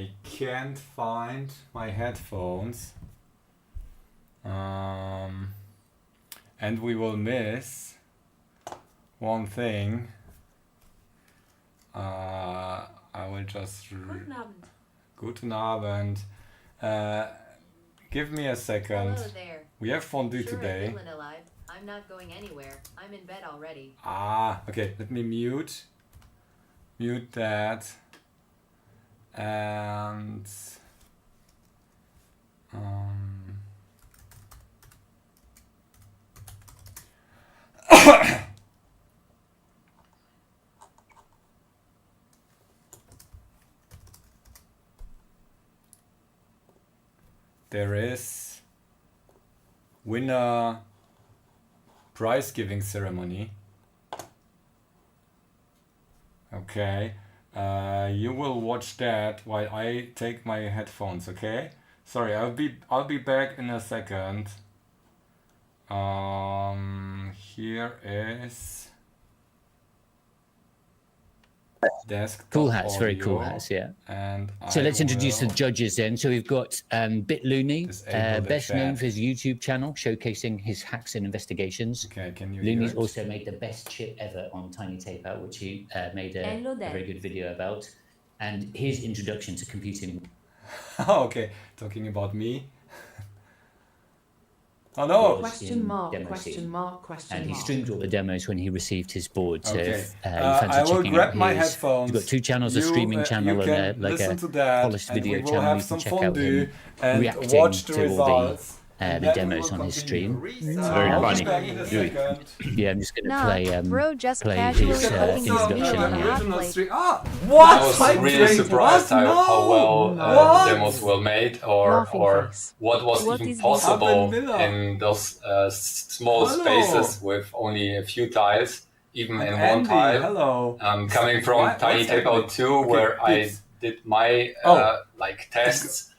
I can't find my headphones. And we will miss one thing. I will just... Guten Abend. Give me a second. Hello there. We have fondue Sure, today. alive. I'm not going anywhere. I'm in bed already. Okay. Let me mute that. And there is winner prize giving ceremony. Okay. You will watch that while I take my headphones, okay? Sorry, I'll be back in a second. Here is desktop Cool hats, audio, very cool hats, yeah. And so I let's introduce the will judges then. So we've got bitluni, disable the best known chat. for his YouTube channel showcasing his hacks and investigations. Okay, can you Looney's hear it? also made the best chip ever on Tiny Tape Out, which he made a very good video about, and his introduction to computing. Okay, talking about me. Oh no! Question mark. And he streamed all the demos when he received his board. So Okay. if you fancy I will checking grab out my his, headphones. he's got two channels, a streaming channel you and can like listen a to that, polished and video we will channel. have You can some check out fondue him and reacting watch the to all results. the demos on his stream. Very funny. Yeah, I'm just going to play bro, just play casually his fucking introduction video here. halfway. What? I was really surprised how well the demos were made, or what was What even is this? possible in those small spaces with only a few tiles, even in one tile. Hello. Coming from What's Tiny Tape happening? Out 2, Okay, where I it's- did my like tests,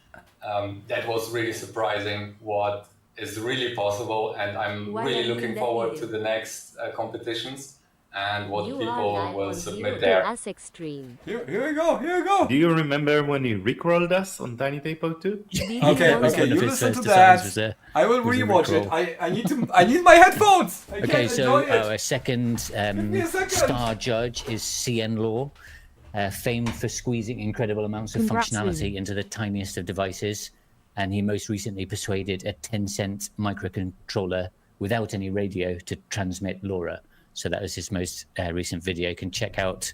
that was really surprising what is really possible, and I'm Why really are you looking in that forward video? to the next competitions and what You people are will live on submit zero. there. That's extreme. Here we go. Do you remember when you rickrolled us on Tiny Tape Out 2? Okay, One you of his listen to first designs was that. there. I will was a rewatch it. Rickroll. I need my headphones. I Okay, can't so enjoy it. our second me a second. star judge is CN Law, famed for squeezing incredible amounts of Congrats, functionality Looney. into the tiniest of devices. And he most recently persuaded a 10-cent microcontroller without any radio to transmit LoRa. So that was his most recent video. You can check out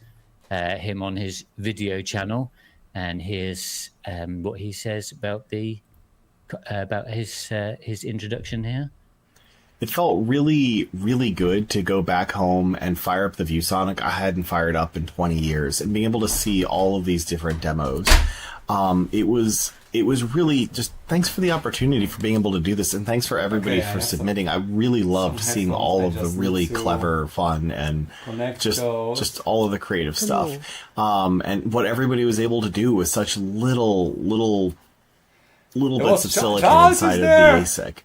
him on his video channel. And here's what he says about his introduction here. It felt really, really good to go back home and fire up the ViewSonic I hadn't fired up in 20 years, and being able to see all of these different demos. It was really just thanks for the opportunity for being able to do this, and thanks for everybody for submitting. I really loved seeing all of the really clever, fun, and just all of the creative stuff. And what everybody was able to do with such little bits of silicon inside of the ASIC.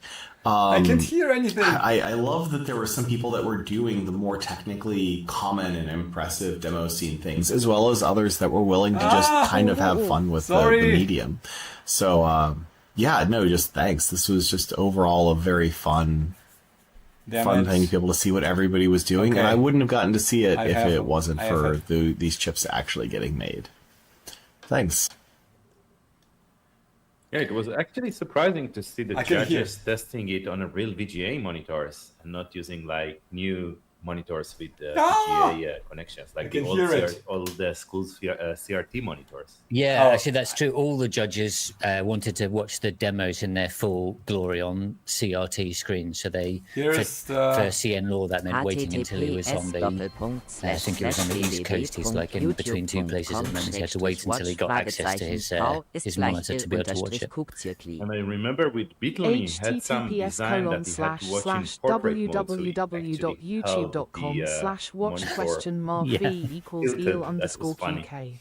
I can't hear anything. I love that there were some people that were doing the more technically common and impressive demo scene things, as well as others that were willing to just kind of have fun with the medium. So, just thanks. This was just overall a very fun thing to be able to see what everybody was doing. Okay. And I wouldn't have gotten to see it if it wasn't for these chips actually getting made. Thanks. Yeah, it was actually surprising to see the I can hear. judges testing it on a real VGA monitors and not using like new monitors with VGA connections, like the old school CRT monitors. Yeah, actually, that's true. All the judges wanted to watch the demos in their full glory on CRT screens. So they, for CN Law, that meant waiting until he was on the, I think he was on the East Coast. He's like in between two places at the moment. He had to wait until he got access to his monitor to be able to watch it. And I remember with bitluni had some design that he had to watch in portrait mode, so it actually held www.youtube.com/watch?marv=eel_qk.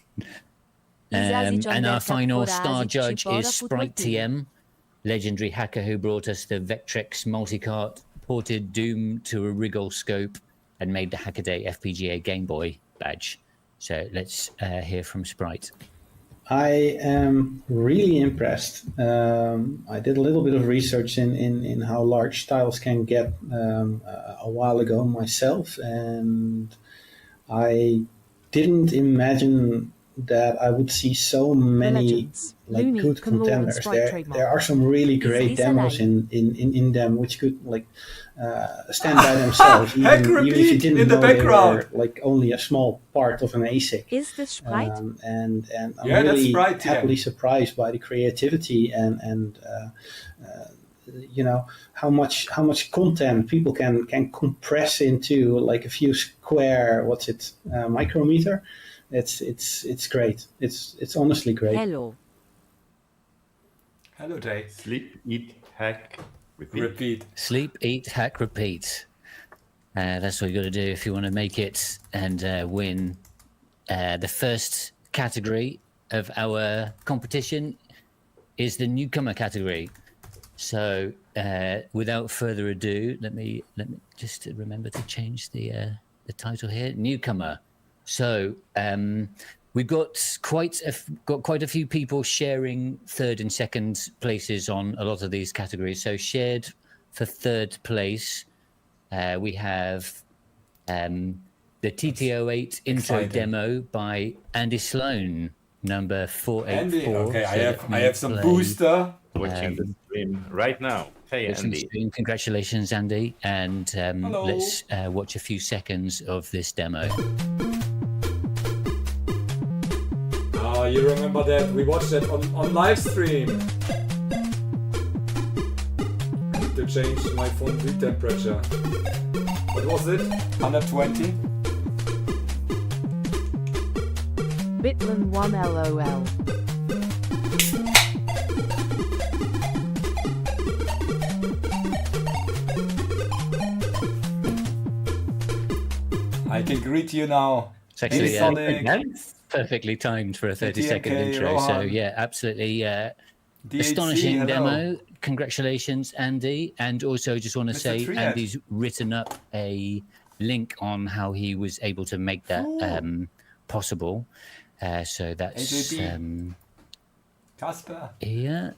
And our final star judge is Sprite TM, legendary hacker who brought us the Vectrex multicart, ported Doom to a Wriggle scope, and made the Hackaday FPGA Game Boy badge. So let's hear from Sprite. I am really impressed. I did a little bit of research in how large tiles can get a while ago myself, and I didn't imagine that I would see so many like good contenders. There are some really great demos in them which could like stand by themselves, even if you didn't know they were like only a small part of an ASIC. Is this Sprite? And I'm really happily surprised by the creativity and you know how much content people can compress into like a few square micrometer. It's great. It's honestly great. Hello Dave. Sleep, eat, hack, repeat. Sleep, eat, hack, repeat. That's what you got to do if you want to make it and win. The first category of our competition is the newcomer category. So, without further ado, let me just remember to change the title here. Newcomer. So, we've got quite a few people sharing third and second places on a lot of these categories. So, shared for third place, we have the TT08 intro demo by Andy Sloan, number 484. Andy, okay, I have some booster. Watching the stream right now. Hey, Andy. Congratulations, Andy. And let's watch a few seconds of this demo. You remember that? We watched that on live stream. I need to change my phone read temperature. What was it? 120? Bitlun 1 LOL. I can greet you now. It's actually perfectly timed for a 30-second intro. Rohan. So yeah, absolutely astonishing hello. demo. Congratulations, Andy. And also just want to say Triad. Andy's written up a link on how he was able to make that possible. So that's Casper. Yeah.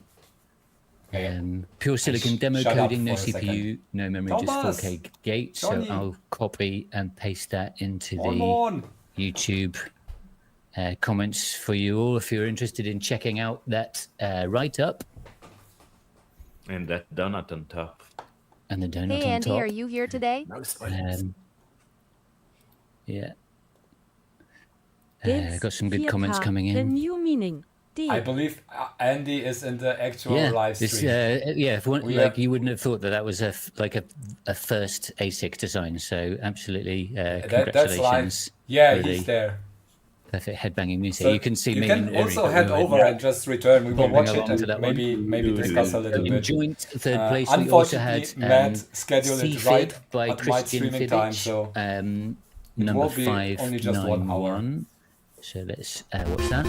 Pure silicon demo coding, no CPU, no memory, just 4K gate. So I'll copy and paste that into the YouTube comments for you all if you're interested in checking out that write-up. And that donut on top. And the donut on top. Hey, Andy, are you here today? No spoilers. Yeah. Got some good comments coming in. The new meaning. I believe Andy is in the actual live stream. You wouldn't have thought that was a first ASIC design. So absolutely, congratulations. That's live. Yeah, really. He's there. Perfect headbanging music. So you can see me. You can also head over and just return. We will watch it and maybe discuss a little bit. In joint third place, we also had Matt scheduled it right by at my streaming time, so number 591. So let's watch that.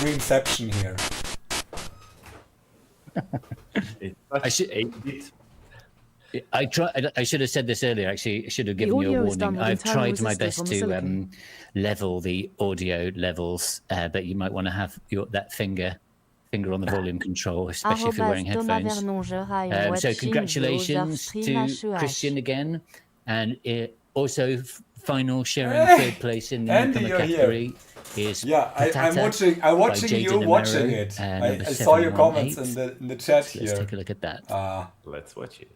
Streamception here. I should have said this earlier. Actually, I should have given you a warning. I've tried my best to level the audio levels, but you might want to have that finger on the volume control, especially if you're wearing headphones. So congratulations to Christian again, and also final sharing third place in the newcomer category. I'm watching you watching it. I saw your comments in the chat here. Let's take a look at that. Let's watch it.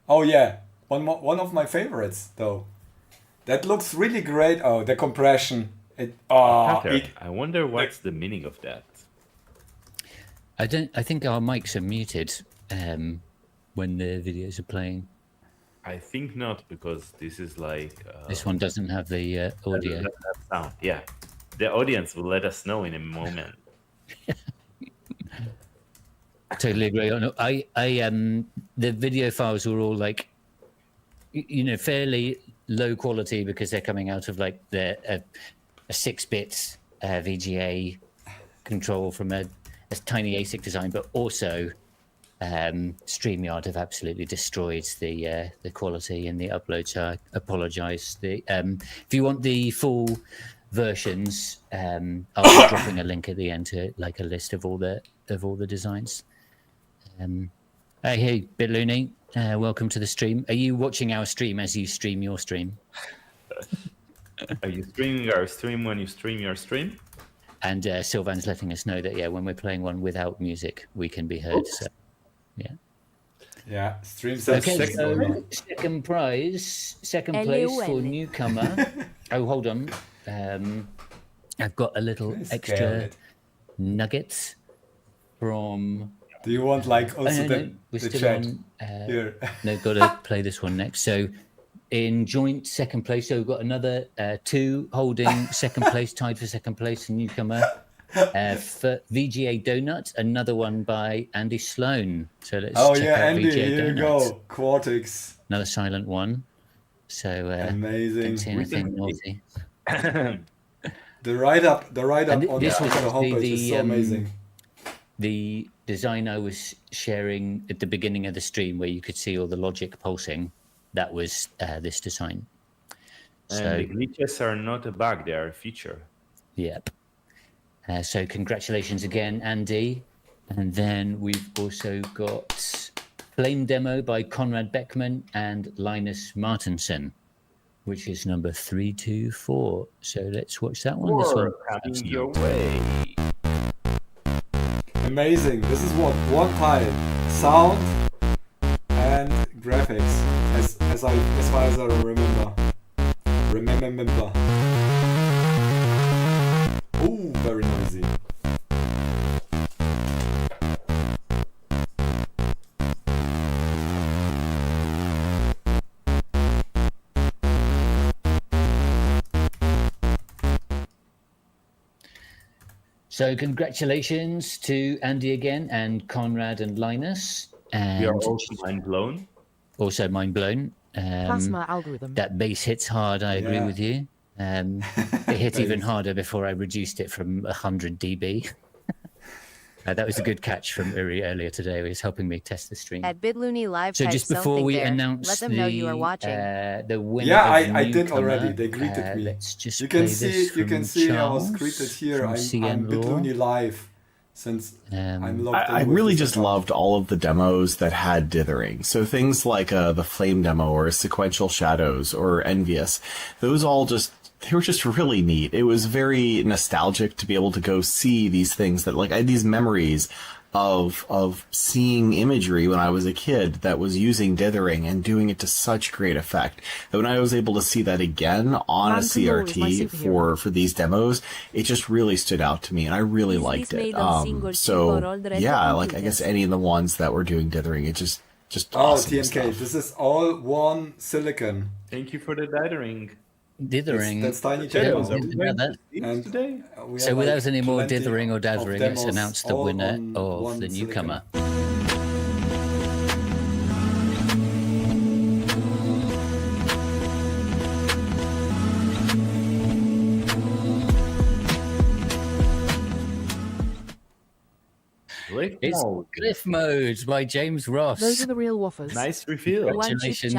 Oh yeah, one of my favorites though. That looks really great. Oh, the compression. I wonder what's the meaning of that. I think our mics are muted when the videos are playing. I think not, because this is like... this one doesn't have the audio. Sound. Yeah. The audience will let us know in a moment. totally agree. The video files were all like, fairly low quality because they're coming out of like a 6-bit VGA control from a tiny ASIC design, but also StreamYard have absolutely destroyed the quality in the upload. So I apologise. If you want the full versions, I'll be dropping a link at the end to like a list of all the designs. Hey, bitluni, welcome to the stream. Are you watching our stream as you stream your stream? Are you streaming our stream when you stream your stream? And Sylvan's letting us know that when we're playing one without music, we can be heard. So, stream says second prize, second place for newcomer. Oh, hold on. I've got a little extra nuggets from. Do you want like also the chat? Here. No, got to play this one next. So in joint second place, so we've got another 2 holding second place, tied for second place, a newcomer. For VGA Donut, another one by Andy Sloan. So let's check out Andy, VGA here Donut. you go. Quartix. Another silent one. So amazing. Don't see anything naughty. The write up on the homepage is so amazing. The design I was sharing at the beginning of the stream, where you could see all the logic pulsing, that was this design. And the glitches are not a bug; they are a feature. Yep. So congratulations again, Andy. And then we've also got Flame Demo by Conrad Beckman and Linus Martinson, which is number 324. So let's watch that one. This one coming your way. Amazing. This is one tile. Sound and graphics, as far as I remember. Ooh, very noisy. So congratulations to Andy again, and Conrad and Linus. And we are also mind blown. Also mind blown. Plasma algorithm. That bass hits hard, I agree with you. It hit even harder before I reduced it from 100 dB. That was a good catch from Uri earlier today. He was helping me test the stream. At bitluni live. So just before we announce let them know you are watching. The winner, I did already. They greeted me. Let's just you can see I was greeted here. I'm bitluni live. Since I'm logged in. I really just loved all of the demos that had dithering. So things like the Flame demo or Sequential Shadows or Envious, those all they were just really neat. It was very nostalgic to be able to go see these things that, like, I had these memories of seeing imagery when I was a kid that was using dithering and doing it to such great effect that when I was able to see that again on a CRT for these demos, it just really stood out to me and I really liked it. I guess any of the ones that were doing dithering, it just awesome TMK, stuff. this is all one silicon. Thank you for the dithering. That's Tiny Channel. Today. So without any more dithering or dathering, let's announce the winner of the newcomer. It's Glyph Mode by James Ross. Those are the real waffles. Nice reveal. Congratulations,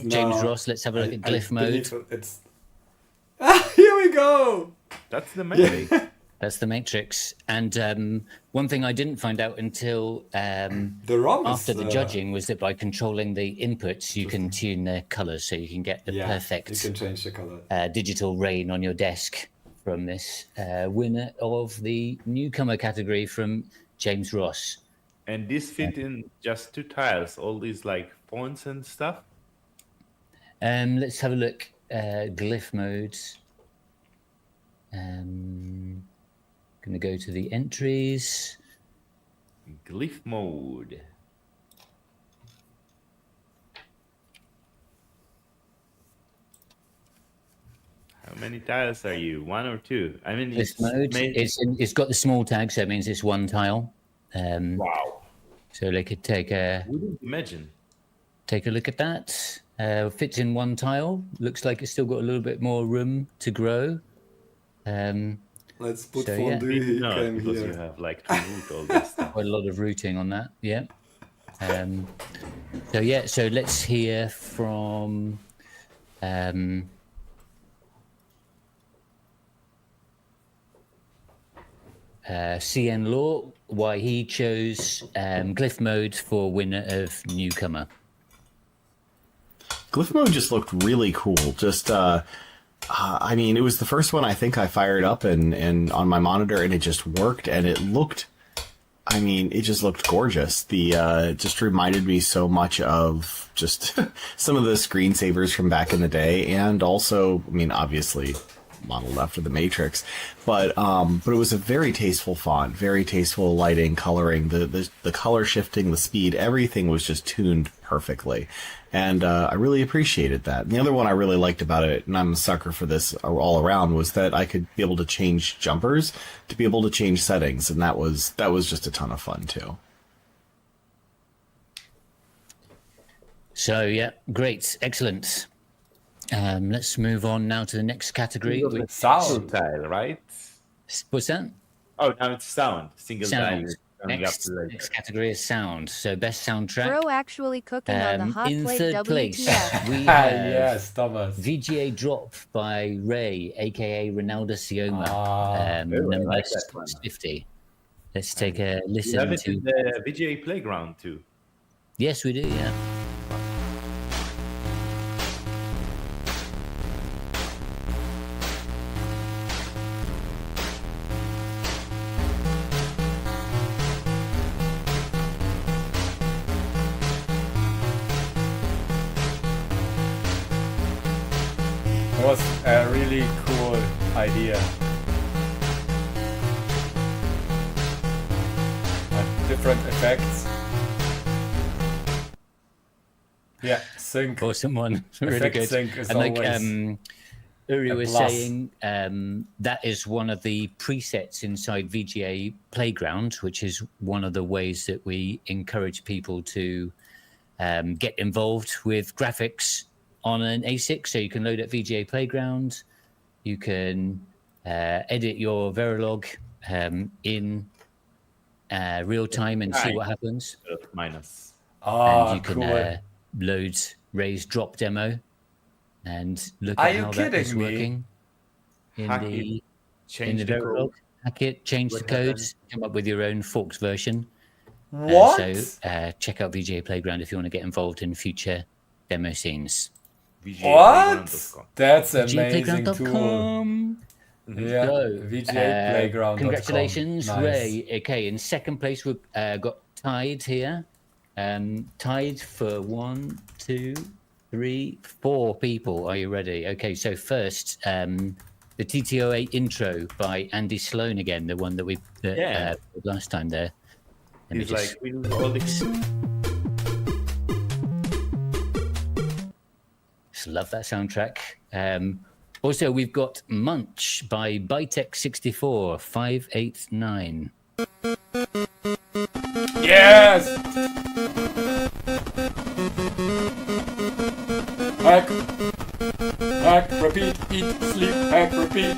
James Ross. Let's have a look at Glyph Mode. Here we go. That's the Matrix. That's the Matrix. And one thing I didn't find out until after the judging was that by controlling the inputs, you can tune their colors, so you can get the perfect you can change the color. Digital rain on your desk from this winner of the newcomer category from James Ross. And this fit in just 2 tiles, all these like fonts and stuff? Let's have a look. Glyph modes. Going to go to the entries. Glyph mode. How many tiles are you? 1 or 2? I mean, Glyph mode. It's got the small tag, so it means it's 1 tile. Wow. So they could take a imagine. Take a look at that. Fits in one tile. Looks like it's still got a little bit more room to grow. Let's put so, fondue because here. you have like to root all this stuff. Quite a lot of rooting on that. Yeah. So let's hear from CN Law why he chose glyph mode for winner of newcomer. Glyph mode just looked really cool. Just I mean, it was the first one I think I fired up and on my monitor, and it just worked, and it looked. I mean, it just looked gorgeous. The just reminded me so much of just some of the screensavers from back in the day, and also, I mean, obviously modeled after the Matrix, but it was a very tasteful font, very tasteful lighting, coloring, the color shifting, the speed, everything was just tuned perfectly, and I really appreciated that. And the other one I really liked about it, and I'm a sucker for this all around, was that I could be able to change jumpers, to be able to change settings, and that was just a ton of fun too. So yeah, great, excellent. Let's move on now to the next category. Sound tile, right? What's that? Oh, now it's sound. Single sound. tile. Next category is sound. So best soundtrack. Bro actually cooking on the hot in plate third place, WTF. we have yes, Thomas. VGA Drop by Ray, aka Ronaldo Sioma. Number like 50. Let's take a listen you have it to in the VGA Playground too. Yes, we do, yeah. It was a really cool idea. Different effects. Yeah, sync. Awesome one. Really Effect good. sync is And like always Uri a was plus. saying, that is one of the presets inside VGA Playground, which is one of the ways that we encourage people to get involved with graphics on an ASIC. So you can load up VGA Playground, you can edit your Verilog in real time and see what happens. Minus. And you can cool. load Ray's drop demo and look Are at you how that is kidding me? working in Hack the it, change the Verilog. code. Hack it, change the What codes, come up with your own forks version. What? So check out VGA Playground if you want to get involved in future demo scenes. What? That's amazing tool. VGAplayground.com. Yeah, So, VGA Playground. congratulations, nice. Ray. Okay, in second place we got tied here. Tied for 1, 2, 3, 4 people. Are you ready? Okay, so first, the TTO8 intro by Andy Sloan again, the one that we played last time there. He's like, we do all this. Just love that soundtrack. Also, we've got Munch by Bytech64 589. Yes! Hack. Hack, repeat, eat, sleep, hack, repeat.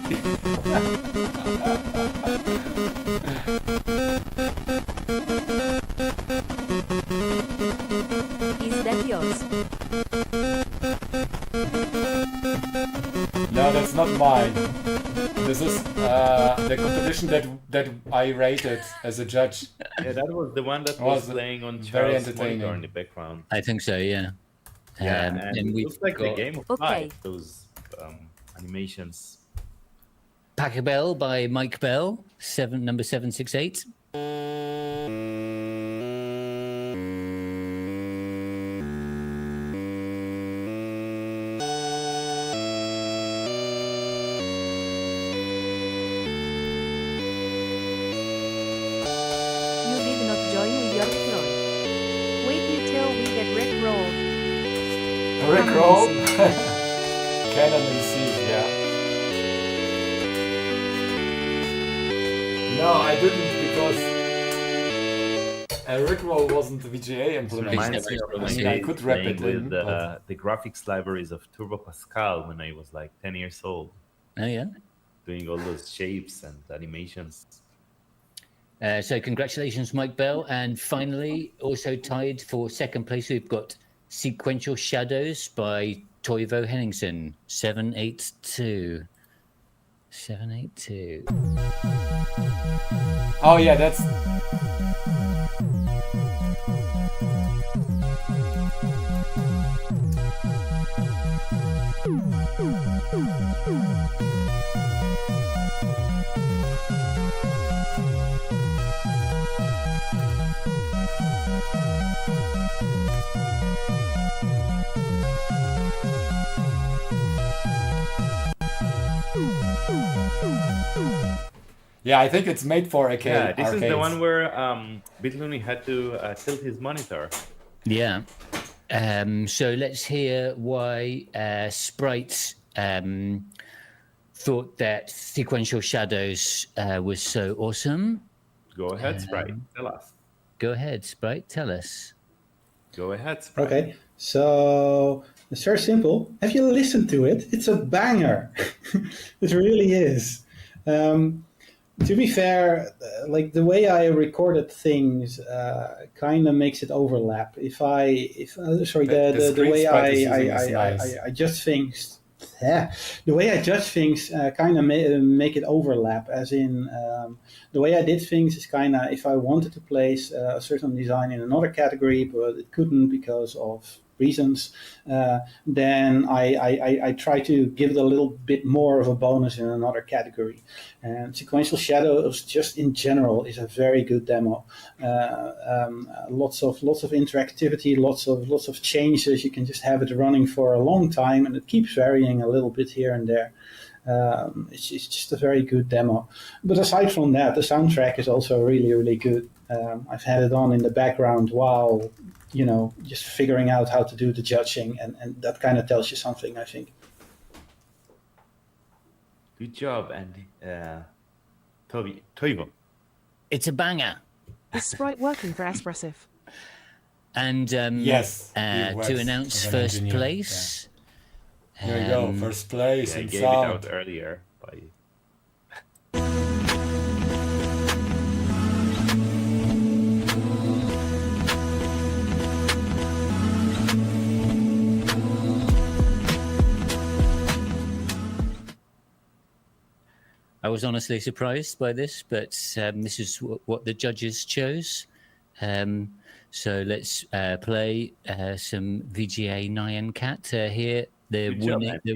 Is that yours? No, that's not mine. This is the competition that I rated as a judge. Yeah, that was the one that was playing on very Charles' entertaining monitor in the background. I think so, yeah. Yeah, and and it we've looks like the got game of Okay. life, those animations. Pack a Bell by Mike Bell, number 768. You did not join with your clone. Wait until we get Rick rolled. Rick roll. Canon and C, yeah. No, I didn't because Rickroll wasn't the VGA implementation. Reminds me of I mean, I could wrap it with in. the graphics libraries of Turbo Pascal when I was like 10 years old. Oh, yeah. Doing all those shapes and animations. So congratulations, Mike Bell. And finally, also tied for second place, we've got Sequential Shadows by Toivo Henningsen, 782. 782. Oh, yeah, that's... Yeah, I think it's made for arcades. Yeah, this is the one where bitluni had to tilt his monitor. Yeah. So let's hear why Sprite thought that Sequential Shadows was so awesome. Go ahead, Sprite. Tell us. Go ahead, Sprite. Tell us. Go ahead, Sprite. Okay, so it's very simple. Have you listened to it? It's a banger. It really is. To be fair, like the way I recorded things kind of makes it overlap. The way I judge things, the way I judge things kind of make it overlap. As in, the way I did things is kind of if I wanted to place a certain design in another category, but it couldn't because of reasons, then I try to give it a little bit more of a bonus in another category. And Sequential Shadows, just in general, is a very good demo. Lots of interactivity, lots of changes. You can just have it running for a long time, and it keeps varying a little bit here and there. It's just a very good demo. But aside from that, the soundtrack is also really, really good. I've had it on in the background while, just figuring out how to do the judging, and that kind of tells you something, I think. Good job, Andy. Toivo. It's a banger. Is Sprite working for Espressif? Yes. And to announce first place. Yeah. Here we go, first place I in gave sound. it out earlier by... I was honestly surprised by this, but this is what the judges chose. So let's play some VGA Nyan Cat here. The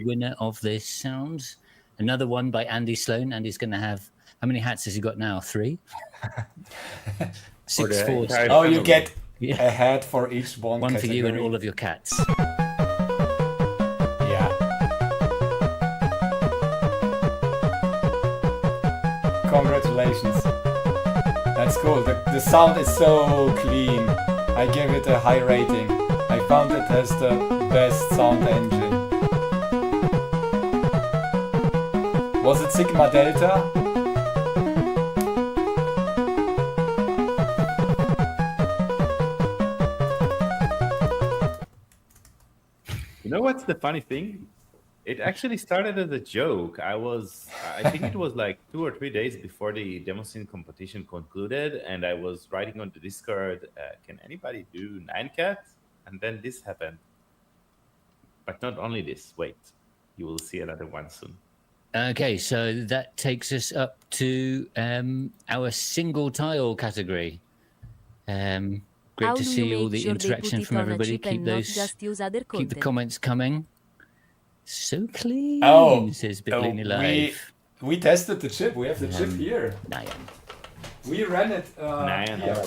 winner of this sound. Another one by Andy Sloan. Andy's going to have, how many hats has he got now? 3? 6 for. Oh, you get a hat for each one. One category. for you and all of your cats. Yeah. Congratulations. That's cool. The sound is so clean. I give it a high rating. I found it has the best sound engine. Was it Sigma Delta? You know what's the funny thing? It actually started as a joke. I think it was like 2 or 3 days before the demo scene competition concluded, and I was writing on the Discord, can anybody do 9cat? And then this happened. But not only this, wait, you will see another one soon. Okay, so that takes us up to our single tile category. Great to see all the interaction from everybody. Keep the comments coming. So clean, says Bitluni Live. We tested the chip. We have the chip here. Nyan. We ran it.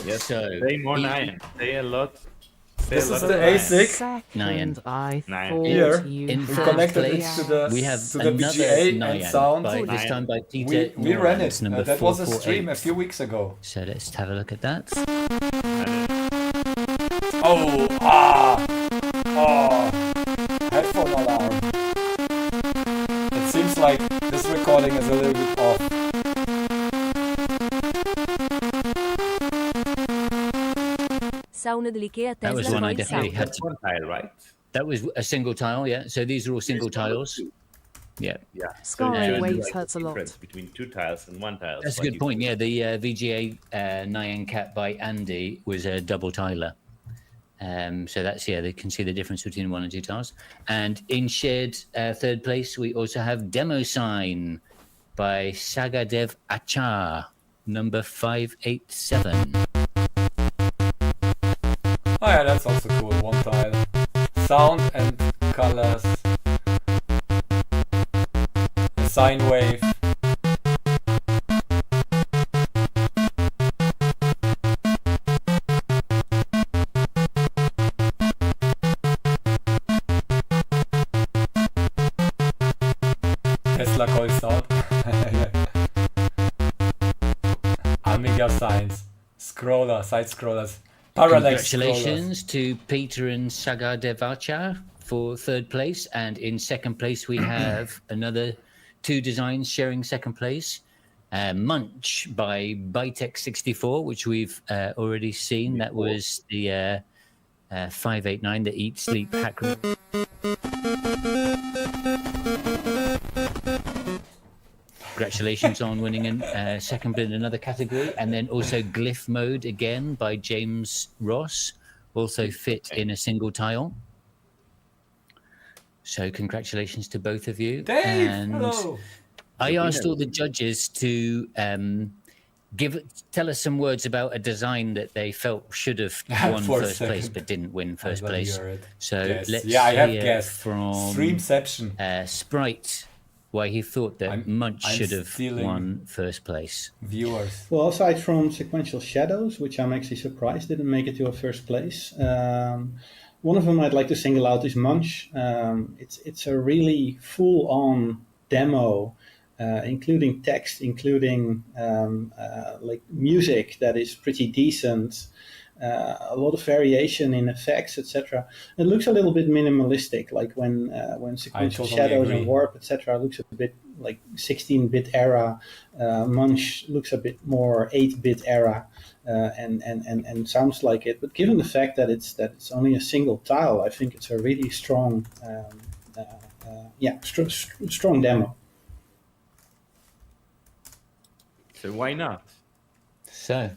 Yes. So, say more Nyan. Say a lot. This is the A6. Second, I thought Here, you we connected it to the we have to the VGA and sound. This time by Peter. We ran it. Number That was a 448. stream a few weeks ago. So let's have a look at that. Headphone alarm. It seems like this recording is a little bit off. That was one I definitely had to. One tile, right? That was a single tile, yeah. So these are all single tiles. Yeah. Scarring waves hurts a lot. Between 2 tiles and 1 tile. That's a good point. Yeah, the VGA Nyan Cat by Andy was a double tiler. So that's, they can see the difference between 1 and 2 tiles. And in shared third place, we also have Demo Sign by Sagadev Achar, number 587. Oh yeah, that's also cool. 1 tile. Sound and colors. A sine wave. Tesla calls out. Amiga signs. Scroller, side scrollers. Congratulations to Peter and Sagar Devacha for third place. And in second place, we have another 2 designs sharing second place. Munch by Bytech64, which we've already seen. That was the 589, the Eat, Sleep, Hack. Congratulations on winning second in another category. And then also Glyph Mode again by James Ross, also fit in a single tile. So congratulations to both of you. Dave, and hello. I asked all the judges to tell us some words about a design that they felt should have won first place but didn't win first place. So let's hear from Streamception. Sprite why he thought that Munch should have won first place. Viewers. Well, aside from Sequential Shadows, which I'm actually surprised didn't make it to a first place, one of them I'd like to single out is Munch. It's a really full-on demo, including text, including like music that is pretty decent. A lot of variation in effects, etc. It looks a little bit minimalistic, like when Sequential Shadows and Warp, etc. looks a bit like 16-bit era. Munch looks a bit more 8-bit era, and sounds like it. But given the fact that it's only a single tile, I think it's a really strong, strong demo. So why not? So,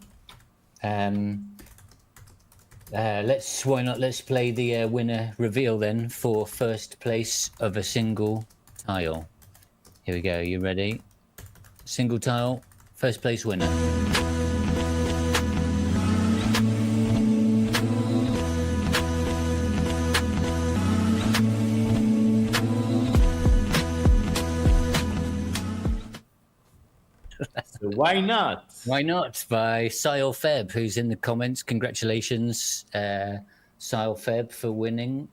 let's play the winner reveal then for first place of a single tile. Here we go. You ready? Single tile, first place winner. So why not? Why not? By Sile Feb, who's in the comments. Congratulations, Sile Feb, for winning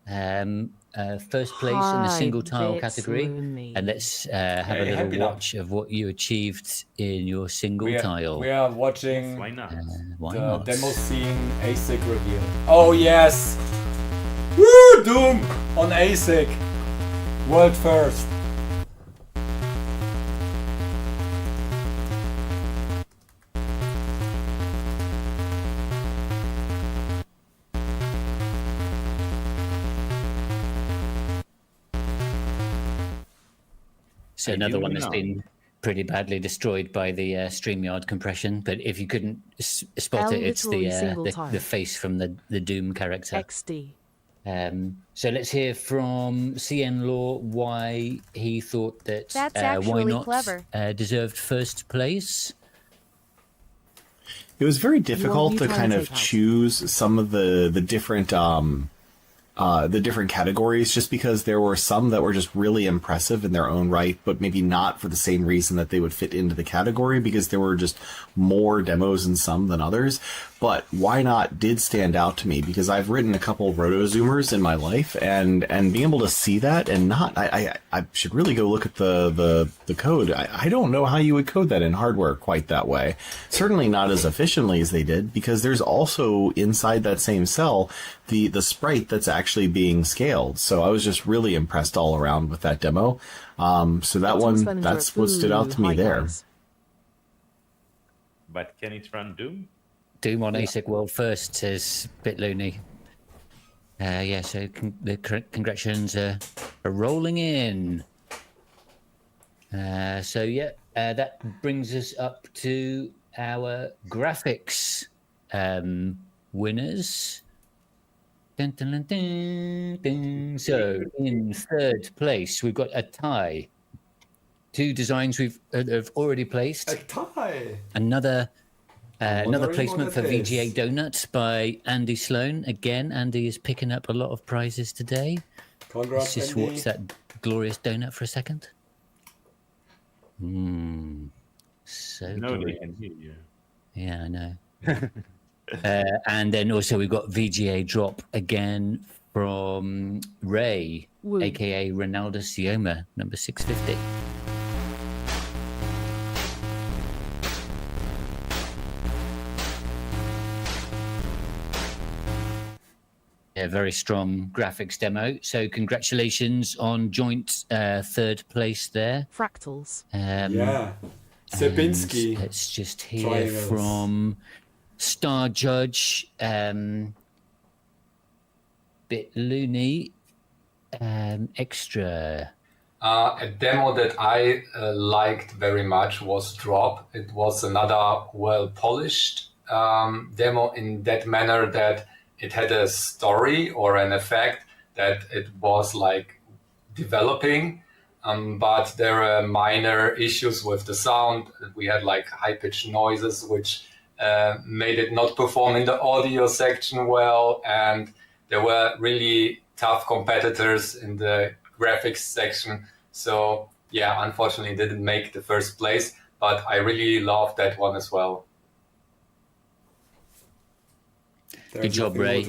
first place in the single tile category. And let's have a little watch of what you achieved in your single tile. We are watching Why not? the demo scene ASIC reveal. Oh yes! Woo! Doom on ASIC. World first. So another one that's been pretty badly destroyed by the StreamYard compression. But if you couldn't spot it, it's the face from the Doom character. XD. So let's hear from CN Law why he thought that That's Why actually Not clever. Deserved first place. It was very difficult to kind of choose some of the different categories, just because there were some that were just really impressive in their own right, but maybe not for the same reason that they would fit into the category, because there were just more demos in some than others. But Why Not did stand out to me, because I've written a couple roto zoomers in my life, and being able to see that and not, I should really go look at the code. I don't know how you would code that in hardware quite that way. Certainly not as efficiently as they did, because there's also inside that same cell the sprite that's actually being scaled. So I was just really impressed all around with that demo. So that one, that's what stood out to me there. But can it run Doom? Doom on ASIC World first, says bitluni. So the congratulations are rolling in. That brings us up to our graphics winners. Dun, dun, dun, dun, dun. So in third place, we've got a tie. 2 designs have already placed. A tie. Another placement for is. VGA Donuts by Andy Sloan. Again, Andy is picking up a lot of prizes today. Congrats, Let's just Andy. watch that glorious donut for a second. So No, glorious. they can hear you. Yeah, I know. And then also we've got VGA Drop again from Ray, aka Ronaldo Sioma, number 650. A very strong graphics demo. So congratulations on joint third place there. Fractals. Sierpinski. Let's just hear Triangles. from Star Judge bitluni extra. A demo that I liked very much was Drop. It was another well-polished demo in that manner that it had a story or an effect that it was like developing, but there were minor issues with the sound. We had like high-pitched noises, which made it not perform in the audio section well, and there were really tough competitors in the graphics section. So yeah, unfortunately didn't make the first place, but I really loved that one as well. Good job, Ray.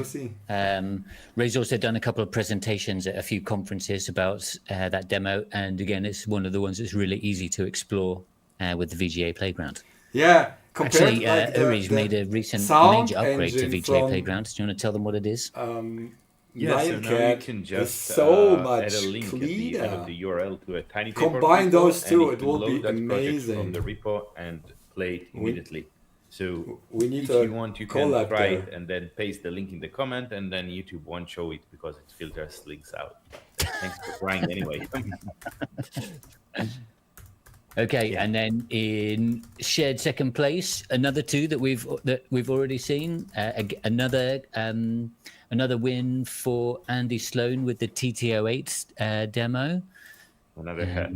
Ray's also done a couple of presentations at a few conferences about that demo, and again, it's one of the ones that's really easy to explore with the VGA Playground. Yeah, actually, Uri's made a recent major upgrade to VGA Playground. Do you want to tell them what it is? Yeah, so now you can just so much add a link cleaner. at the end of the URL to a tiny paper Combine repo, those two, and it will be that project amazing. from the repo and play it immediately. So we need if to you want, you can try it and then paste the link in the comment, and then YouTube won't show it because it filters links out. Thanks for trying anyway. Okay, and then in shared second place, another 2 that we've already seen. Another win for Andy Sloan with the TT08 demo. Another hat.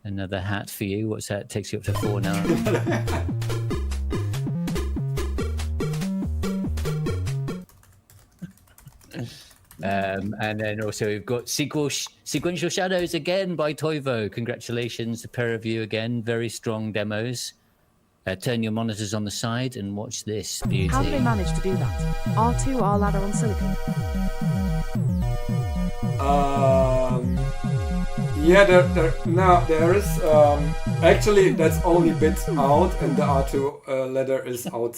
Another hat for you. What's that? Takes you up to 4 now. And then also we've got Sequential Shadows again by Toivo. Congratulations, a pair of you again. Very strong demos. Turn your monitors on the side and watch this beauty. How do they manage to do that? R2R ladder on silicon. There is actually that's only bits out, and the R2 ladder is out.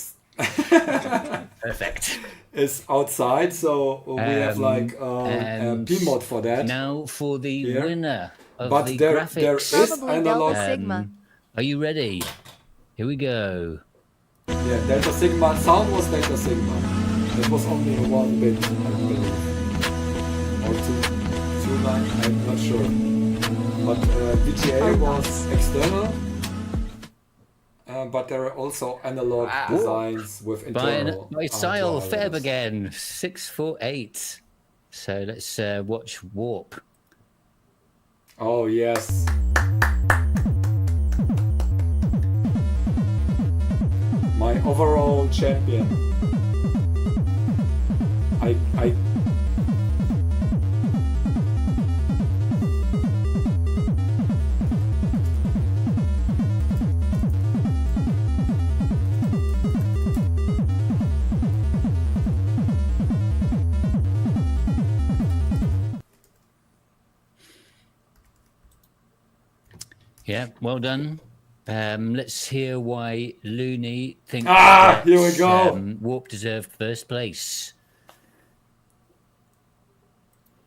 Perfect. Is outside, so we have like a P-mod for that. Now for the winner of the there graphics. is analog. Sigma. Are you ready? Here we go. Yeah, Delta Sigma. Sound was Delta Sigma. It was only 1 bit, I believe. Or 2 line, I'm not sure. But VGA was external. But there are also analog designs with internal. By Sile Feb again, 648. So let's watch Warp. Oh yes. My overall champion. I Yeah, well done. Let's hear why Looney thinks here we go. Warp deserved first place.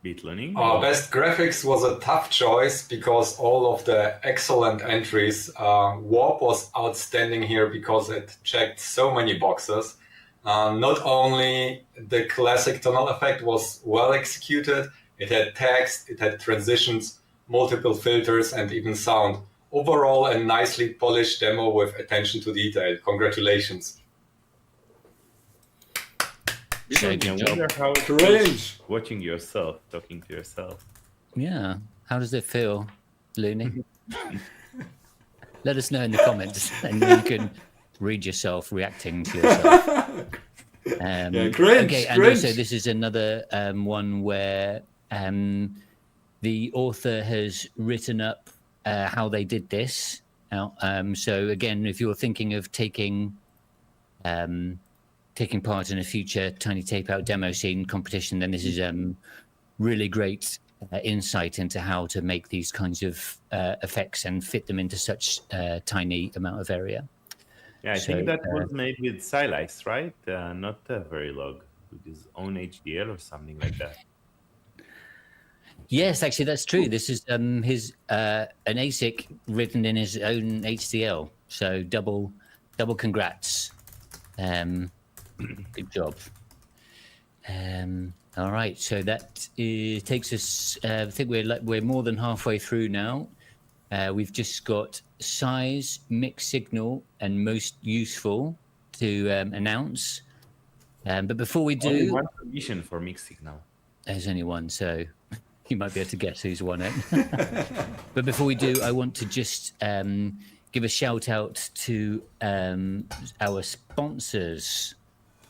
bitluni. Best graphics was a tough choice because all of the excellent entries. Warp was outstanding here because it checked so many boxes. Not only the classic tonal effect was well executed, it had text, it had transitions, multiple filters, and even sound. Overall, a nicely polished demo with attention to detail. Congratulations. So I good job. wonder how it Cringe. feels watching yourself, talking to yourself. Yeah. How does it feel, Looney? Let us know in the comments, and you can read yourself reacting to yourself. Cringe. Okay, and Cringe. also this is another one where the author has written up how they did this. So again, if you're thinking of taking part in a future Tiny Tape Out demo scene competition, then this is really great insight into how to make these kinds of effects and fit them into such a tiny amount of area. Yeah, I think that was made with Silex, right? Not Verilog, with his own HDL or something like that. Yes, actually, that's true. This is his an ASIC written in his own HDL. So double congrats. Good job. All right, so that takes us. I think we're more than halfway through now. We've just got size, mixed signal, and most useful to announce. But before we do, only one condition for mixed signal. There's only one, so you might be able to guess who's won it. But before we do, I want to just give a shout out to our sponsors.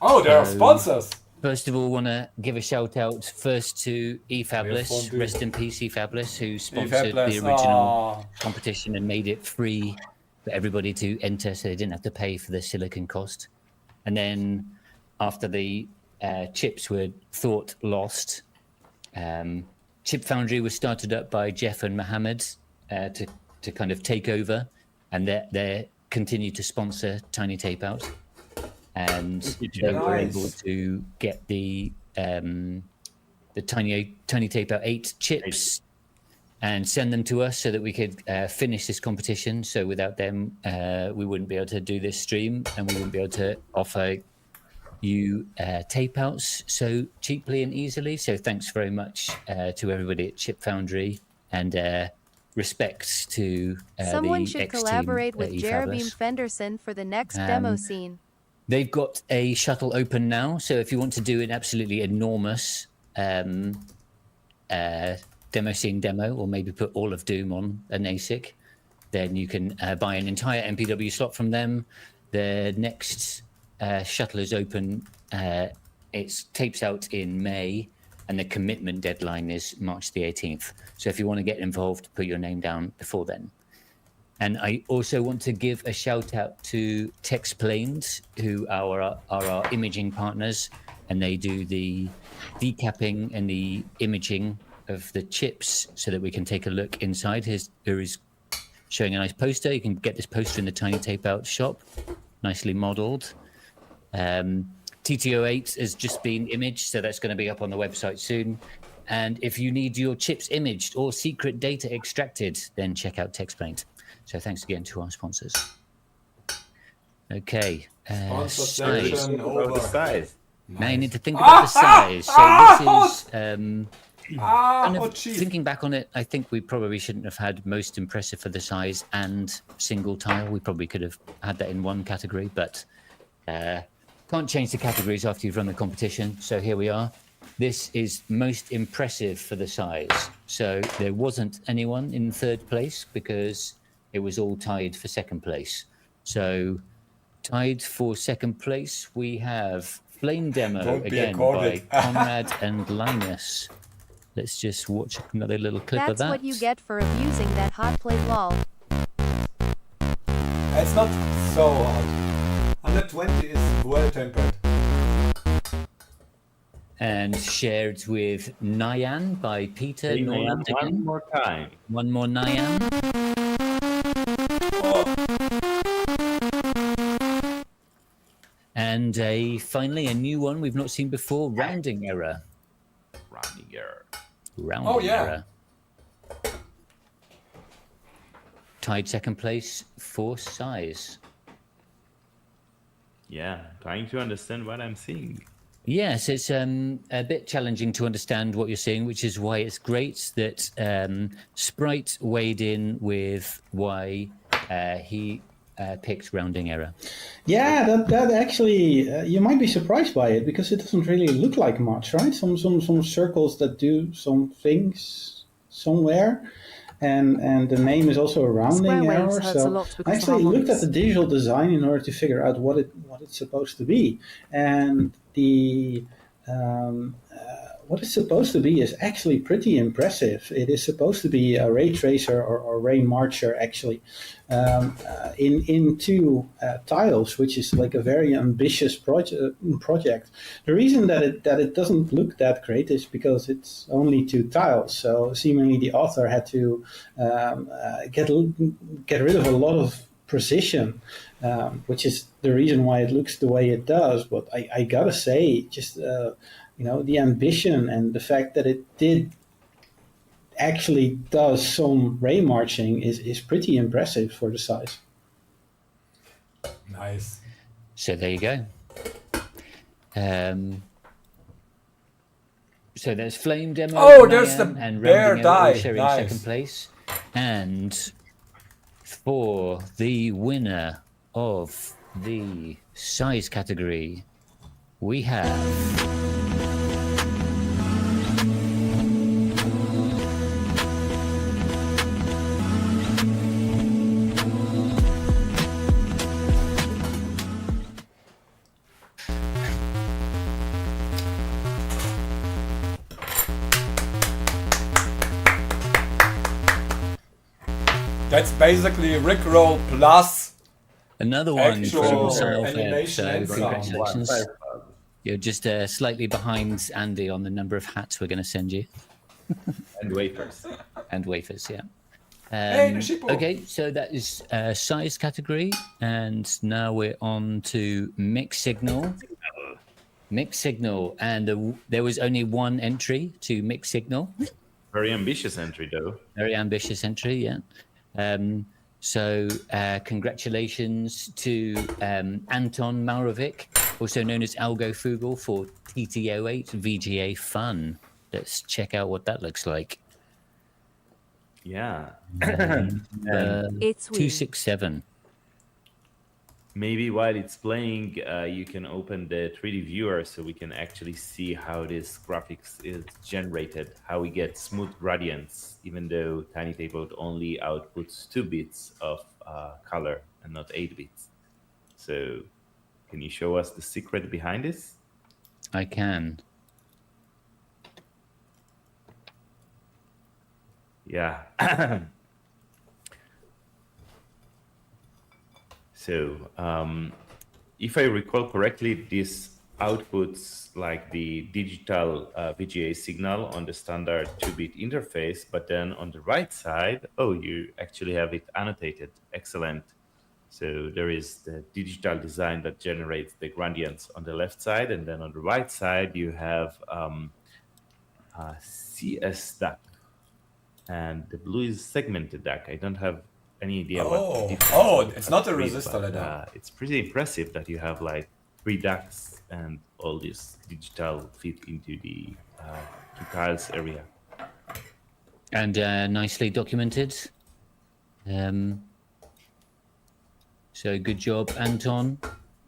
Oh, there are sponsors. First of all, want to give a shout out first to eFabulous, rest in peace eFabulous, who sponsored the original competition and made it free for everybody to enter, so they didn't have to pay for the silicon cost. And then after the chips were thought lost, Chip Foundry was started up by Jeff and Mohammed to kind of take over, and they continue to sponsor Tiny Tape Out. And they were able to get the Tiny Tape Out 8 chips and send them to us so that we could finish this competition. So without them, we wouldn't be able to do this stream, and we wouldn't be able to offer you tape outs so cheaply and easily. So thanks very much to everybody at Chip Foundry, and respects to someone the should X collaborate team with Jeremy Fenderson for the next demo scene. They've got a shuttle open now, so if you want to do an absolutely enormous demo scene demo, or maybe put all of Doom on an ASIC, then you can buy an entire MPW slot from them. The next shuttle is open. It tapes out in May, and the commitment deadline is March the 18th. So if you want to get involved, put your name down before then. And I also want to give a shout out to Texplanes, who are our imaging partners, and they do the decapping and the imaging of the chips so that we can take a look inside. Here is showing a nice poster. You can get this poster in the Tiny Tape Out shop, nicely modeled. TTO8 has just been imaged, so that's going to be up on the website soon. And if you need your chips imaged or secret data extracted, then check out Texplanes. So thanks again to our sponsors. Okay. Size. About the size. Now you need to think about the size. So this is thinking back on it, I think we probably shouldn't have had most impressive for the size and single tile. We probably could have had that in one category, but can't change the categories after you've run the competition. So here we are. This is most impressive for the size. So there wasn't anyone in third place because it was all tied for second place. So tied for second place, we have Flame Demo again by Conrad and Linus. Let's just watch another little clip of that. That's what you get for abusing that hot plate lol. It's not so hot. 120 is well tempered. And shared with Nyan by Peter. Hey, Nyan, one more time. One more Nyan. And finally, a new one we've not seen before, Rounding Error. Rounding Error. rounding error. Tied second place for size. Yeah, trying to understand what I'm seeing. Yes, it's a bit challenging to understand what you're seeing, which is why it's great that Sprite weighed in with why he picked rounding error. Yeah, that actually you might be surprised by it because it doesn't really look like much, right? Some circles that do some things somewhere, and the name is also a rounding Square error. waves hurts a So lot I because of actually looked at harmonics. the digital design in order to figure out what it's supposed to be, and the what it's supposed to be is actually pretty impressive. It is supposed to be a ray tracer or ray marcher, actually, in two tiles, which is like a very ambitious project. The reason that it doesn't look that great is because it's only two tiles. So seemingly the author had to get rid of a lot of precision, which is the reason why it looks the way it does. But I gotta say, just the ambition and the fact that it did actually does some ray marching is pretty impressive for the size. Nice. So there you go. So there's Flame Demo. Oh, there's the and bear Rounding Error all die. sharing Nice. second place. And for the winner of the size category, we have... That's basically Rickroll plus another one actual from Self. animation So and sound. congratulations. You're just slightly behind Andy on the number of hats we're going to send you. And wafers. And wafers, yeah. Hey, Nishippo. Okay, so that is size category. And now we're on to mix signal. Mix signal. And there was only one entry to mix signal. Very ambitious entry, though. Very ambitious entry, yeah. So congratulations to Anton Maurovic, also known as Algo Fugal, for TT08 VGA Fun. Let's check out what that looks like. Yeah. It's weird. 267. Maybe while it's playing, you can open the 3D viewer so we can actually see how this graphics is generated, how we get smooth gradients, even though Tiny Tapeout only outputs 2 bits of color and not 8 bits. So can you show us the secret behind this? I can. Yeah. So, if I recall correctly, this outputs like the digital VGA signal on the standard 2-bit interface, but then on the right side, oh, you actually have it annotated. Excellent. So there is the digital design that generates the gradients on the left side, and then on the right side, you have CS DAC, and the blue is segmented DAC. I don't have any idea what the difference it's not a is, resistor but, like it's pretty impressive that you have like 3 DACs and all this digital fit into the 2 tiles area. And nicely documented. So good job, Anton.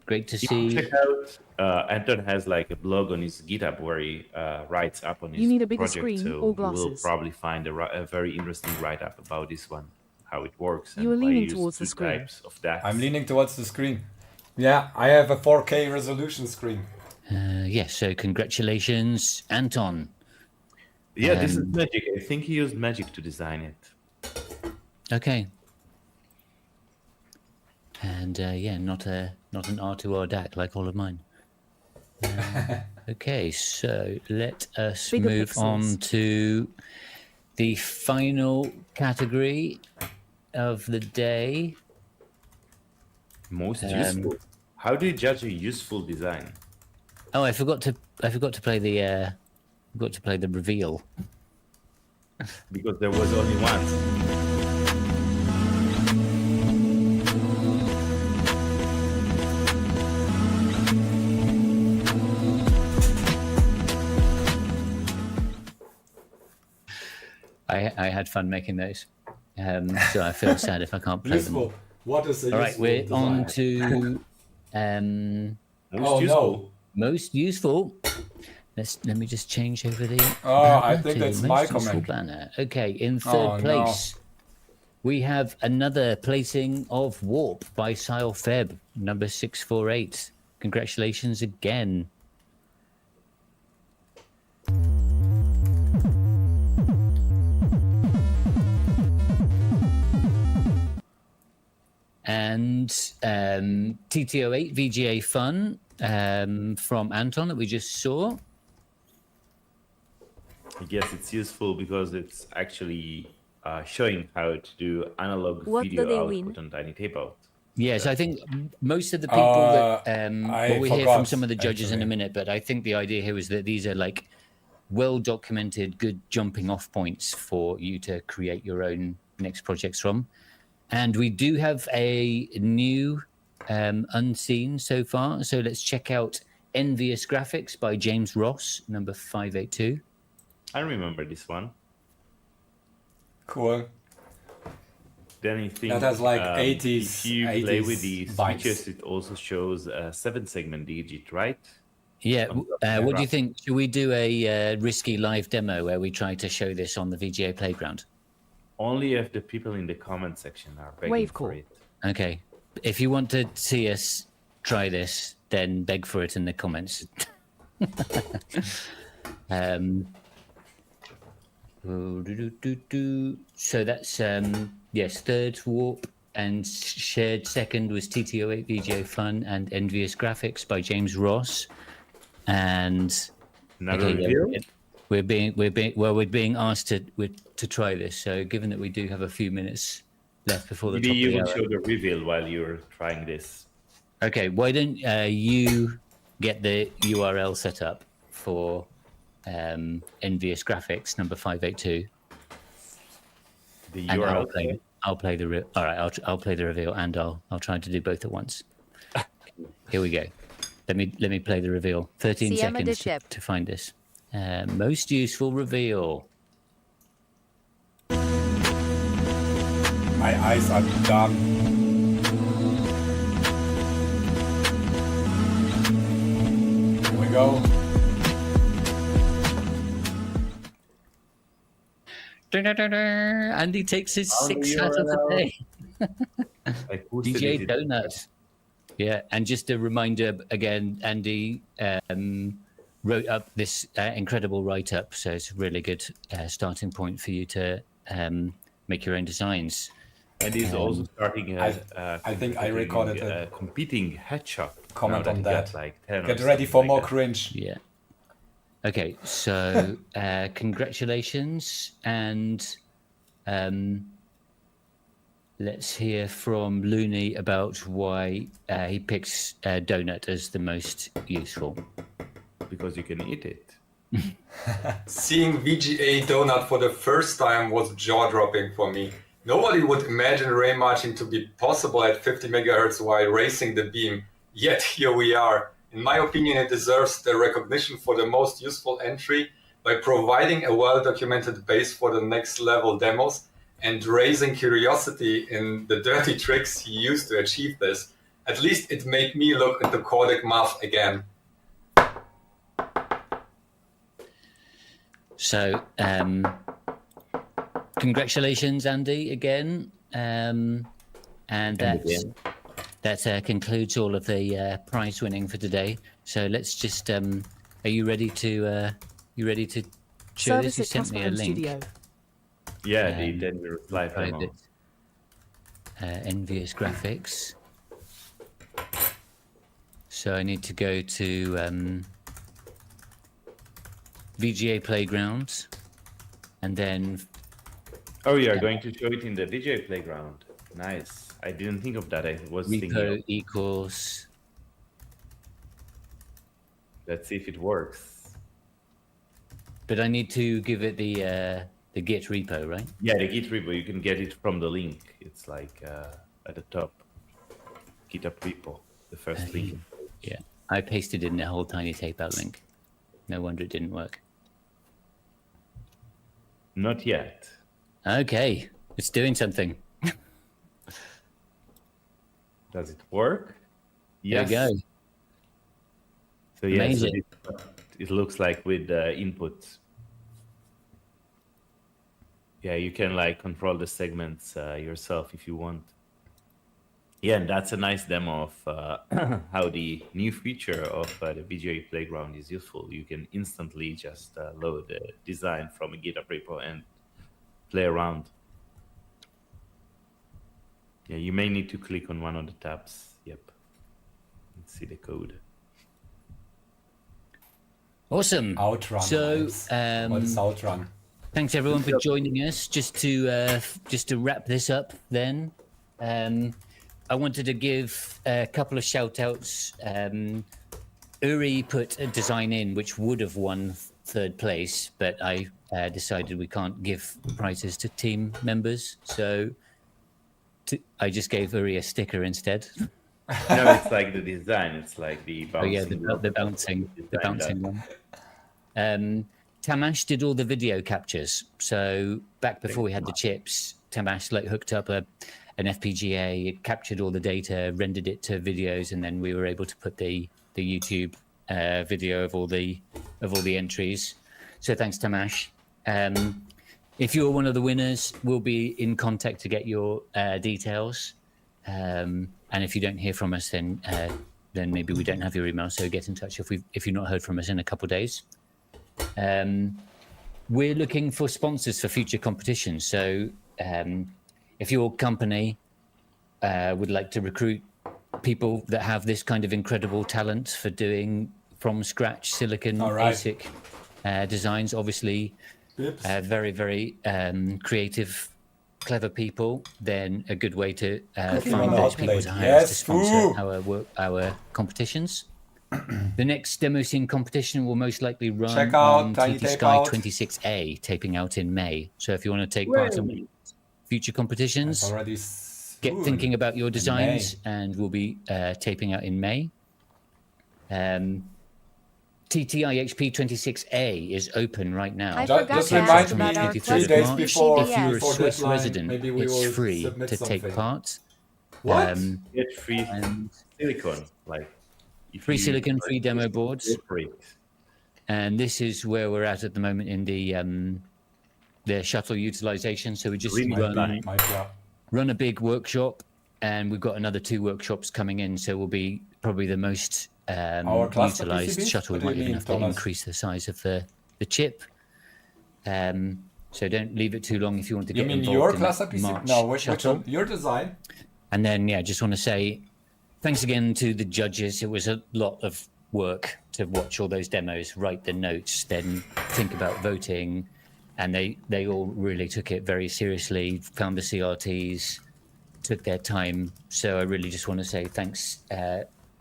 Great to see. Check out, Anton has like a blog on his GitHub where he writes up on his You need a bigger project, screen so or you will glasses. probably find a very interesting write-up about this one, how it works. You are and why leaning use towards the 2 screen. types of DACs. I'm leaning towards the screen. Yeah, I have a 4K resolution screen. Yes, so congratulations, Anton. Yeah, this is magic. I think he used magic to design it. Okay. And yeah, not an R2R DAC like all of mine. Okay, so let us Bigger move pixels. on to the final category of the day. Most useful. How do you judge a useful design? Oh, I forgot to play the reveal. because there was only one. I had fun making those. So I feel sad if I can't play them all. What is the All right, useful we're design? on to Oh no! most useful. Let me just change over the I banner think to that's most my useful comment. banner. Okay, in Oh, third no. place, we have another placing of Warp by Sile Feb, number 648. Congratulations again. And TTO8 VGA Fun from Anton that we just saw. I guess it's useful because it's actually showing how to do analog What do video they output win? on Tiny Tapeout. Yes, I think most of the people that I we'll hear forgot, from some of the judges in a actually. minute, but I think the idea here is that these are like well documented, good jumping off points for you to create your own next projects from. And we do have a new unseen so far. So let's check out Envious Graphics by James Ross, number 582. I remember this one. Cool. Then I think That has like if 80s you play with 80s the vibes. switches, it also shows a 7-segment digit, right? Yeah, On the what do you graph. think? Should we do a risky live demo where we try to show this on the VGA Playground? Only if the people in the comment section are begging Wave for call. it. Okay. If you want to see us try this, then beg for it in the comments. So that's yes, third Warp, and shared second was TTO8 VGA Fun and Envious Graphics by James Ross. And Another okay, reveal? we're being asked to try this. So given that we do have a few minutes left before the Maybe top you of the will hour. show the reveal while you're trying this. Okay, why don't you get the URL set up for Envious Graphics number 582? The And URL. I'll play the all right. I'll play the reveal, and I'll try to do both at once. Here we go. Let me play the reveal. 13 Siema de seconds Shep. to find this. Most useful reveal. My eyes are done. Here we go. Andy takes his Found the 6 out of the URL. day. Like, who said DJ it? Donut. Yeah, and just a reminder again, Andy wrote up this incredible write-up, so it's a really good starting point for you to make your own designs. And he's also starting I think I recorded a a competing headshot. comment now on he that. got like 10 or Get ready something for like more that. cringe. Yeah. Okay, so congratulations, and let's hear from Looney about why he picks donut as the most useful. Because you can eat it. Seeing VGA Donut for the first time was jaw-dropping for me. Nobody would imagine ray marching to be possible at 50 megahertz while racing the beam. Yet here we are. In my opinion, it deserves the recognition for the most useful entry by providing a well-documented base for the next level demos and raising curiosity in the dirty tricks he used to achieve this. At least it made me look into codec math again. So, congratulations, Andy, again. And that concludes all of the prize winning for today. So let's just. Are you ready to? You ready to show Service this? You at sent me a Casper link. Studio. Yeah, the Denver live Right, demo. Envious Graphics. So I need to go to VGA Playground, and then Oh, you are going to show it in the DJ Playground. Nice. I didn't think of that. I was thinking, repo equals. let's see if it works. But I need to give it the The Git repo, right? Yeah, the Git repo. You can get it from the link. It's like at the top. GitHub repo, the first link. Yeah, I pasted in the whole tiny tape out link. No wonder it didn't work. Not yet. Okay, it's doing something. Does it work? Yes. There you go. So yeah, Amazing. So it looks like with the input. Yeah, you can like control the segments yourself if you want. Yeah, and that's a nice demo of how the new feature of the VGA Playground is useful. You can instantly just load the design from a GitHub repo and play around. Yeah, you may need to click on one of the tabs. Yep. Let's see the code. Awesome. Outrun. So, what is Outrun? Thanks everyone for joining us. Just to wrap this up, then, I wanted to give a couple of shout outs. Uri put a design in which would have won third place, but I decided we can't give prizes to team members, so I just gave Uri a sticker instead. No, it's like the design. It's like the bouncing. Oh yeah, the bouncing one. Tamash did all the video captures. So back before we had the chips, Tamash like hooked up an FPGA, it captured all the data, rendered it to videos, and then we were able to put the YouTube video of all the entries. So thanks, Tamash. If you're one of the winners, we'll be in contact to get your details. And if you don't hear from us, then maybe we don't have your email. So get in touch if you've not heard from us in a couple of days. We're looking for sponsors for future competitions. So if your company would like to recruit people that have this kind of incredible talent for doing from scratch silicon ASIC designs, obviously very, very creative, clever people, then a good way to find those people to hire us to sponsor our competitions. The next demo scene competition will most likely run on TT Sky 26A, taping out in May. So if you want to take part in future competitions, get thinking about your designs, and we'll be taping out in May. TTIHP 26A is open right now. Just remind me 3 days before. If you're a Swiss resident, it's free to take part. What? Get free silicon, like free silicon, free demo boards. And this is where we're at the moment in the shuttle utilization. So we just run a big workshop, and we've got another 2 workshops coming in. So we'll be probably the most utilized shuttle. We might even have to increase the size of the chip. So don't leave it too long if you want to get involved your in cluster that PC? March No, which shuttle. one? Your design? And then, just want to say thanks again to the judges. It was a lot of work to watch all those demos, write the notes, then think about voting. And they all really took it very seriously, found the CRTs, took their time. So I really just want to say thanks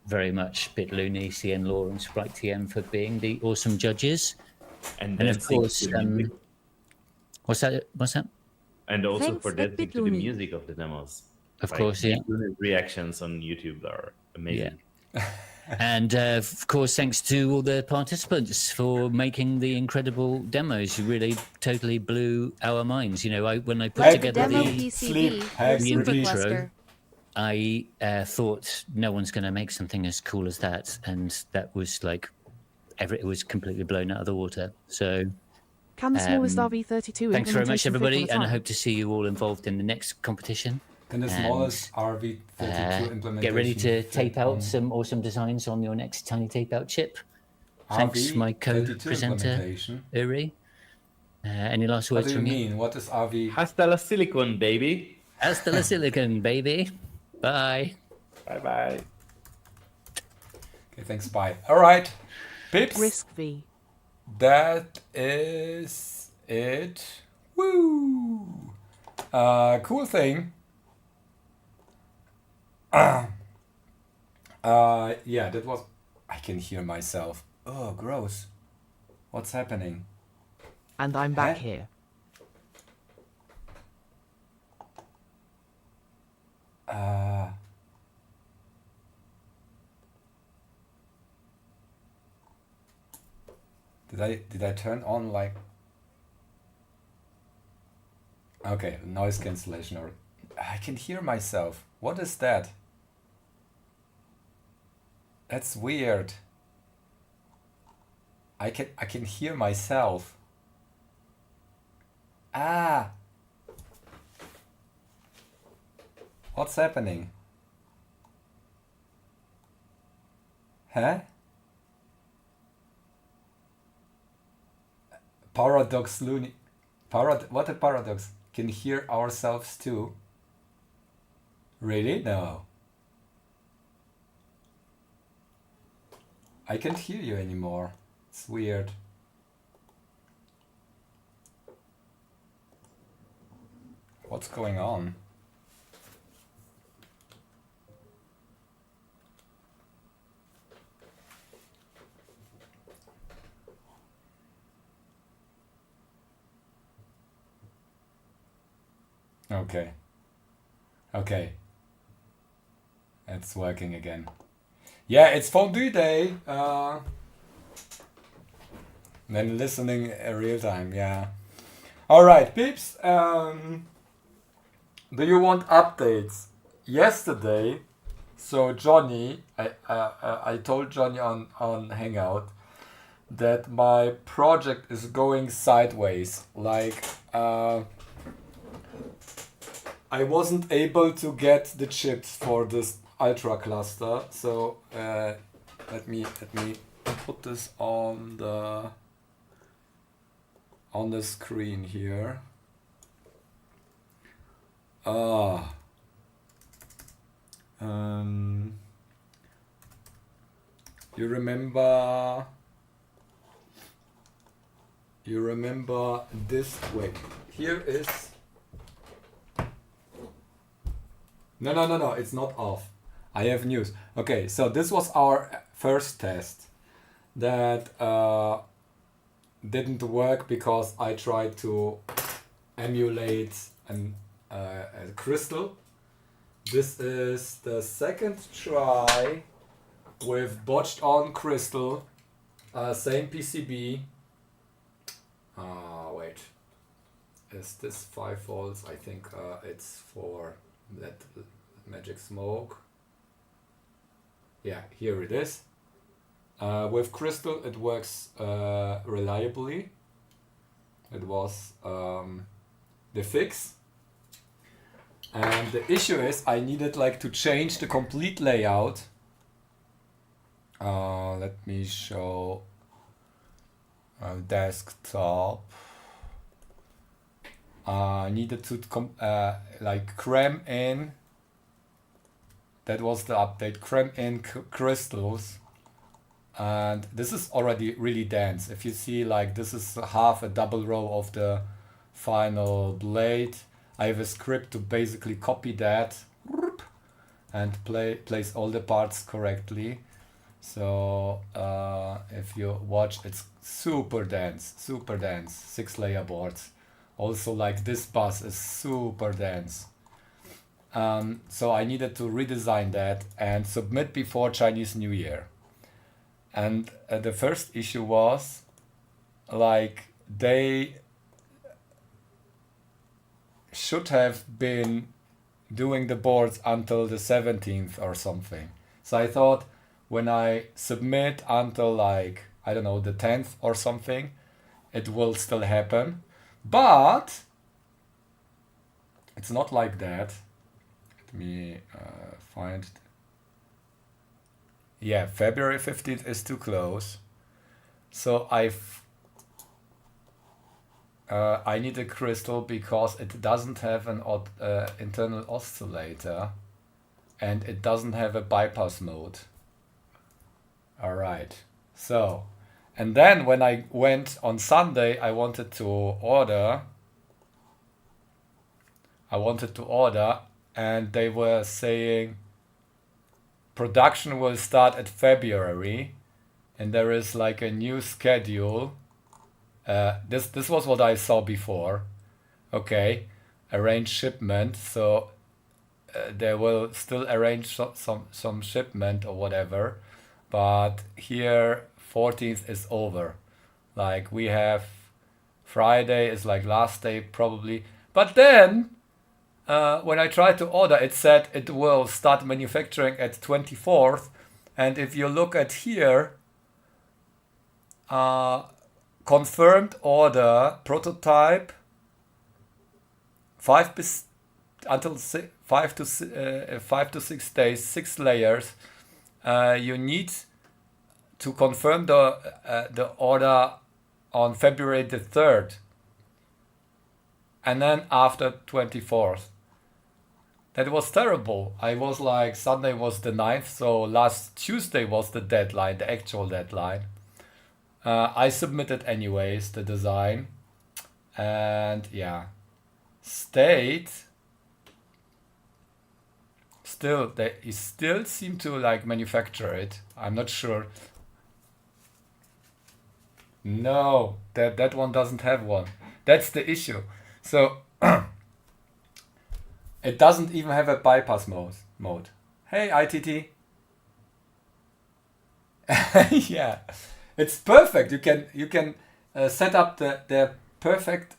very much, bitluni, CN Law, and Sprite TM for being the awesome judges. And of course, what's that? And also Thanks, for dancing to the bitluni. music of the demos. Of course, yeah. Reactions on YouTube are amazing. Yeah. And of course, thanks to all the participants for making the incredible demos. You really totally blew our minds. You know, when I put together Demo the PCB, supercluster. I thought no one's going to make something as cool as that, and that was like, it was completely blown out of the water. So, Can the smallest RV32 thanks very much, implementation fit on everybody, the and I top? hope to see you all involved in the next competition. And the smallest RV32 implementation. Get ready to tape out some awesome designs on your next tiny tape out chip. Thanks, my co-presenter, Uri. Any last words from you? What do you mean? What is RV? Hasta la silicon, baby. Hasta la silicon, baby. Bye. Bye-bye. Okay, thanks, bye. All right, Pips. Risk V. That is it. Woo! Cool thing. Yeah, that was... I can hear myself. Oh, gross. What's happening? And I'm back here. Did I turn on like? Okay, noise cancellation, or I can hear myself. What is that? That's weird. I can hear myself. Ah. What's happening? Huh? Paradox loony. What a paradox. Can hear ourselves too. Really? No. I can't hear you anymore. It's weird. What's going on? Okay. Okay. It's working again. Yeah, it's fondue day. Then listening real time, yeah. Alright, peeps. Do you want updates? Yesterday, so Johnny, I told Johnny on Hangout that my project is going sideways. Like, I wasn't able to get the chips for this ultra cluster, so let me put this on the screen here. You remember this way. Here is. No, it's not off. I have news. Okay, so this was our first test that didn't work because I tried to emulate a crystal. This is the second try with botched on crystal, same PCB. Wait, is this 5 volts? I think it's for that magic smoke. Yeah, here it is. With crystal it works reliably. It was the fix. And the issue is I needed like to change the complete layout. Let me show desktop. I needed to like cram in. That was the update. Cram in crystals, and this is already really dense. If you see, like, this is half a double row of the final blade. I have a script to basically copy that and place all the parts correctly. So if you watch, it's super dense, 6-layer boards. Also, like, this bus is super dense. So I needed to redesign that and submit before Chinese New Year. And the first issue was, like, they should have been doing the boards until the 17th or something. So I thought when I submit until, like, I don't know, the 10th or something, it will still happen. But it's not like that. Let me find. Yeah, February 15th is too close. So I need a crystal because it doesn't have an internal oscillator and it doesn't have a bypass mode. All right. So, and then when I went on Sunday, I wanted to order, and they were saying production will start at February, and there is like a new schedule. This was what I saw before. Okay, arrange shipment. So they will still arrange some shipment or whatever, but here 14th is over. Like we have Friday is like last day probably. But then when I tried to order, it said it will start manufacturing at 24th. And if you look at here, confirmed order prototype 5 to 6 days, 6 layers. You need to confirm the order on February the 3rd, and then after 24th. That was terrible. I was like, Sunday was the 9th, so last Tuesday was the deadline, the actual deadline. I submitted anyways the design, and yeah, state still they still seem to like manufacture it. I'm not sure. No, that one doesn't have one. That's the issue. So it doesn't even have a bypass mode. Hey, ITT. Yeah, it's perfect. You can set up the perfect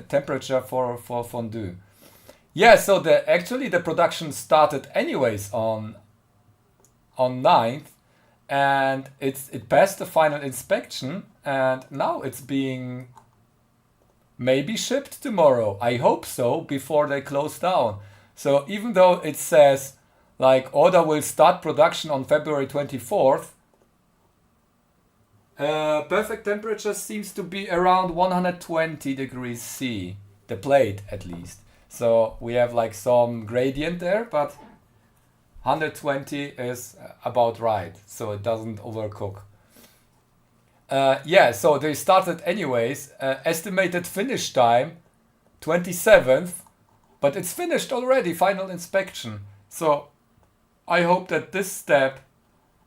temperature for fondue. Yeah, so actually the production started anyways on 9th, and it passed the final inspection, and now it's being maybe shipped tomorrow. I hope so, before they close down. So even though it says like order will start production on February 24th, perfect temperature seems to be around 120 degrees C, the plate at least. So we have like some gradient there, but 120 is about right, so it doesn't overcook. Yeah, so they started anyways. Estimated finish time 27th, but it's finished already, final inspection. So I hope that this step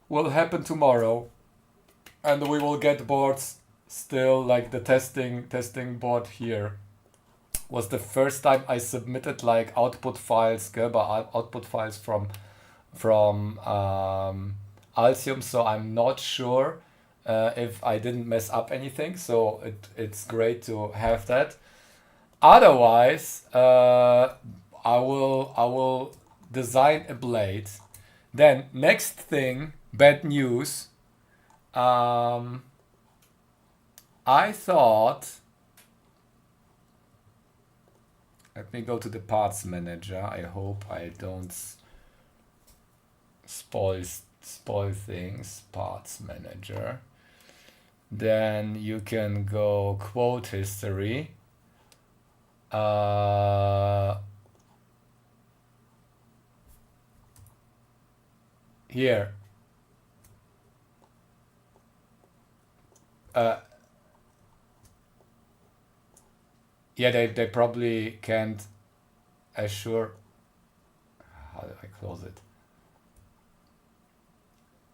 will happen tomorrow, and we will get boards still, like the testing board here was the first time I submitted like output files, Gerber output files from Altium, so I'm not sure if I didn't mess up anything, so it's great to have that. Otherwise, I will design a blade. Then next thing, bad news. I thought. Let me go to the parts manager. I hope I don't spoil things. Parts manager. Then you can go quote history. Here. Yeah, they probably can't assure. How do I close it?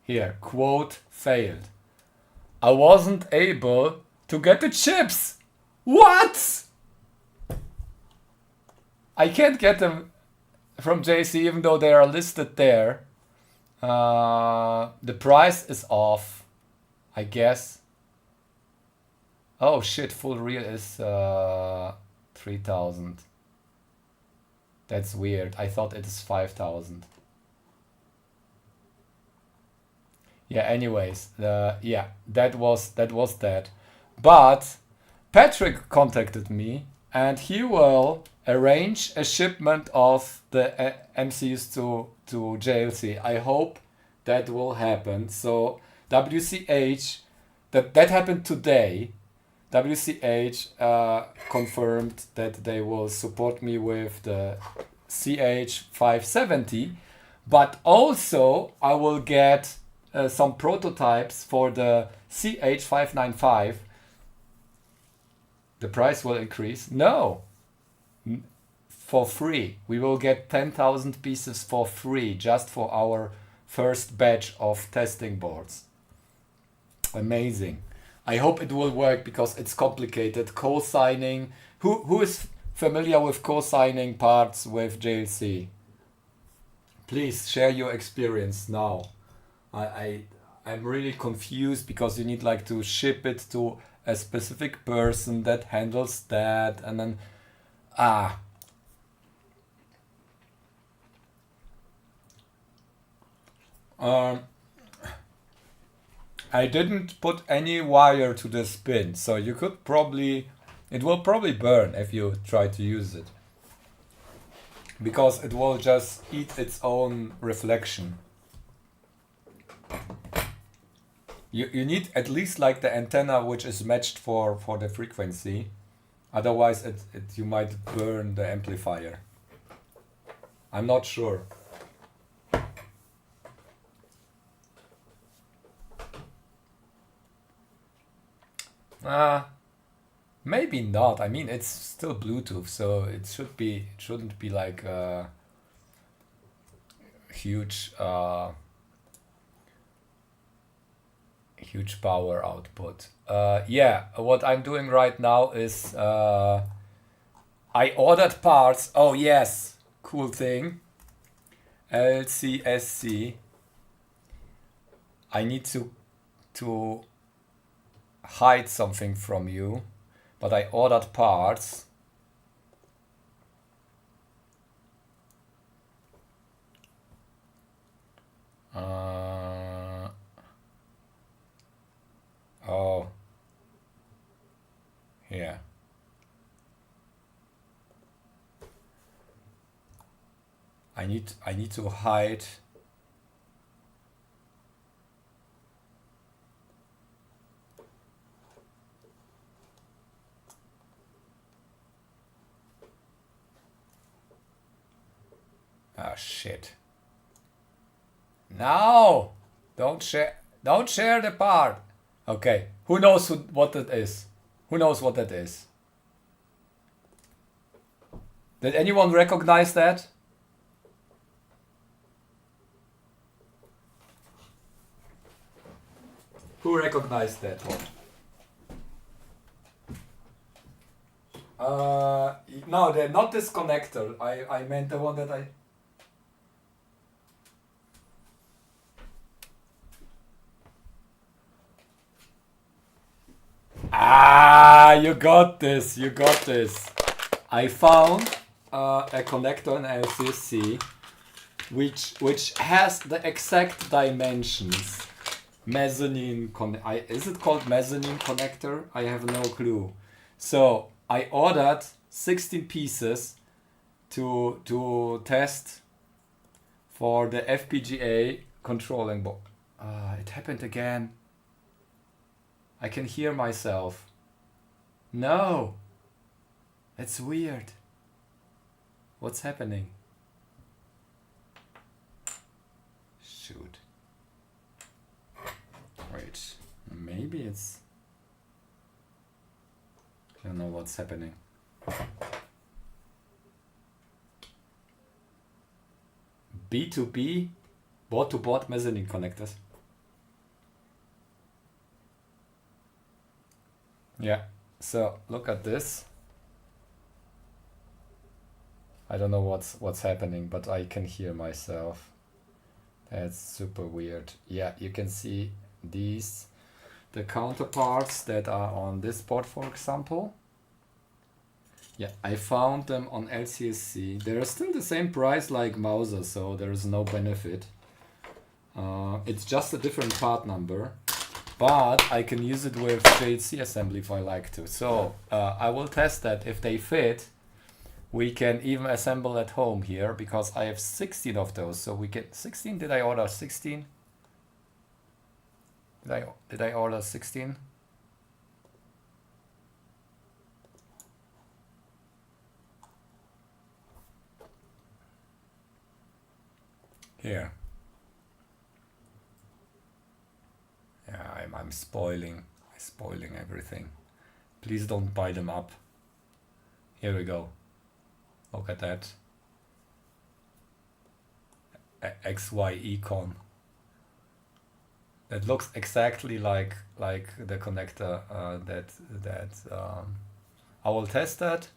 Here, quote failed. I wasn't able to get the chips. What? I can't get them from JC even though they are listed there. The price is off, I guess. Oh shit, full reel is 3,000. That's weird. I thought it is 5,000. Yeah, anyways, yeah, that was that. But Patrick contacted me and he will arrange a shipment of the MCUs to JLC. I hope that will happen. So WCH, that happened today. WCH confirmed that they will support me with the CH570, but also I will get some prototypes for the CH595. The price will increase. No, for free. We will get 10,000 pieces for free just for our first batch of testing boards. Amazing. I hope it will work because it's complicated. Co-signing. Who is familiar with co-signing parts with JLC? Please share your experience now. I'm really confused because you need like to ship it to a specific person that handles that, and then I didn't put any wire to this pin, so you could probably, it will probably burn if you try to use it, because it will just eat its own reflection. You need at least like the antenna which is matched for the frequency, otherwise you might burn the amplifier. I'm not sure. Maybe not. I mean, it's still Bluetooth, so it shouldn't be like a huge huge power output. Yeah, what I'm doing right now is I ordered parts. Oh yes, cool thing. LCSC. I need to hide something from you, but I ordered parts. Oh, yeah. I need to hide. Ah, shit. No! Don't share the part. Okay. Who knows what that is? Who knows what that is? Did anyone recognize that? Who recognized that one? No, they're not this connector. I meant the one that I... You got this, you got this. I found a connector in LCSC which has the exact dimensions. Mezzanine is it called mezzanine connector? I have no clue. So I ordered 16 pieces to test for the FPGA controlling board. It happened again. I can hear myself. No! It's weird. What's happening? Shoot. Wait. Maybe it's... I don't know what's happening. B2B, board-to-board mezzanine connectors. Yeah, so look at this. I don't know what's happening, but I can hear myself. That's super weird. Yeah, you can see these, the counterparts that are on this board, for example. Yeah, I found them on LCSC. They're still the same price like Mauser, so there is no benefit. It's just a different part number. But I can use it with JC assembly if I like to. So I will test that. If they fit, we can even assemble at home here, because I have 16 of those. So we get 16. Did I order 16? Did I order 16? Here. Yeah, I'm spoiling everything. Please don't buy them up. Here we go. Look at that. XY Econ. That looks exactly like the connector I will test that.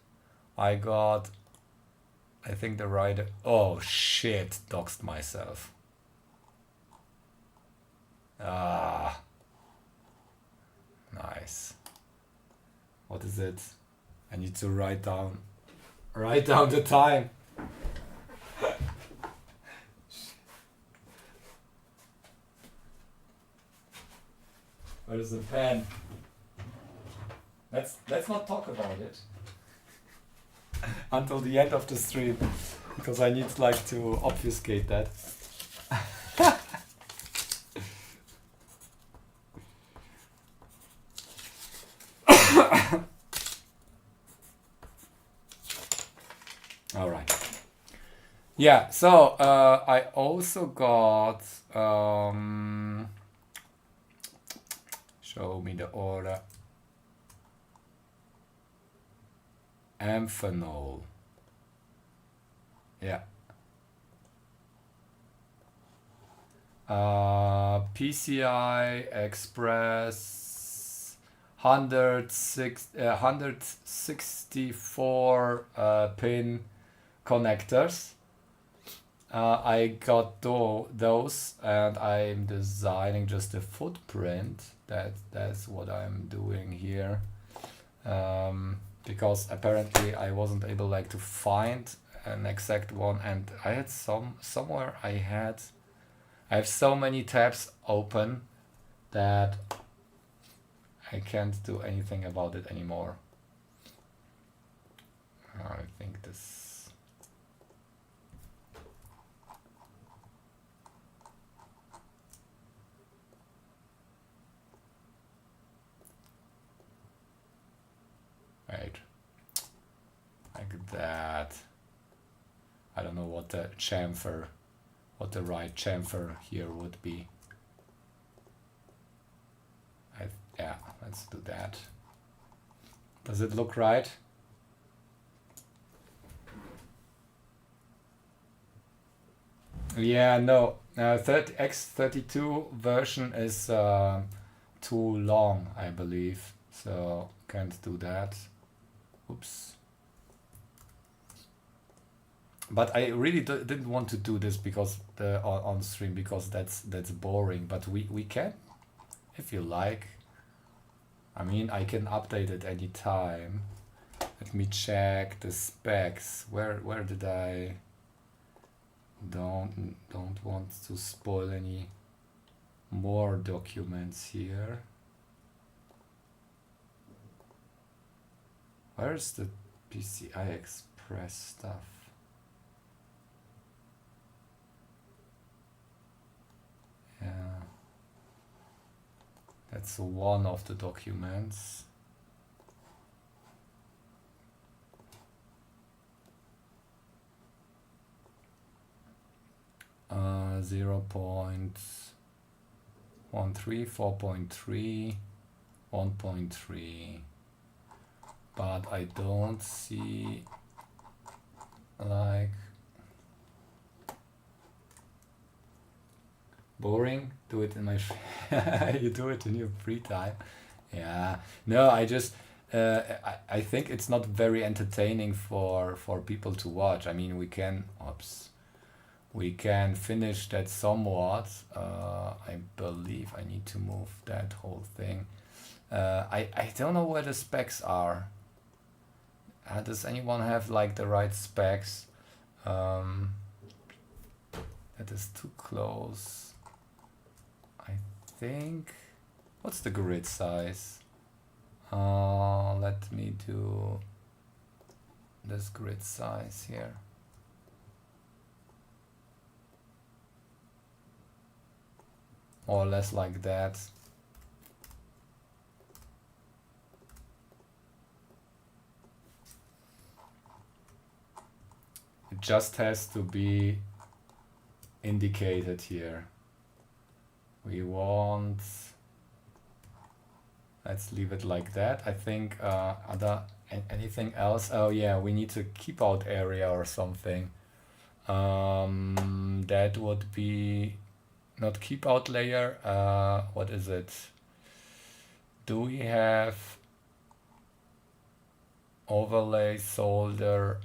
I think the right... Oh shit, doxed myself. Nice. What is it? I need to write down the time. Where is the pen? Let's not talk about it until the end of the stream, because I need like to obfuscate that. All right. Yeah. So I also got. Show me the order. Amphenol. Yeah. PCI Express 164 pin connectors. I got those, and I'm designing just a footprint. That's what I'm doing here. Because apparently I wasn't able like to find an exact one, and I had somewhere I have so many tabs open that I can't do anything about it anymore. I think this. Right. Like that. I don't know what the chamfer, what the right chamfer here would be. Yeah, let's do that. Does it look right? Yeah, no. X32 version is too long, I believe. So can't do that. Oops. But I really didn't want to do this because on stream, because that's boring. But we can, if you like. I mean, I can update it anytime. Let me check the specs. Where did I? Don't want to spoil any more documents here. Where's the PCI Express stuff? Yeah, that's one of the documents. Uh, 0.13, 4.3, 1.3, but I don't see like boring. Do it in my you do it in your free time. Yeah, no, I just I think it's not very entertaining for people to watch. I mean, we can finish that somewhat. I believe I need to move that whole thing. I don't know where the specs are. Does anyone have like the right specs? That is too close. I think. What's the grid size? Let me do this grid size here. More or less like that. It just has to be indicated here. We want, let's leave it like that. I think anything else? Oh yeah, we need to keep out area or something. That would be not keep out layer. What is it? Do we have overlay solder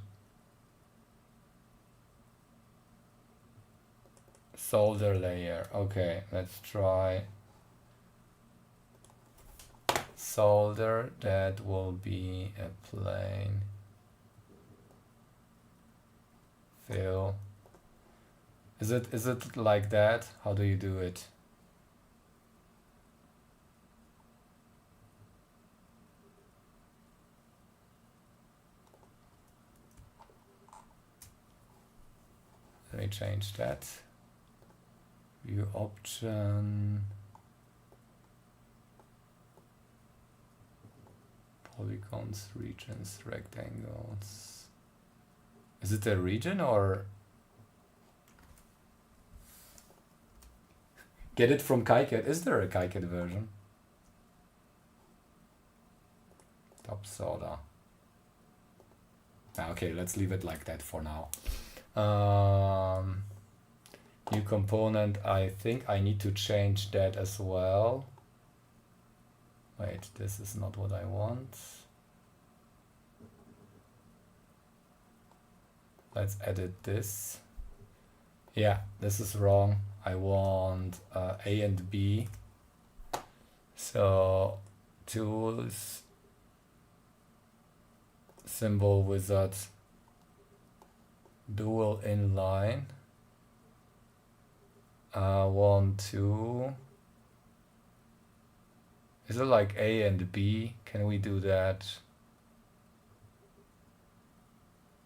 layer? Okay, let's try solder, that will be a plain fill. Is it like that? How do you do it? Let me change that. View option. Polygons, regions, rectangles. Is it a region or? Get it from KiCad. Is there a KiCad version? Top soda. Okay, let's leave it like that for now. New component, I think I need to change that as well. Wait, this is not what I want. Let's edit this. Yeah, this is wrong. I want A and B. So tools, symbol wizard, dual inline. 1, 2. Is it like A and B? Can we do that?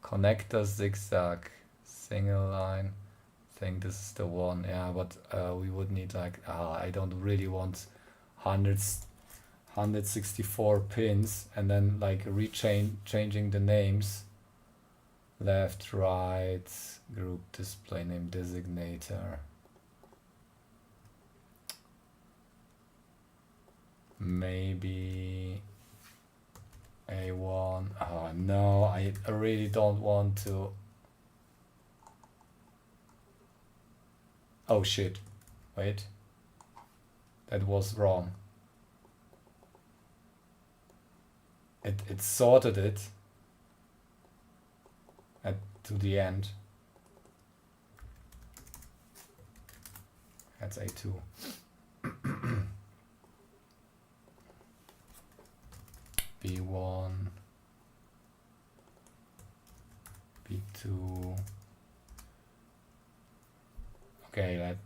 Connector zigzag, single line. I think this is the one. Yeah, but we would need like, I don't really want 164 pins and then like changing the names. Left, right, group display name designator. Maybe A1. Oh no, I really don't want to. Oh shit. Wait. That was wrong. It sorted it to the end. That's A2. B1, B2. Okay,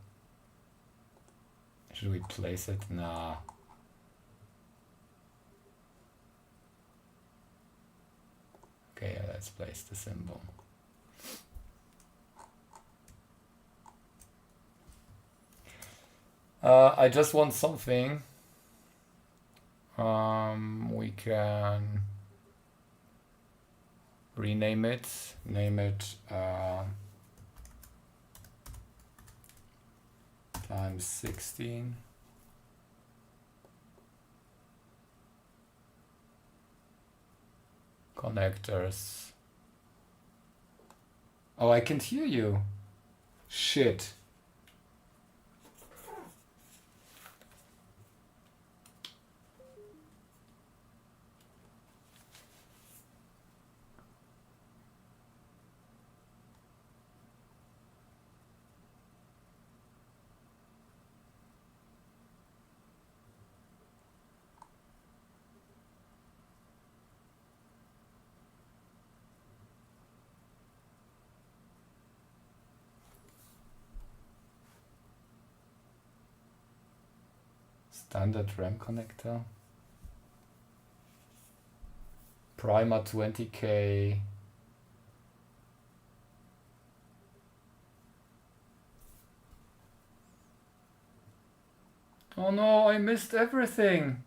should we place it? Nah. Okay, let's place the symbol. I just want something. We can rename it, name it times 16. Connectors. Oh, I can't hear you. Shit. Standard RAM connector. Primer 20K. Oh no, I missed everything.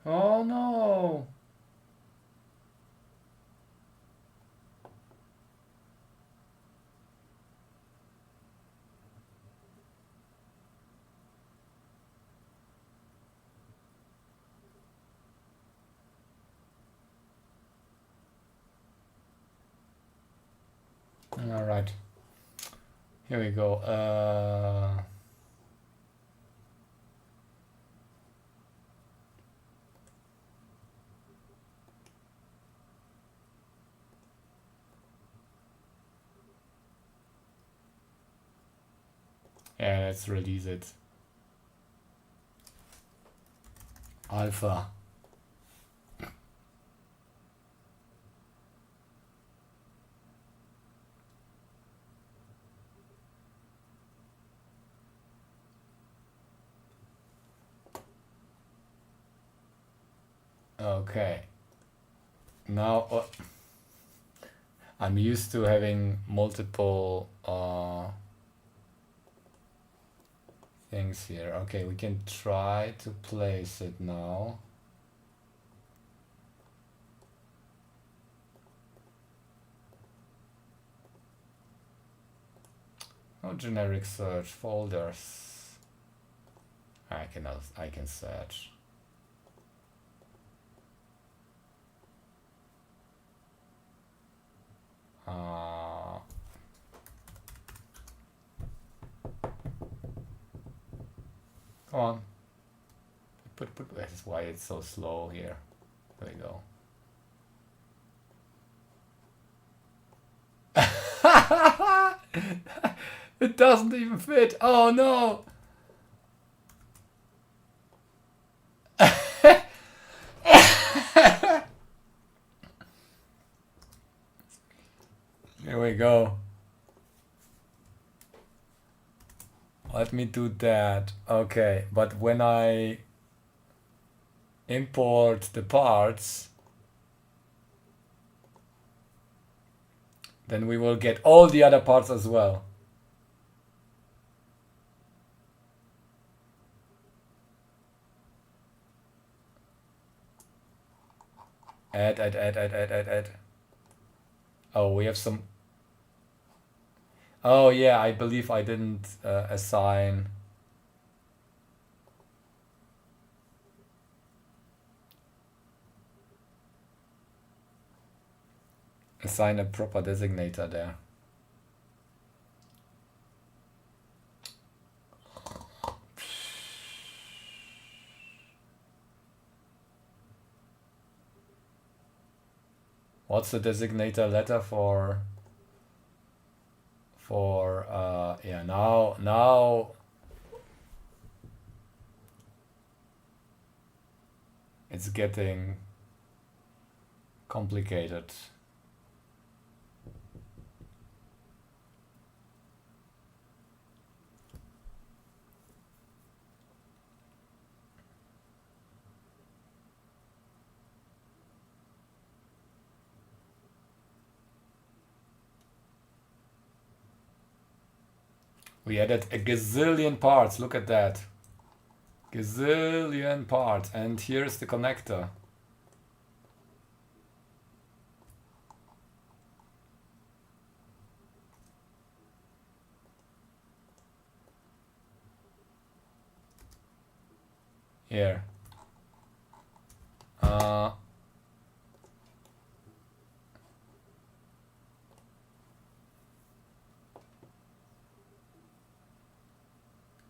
Oh no. All right, here we go. Yeah, let's release it. Alpha. Okay. Now I'm used to having multiple things here. Okay, we can try to place it now. No generic search folders. I can search. Come on. That's why it's so slow here. There we go. It doesn't even fit. Oh no. Here we go. Let me do that. Okay, but when I import the parts, then we will get all the other parts as well. Add. Oh, we have some. Oh yeah, I believe I didn't assign. Assign a proper designator there. What's the designator letter for yeah, now it's getting complicated. We added a gazillion parts, look at that. Gazillion parts, and here's the connector. Here.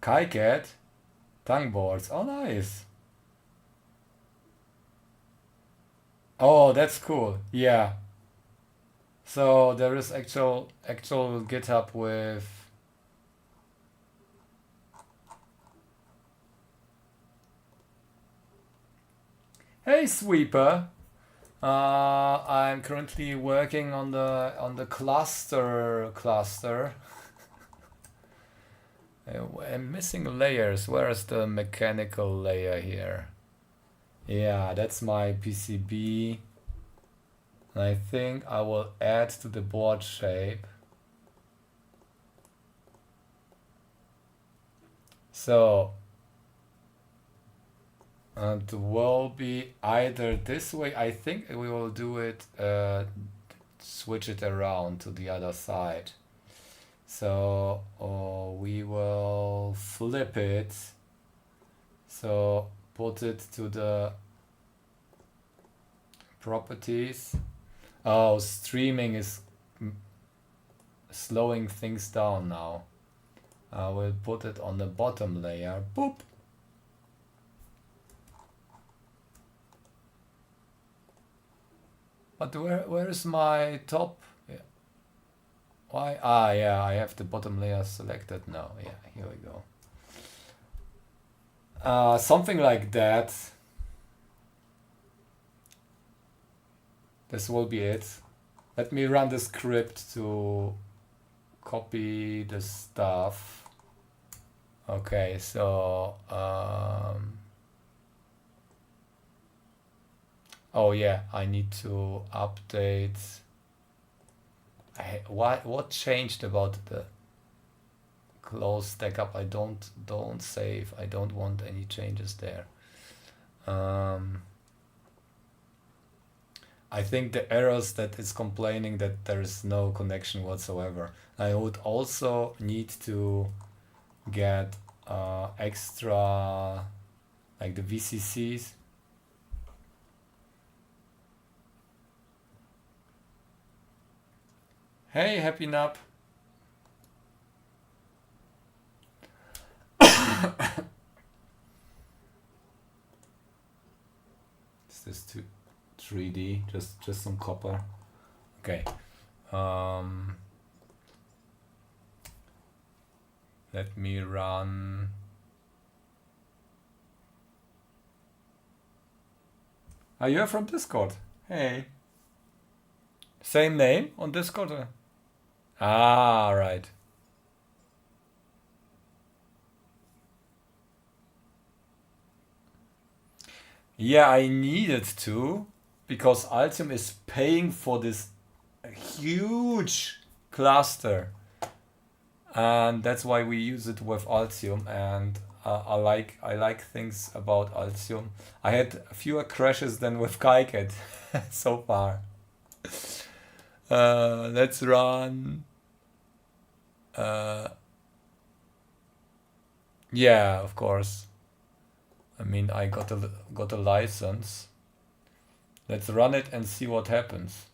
KiCad, tongue boards. Oh, nice. Oh, that's cool. Yeah. So there is actual GitHub with. Hey, Sweeper. I'm currently working on the cluster. I'm missing layers. Where is the mechanical layer here? Yeah, that's my PCB. And I think I will add to the board shape. So it will be either this way. I think we will do it, switch it around to the other side. So we will flip it. So put it to the properties. Oh, streaming is slowing things down now. I will put it on the bottom layer. Boop. But where is my top? Yeah. Why? Ah, yeah, I have the bottom layer selected now. Yeah, here we go. Something like that. This will be it. Let me run the script to copy the stuff. Okay, so oh yeah, I need to update. What changed about the close stack up? I don't save. I don't want any changes there. I think the errors that it's complaining that there is no connection whatsoever. I would also need to get extra, like the VCCs. Hey, Happy Nap. Is this 3D? Just some copper. Okay. Let me run. Are you from Discord? Hey. Same name on Discord? Ah, right. Yeah, I needed to, because Altium is paying for this huge cluster. And that's why we use it with Altium, and I like things about Altium. I had fewer crashes than with KiCad so far. Let's run. Yeah, of course. I mean, I got a license. Let's run it and see what happens.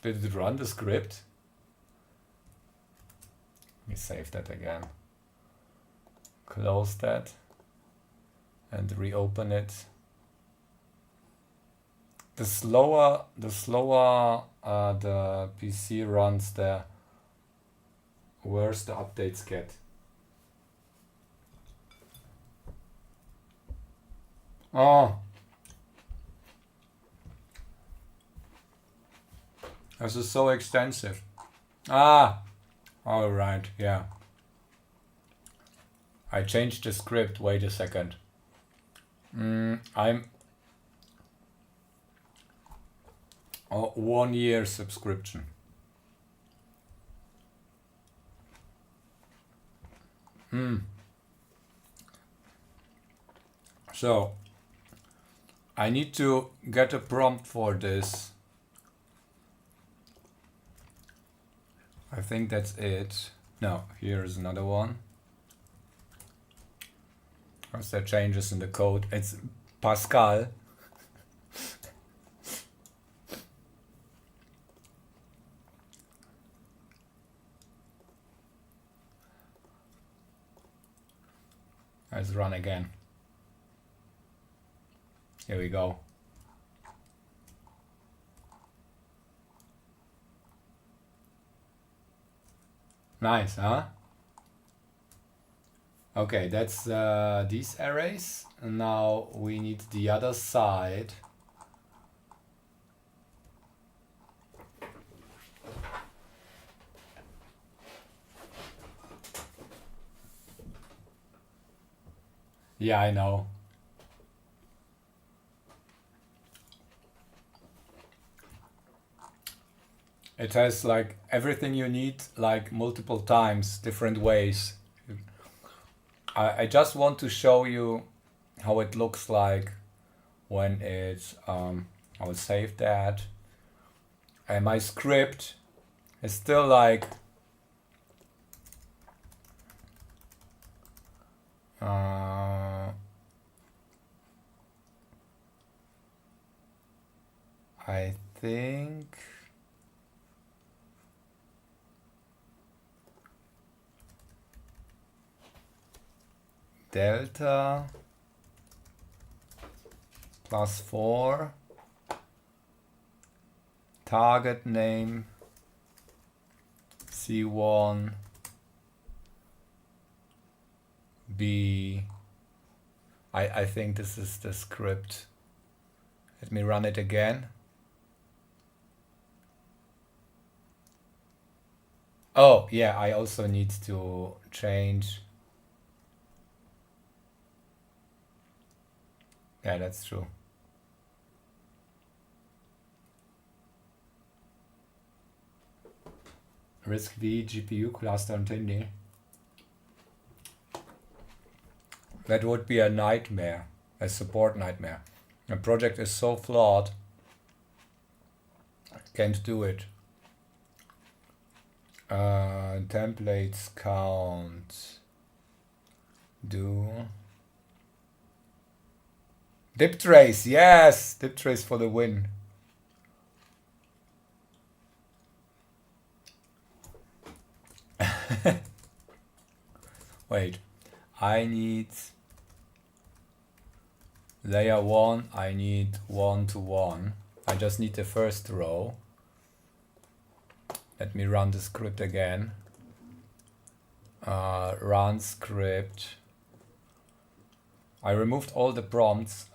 Did it run the script? Let me save that again. Close that and reopen it. The slower the PC runs, the worse the updates get. Oh, this is so extensive. Ah, all right, yeah. I changed the script. Wait a second. I'm 1 year subscription. So I need to get a prompt for this. I think that's it. No, here's another one. As there changes in the code, it's Pascal. Let's run again. Here we go. Nice, huh? Okay, that's these arrays. And now we need the other side. Yeah, I know. It has like everything you need, like multiple times, different ways. I just want to show you how it looks like when it's, I will save that. And my script is still like, I think delta +4 target name C1 B. I think this is the script. Let me run it again. Oh yeah, I also need to change. Yeah, that's true. Risk V GPU cluster intending. That would be a nightmare, a support nightmare. The project is so flawed, I can't do it. Templates count. Do. Dip trace, yes! Dip trace for the win. Wait, I need layer 1, I need 1 to 1. I just need the first row. Let me run the script again. Run script. I removed all the prompts.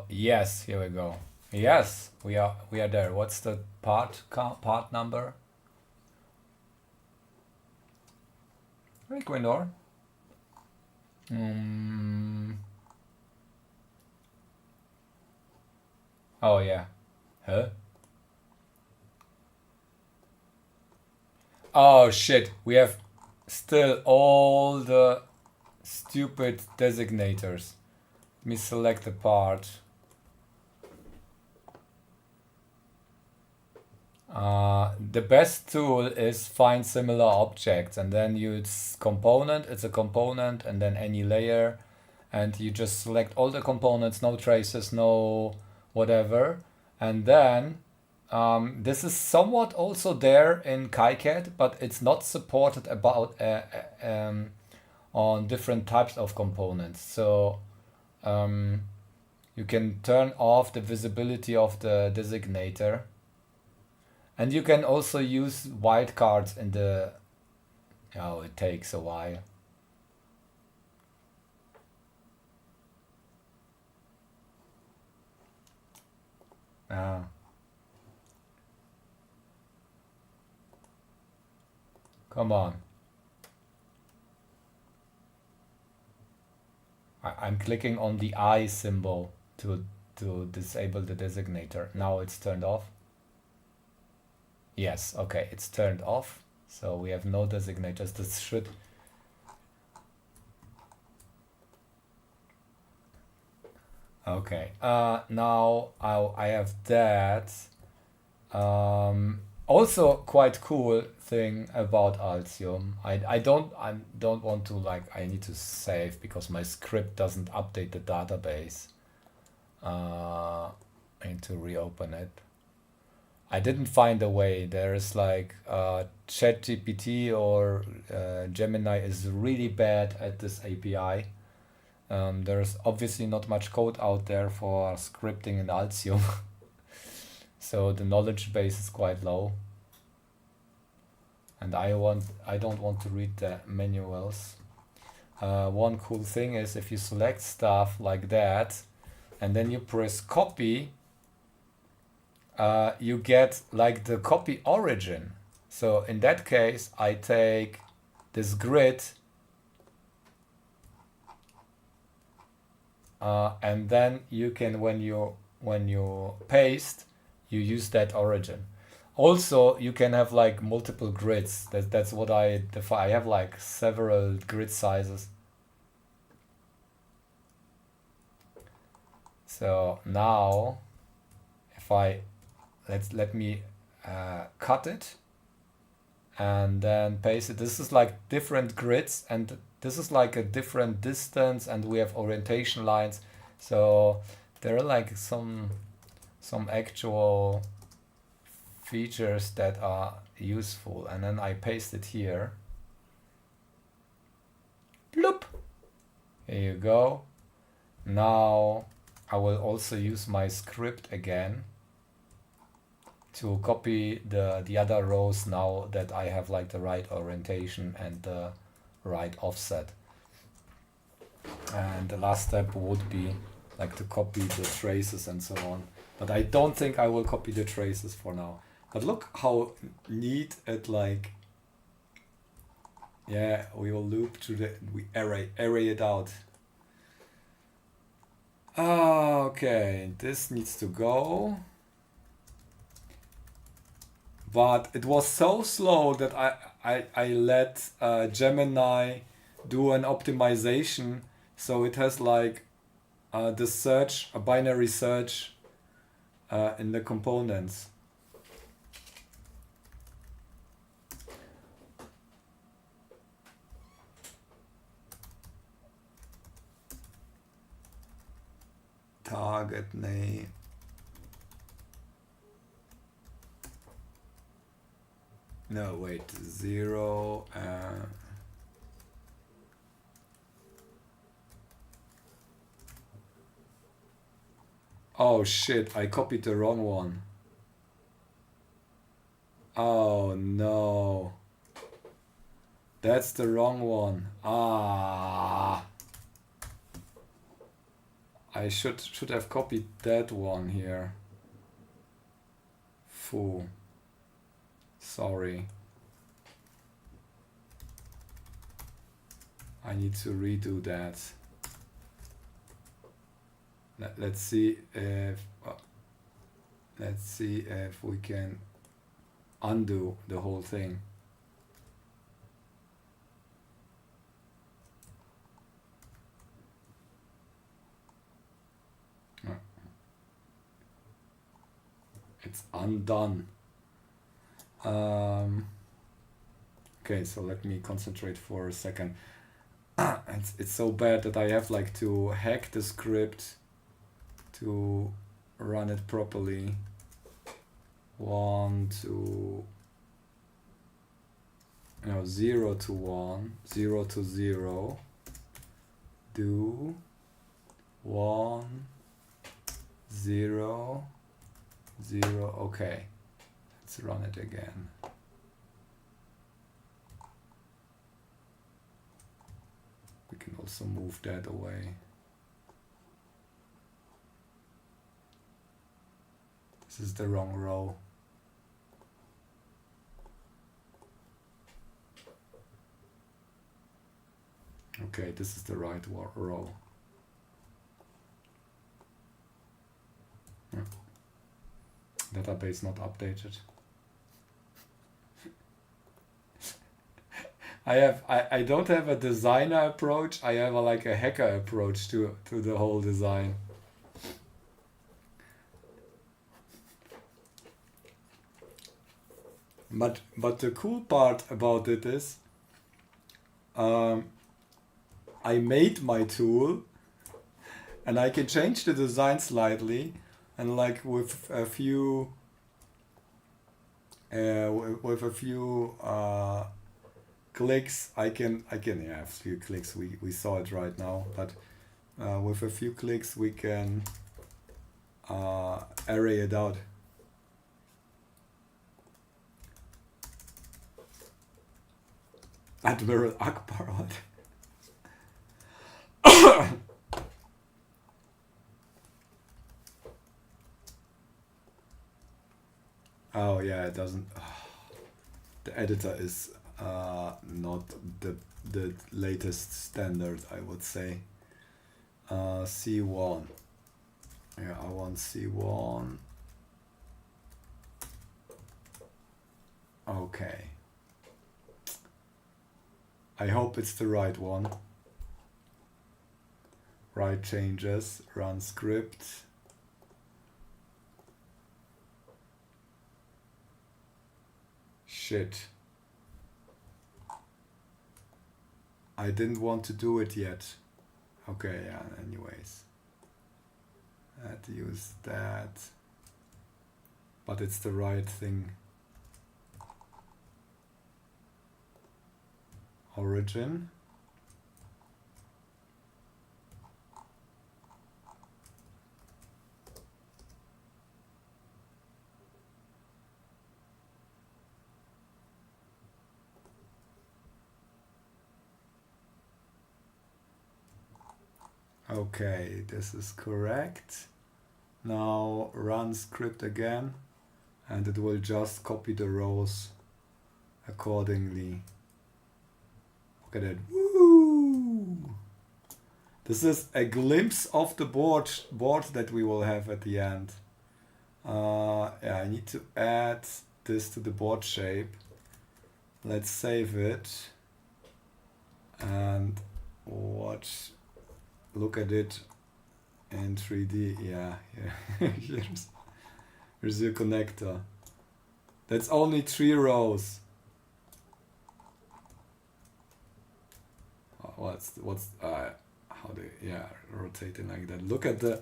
Yes, here we go. Yes, we are there. What's the part number? Hey, Gwendor. Oh yeah. Huh? Oh shit, we have still all the stupid designators. Let me select the part. The best tool is find similar objects, and then it's component, it's a component, and then any layer, and you just select all the components, no traces, no whatever, and then this is somewhat also there in KiCad, but it's not supported about on different types of components. So you can turn off the visibility of the designator. And you can also use wildcards in the... Oh, it takes a while. Ah. Come on. I'm clicking on the eye symbol to disable the designator. Now it's turned off. Yes, okay, it's turned off. So we have no designators. This should... Okay, now I have that. Also quite cool thing about Altium. I don't want to, like, I need to save because my script doesn't update the database. I need to reopen it. I didn't find a way. There's like ChatGPT or Gemini is really bad at this API. There's obviously not much code out there for scripting in Altium. So the knowledge base is quite low. And I don't want to read the manuals. One cool thing is if you select stuff like that and then you press copy, you get like the copy origin. So in that case, I take this grid and then you can, when you paste, you use that origin. Also, you can have like multiple grids. That's what I define. I have like several grid sizes. So now, if I let me cut it and then paste it. This is like different grids, and this is like a different distance, and we have orientation lines. So there are like some actual features that are useful, and then I paste it here. Bloop. Here you go. Now I will also use my script again to copy the other rows now that I have like the right orientation and the right offset. And the last step would be like to copy the traces and so on. But I don't think I will copy the traces for now. But look how neat it like, yeah, we will loop through we array it out. Okay, this needs to go. But it was so slow that I let Gemini do an optimization. So it has like the search, a binary search in the components. Target name. No, wait, 0. Oh shit, I copied the wrong one. Oh no. That's the wrong one. Ah. I should have copied that one here. Foo. Sorry. I need to redo that. Let's see if we can undo the whole thing. It's undone. Okay, so let me concentrate for a second. It's so bad that I have like to hack the script to run it properly. 1 to 0 to 1, 0 to 0. Do 1 0 0. Okay, let's run it again. We can also move that away. This is the wrong row. Okay, this is the right row. Database not updated. I don't have a designer approach. I have like a hacker approach to the whole design. But the cool part about it is I made my tool and I can change the design slightly, and like with a few clicks I can a few clicks, we saw it right now, but with a few clicks we can array it out. Admiral Akbar. Oh yeah, it doesn't. The editor is not the latest standard, I would say. C1. Yeah, I want C1. Okay. I hope it's the right one. Write changes, run script. Shit. I didn't want to do it yet. Okay, yeah, anyways. I had to use that. But it's the right thing. Origin. Okay, this is correct. Now run script again, and it will just copy the rows accordingly. Look at it. Woo! This is a glimpse of the board that we will have at the end. Yeah, I need to add this to the board shape. Let's save it and look at it in 3D. Yeah, here's your connector. That's only 3 rows. What's how do rotate it like that? Look at the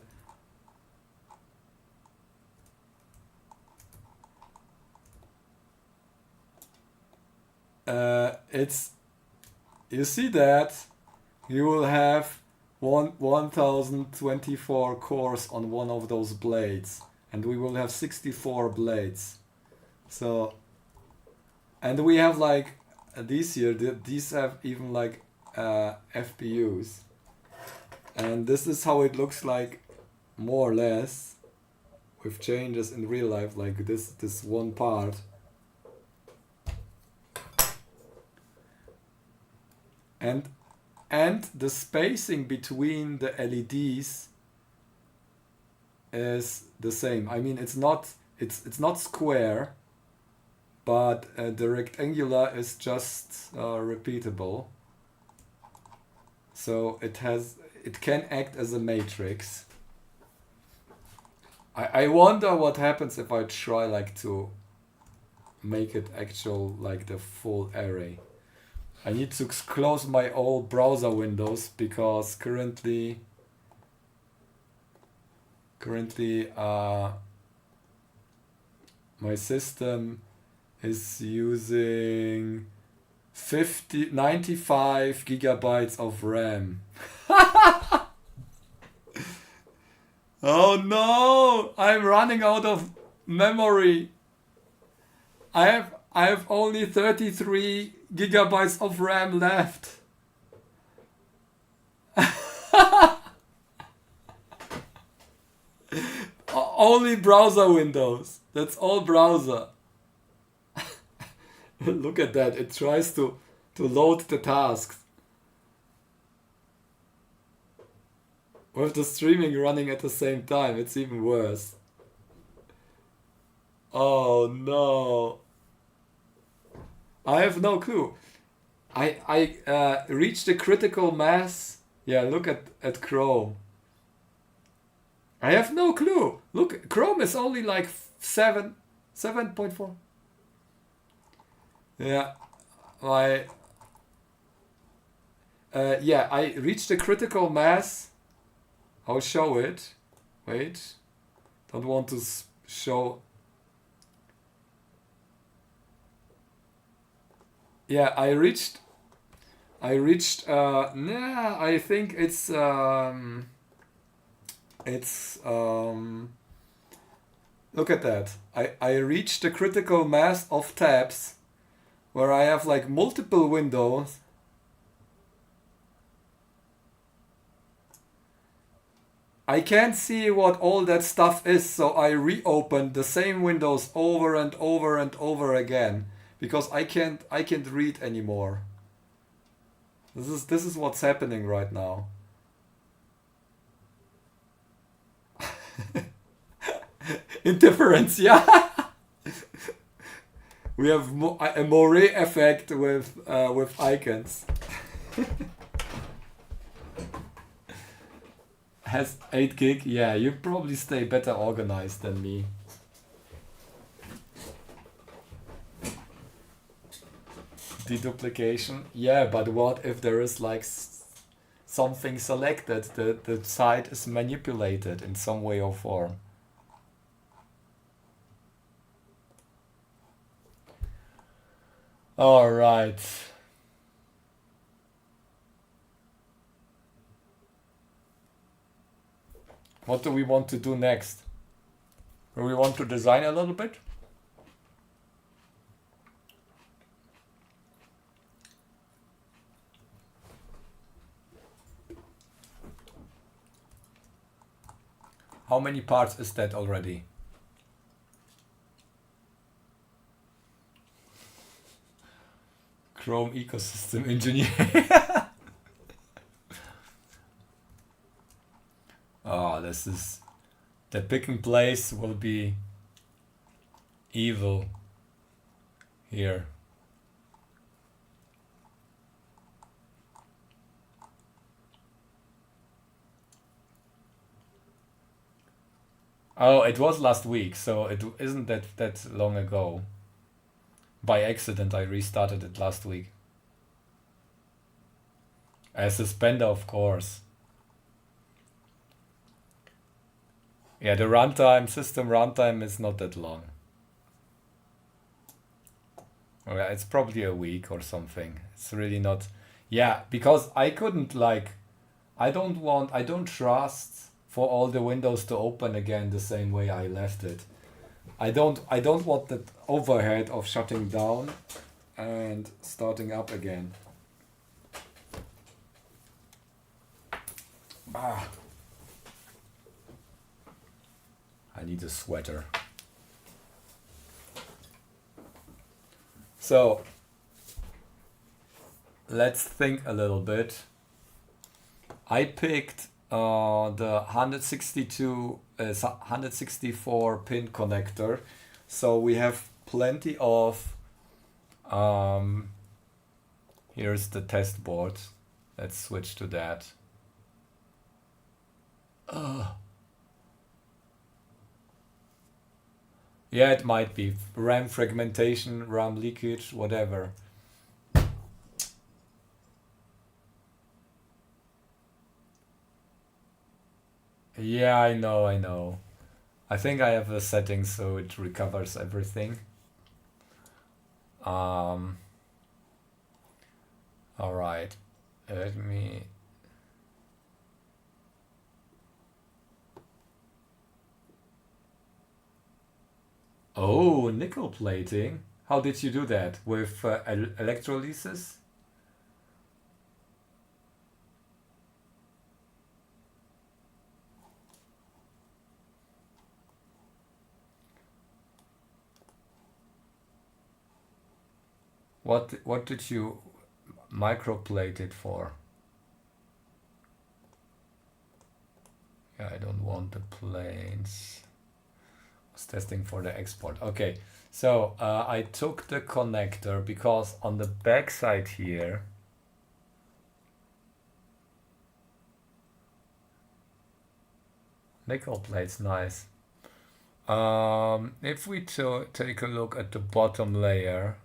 you see that you will have 1024 cores on one of those blades, and we will have 64 blades. So, and we have like these here, these have even like FPUs, and this is how it looks like, more or less, with changes in real life, like this one part. And the spacing between the LEDs is the same. I mean, it's not square, but the rectangular is just repeatable. So it can act as a matrix. I wonder what happens if I try like to make it actual, like the full array. I need to close my old browser windows because currently my system is using 95 gigabytes of RAM. Oh no! I'm running out of memory. I have only 33 gigabytes of RAM left. Only browser windows. That's all browser. Look at that. It tries to load the tasks. With the streaming running at the same time, it's even worse. Oh no. I have no clue. I reached a critical mass. Yeah, look at Chrome. I have no clue. Look, Chrome is only like 7.4. Yeah, yeah, I reached a critical mass. I'll show it. Wait, don't want to show. Yeah, I reached. Nah, I think it's look at that. I reached the critical mass of tabs where I have like multiple windows. I can't see what all that stuff is, so I reopened the same windows over and over and over again because I can't read anymore. This is what's happening right now. Interference, yeah. We have a moire effect with icons. Has 8 gig. Yeah, you probably stay better organized than me. Deduplication. Yeah, but what if there is like something selected, the site is manipulated in some way or form? All right. What do we want to do next? Do we want to design a little bit? How many parts is that already? Chrome ecosystem engineer. Oh, this is... The pick and place will be evil here. Oh, it was last week, so it isn't that long ago. By accident, I restarted it last week. A suspender, of course. Yeah, the system runtime is not that long. Okay, it's probably a week or something. It's really not... Yeah, because I couldn't I don't trust for all the windows to open again the same way I left it. I don't want that overhead of shutting down and starting up again. I need a sweater. So let's think a little bit. I picked the 164 pin connector, so we have plenty of here's the test board. Let's switch to that. Yeah, it might be RAM fragmentation, RAM leakage, whatever. Yeah, I know. I think I have a setting so it recovers everything. All right. Let me... Oh, nickel plating. How did you do that? With electrolysis? What did you microplate it for? Yeah, I don't want the planes. I was testing for the export. Okay, so I took the connector because on the back side here, nickel plate's nice. If we take a look at the bottom layer,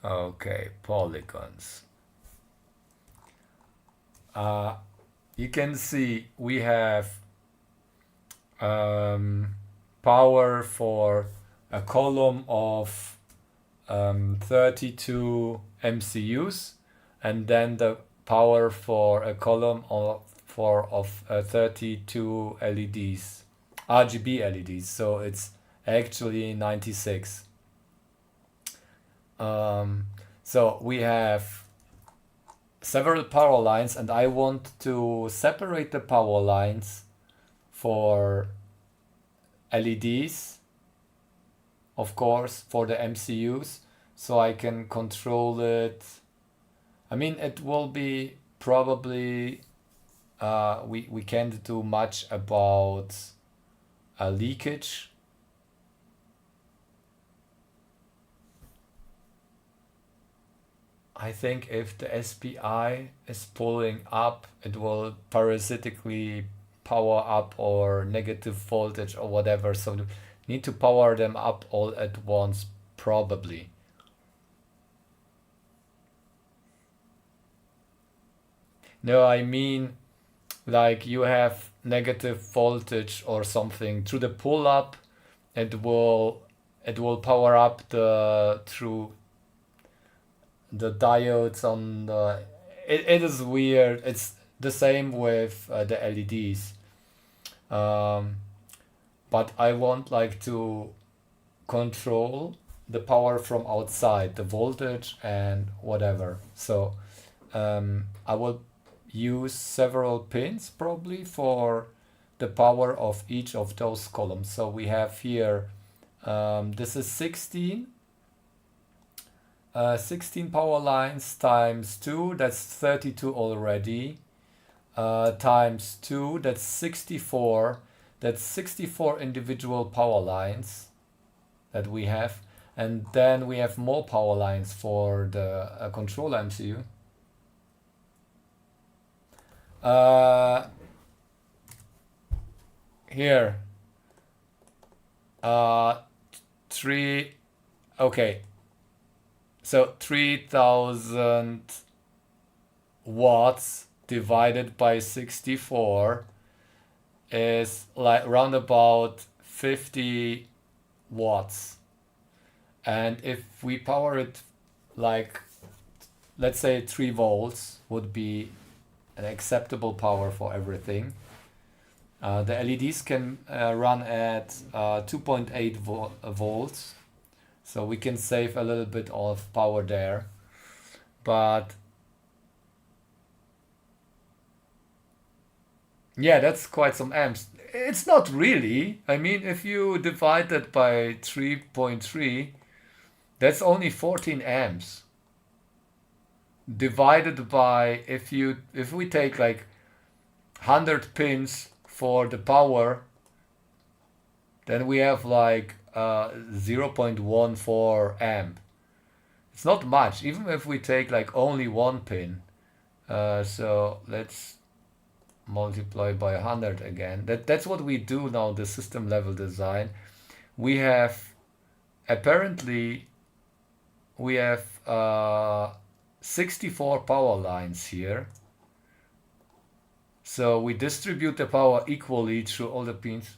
okay, polygons. You can see we have power for a column of 32 MCUs, and then the power for a column of 32 LEDs, RGB LEDs. So it's actually 96. So we have several power lines, and I want to separate the power lines for LEDs, of course, for the MCUs, so I can control it. I mean, it will be probably we can't do much about leakage. I think if the SPI is pulling up, it will parasitically power up or negative voltage or whatever. So you need to power them up all at once, probably. No, I mean, like you have negative voltage or something through the pull up, it will power up through the diodes on the... It is weird. It's the same with the LEDs. But I want like to control the power from outside, the voltage and whatever. So I will use several pins probably for the power of each of those columns. So we have here, this is 16 power lines times 2, that's 32 already, times 2, that's 64. That's 64 individual power lines that we have. And then we have more power lines for the control MCU. Here. 3, okay. So 3000 watts divided by 64 is like round about 50 watts. And if we power it like, let's say 3 volts would be an acceptable power for everything. The LEDs can run at 2.8 volts. So we can save a little bit of power there. But yeah, that's quite some amps. It's not really. I mean, if you divide that by 3.3, that's only 14 amps. Divided by, if we take like 100 pins for the power, then we have like 0.14 amp. It's not much, even if we take like only 1 pin. So let's multiply by 100 again. That's what we do now, the system level design. We have, apparently, we have 64 power lines here. So we distribute the power equally through all the pins.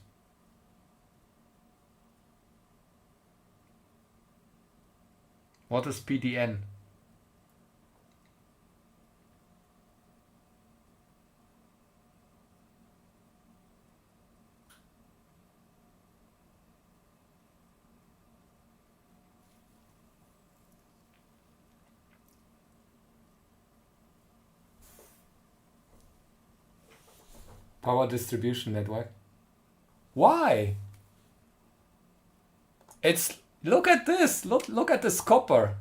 What is PDN? Power distribution network. Why? It's, look at this. Look at this copper.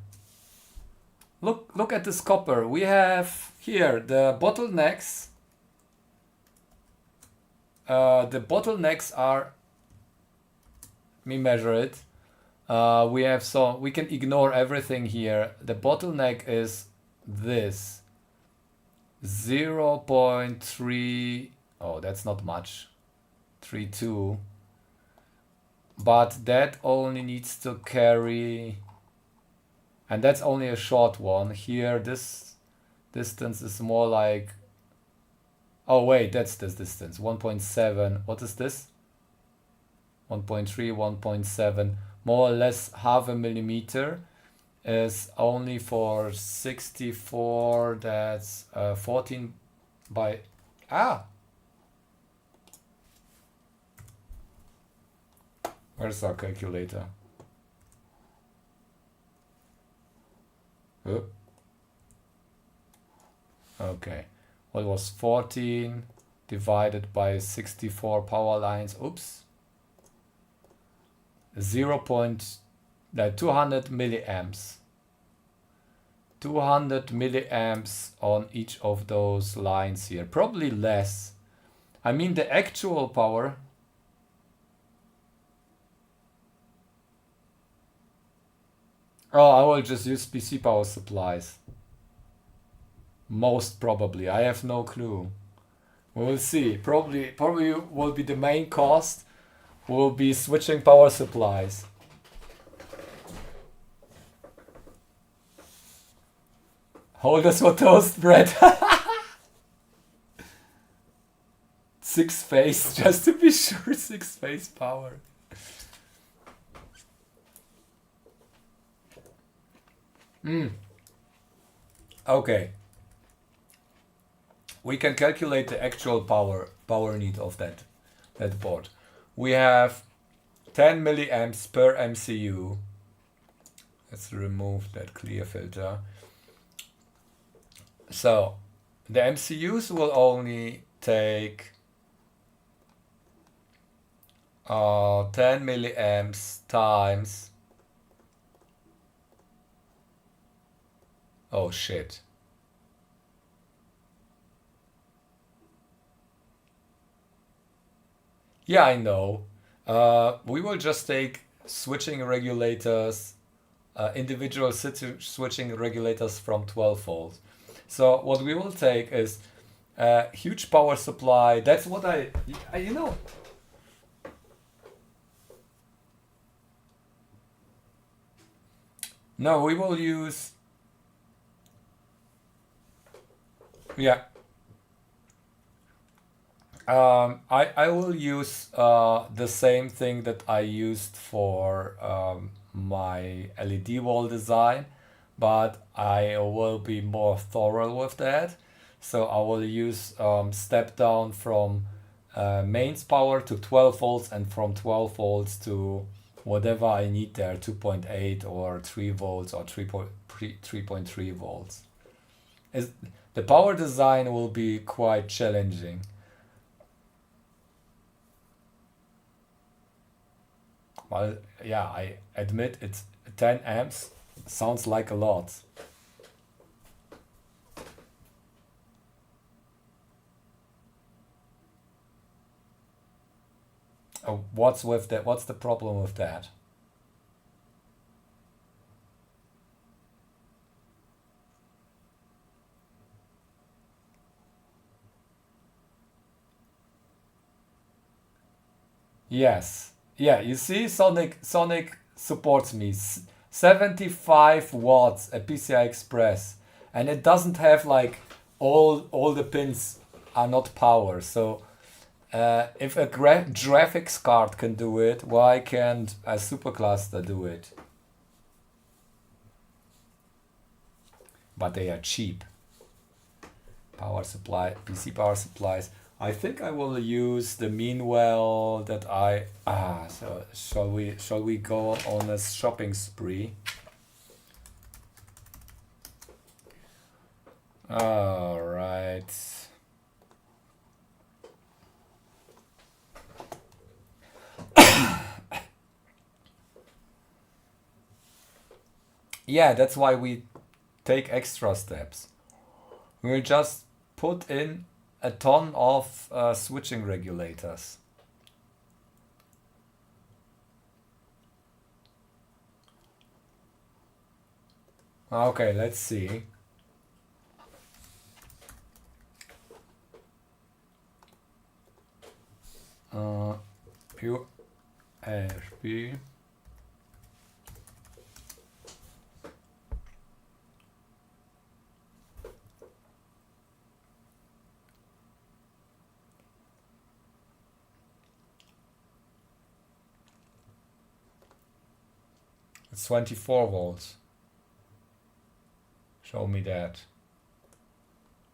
Look at this copper. We have here the bottlenecks. The bottlenecks are, let me measure it. We have, so we can ignore everything here. The bottleneck is this 0.3. Oh, that's not much. 3.2. But that only needs to carry, and that's only a short one. Here, this distance is more like, oh wait, that's this distance, 1.7. What is this? 1.3, 1.7. More or less half a millimeter is only for 64. That's 14 by, where's our calculator? Oh. Okay, what was 14 divided by 64 power lines? Oops. 200 milliamps. 200 milliamps on each of those lines here. Probably less. I mean, the actual power. Oh, I will just use PC power supplies. Most probably. I have no clue. We will see. Probably will be the main cost. Will be switching power supplies. Holders for toast bread. 6-phase, just to be sure. 6-phase power. Okay. We can calculate the actual power need of that board. We have 10 milliamps per MCU. Let's remove that clear filter. So the MCUs will only take 10 milliamps times. Oh shit. Yeah, I know. We will just take switching regulators, individual switching regulators from 12 volts. So what we will take is a huge power supply. That's what you know. No, we will use, yeah. I will use the same thing that I used for my LED wall design, but I will be more thorough with that. So I will use step down from mains power to 12 volts and from 12 volts to whatever I need there, 2.8 or 3 volts or 3.3 volts. The power design will be quite challenging. Well, yeah, I admit it's 10 amps. Sounds like a lot. What's with that? What's the problem with that? Yes. Yeah, you see, Sonic supports me. 75 watts a PCI Express, and it doesn't have like all the pins are not power. So if a graphics card can do it, why can't a supercluster do it? But they are cheap. Power supply, PC power supplies. I think I will use the Meanwell that so shall we go on a shopping spree? All right. Yeah, that's why we take extra steps. We'll just put in a ton of switching regulators. Okay, let's see. USB. It's 24 volts. Show me that.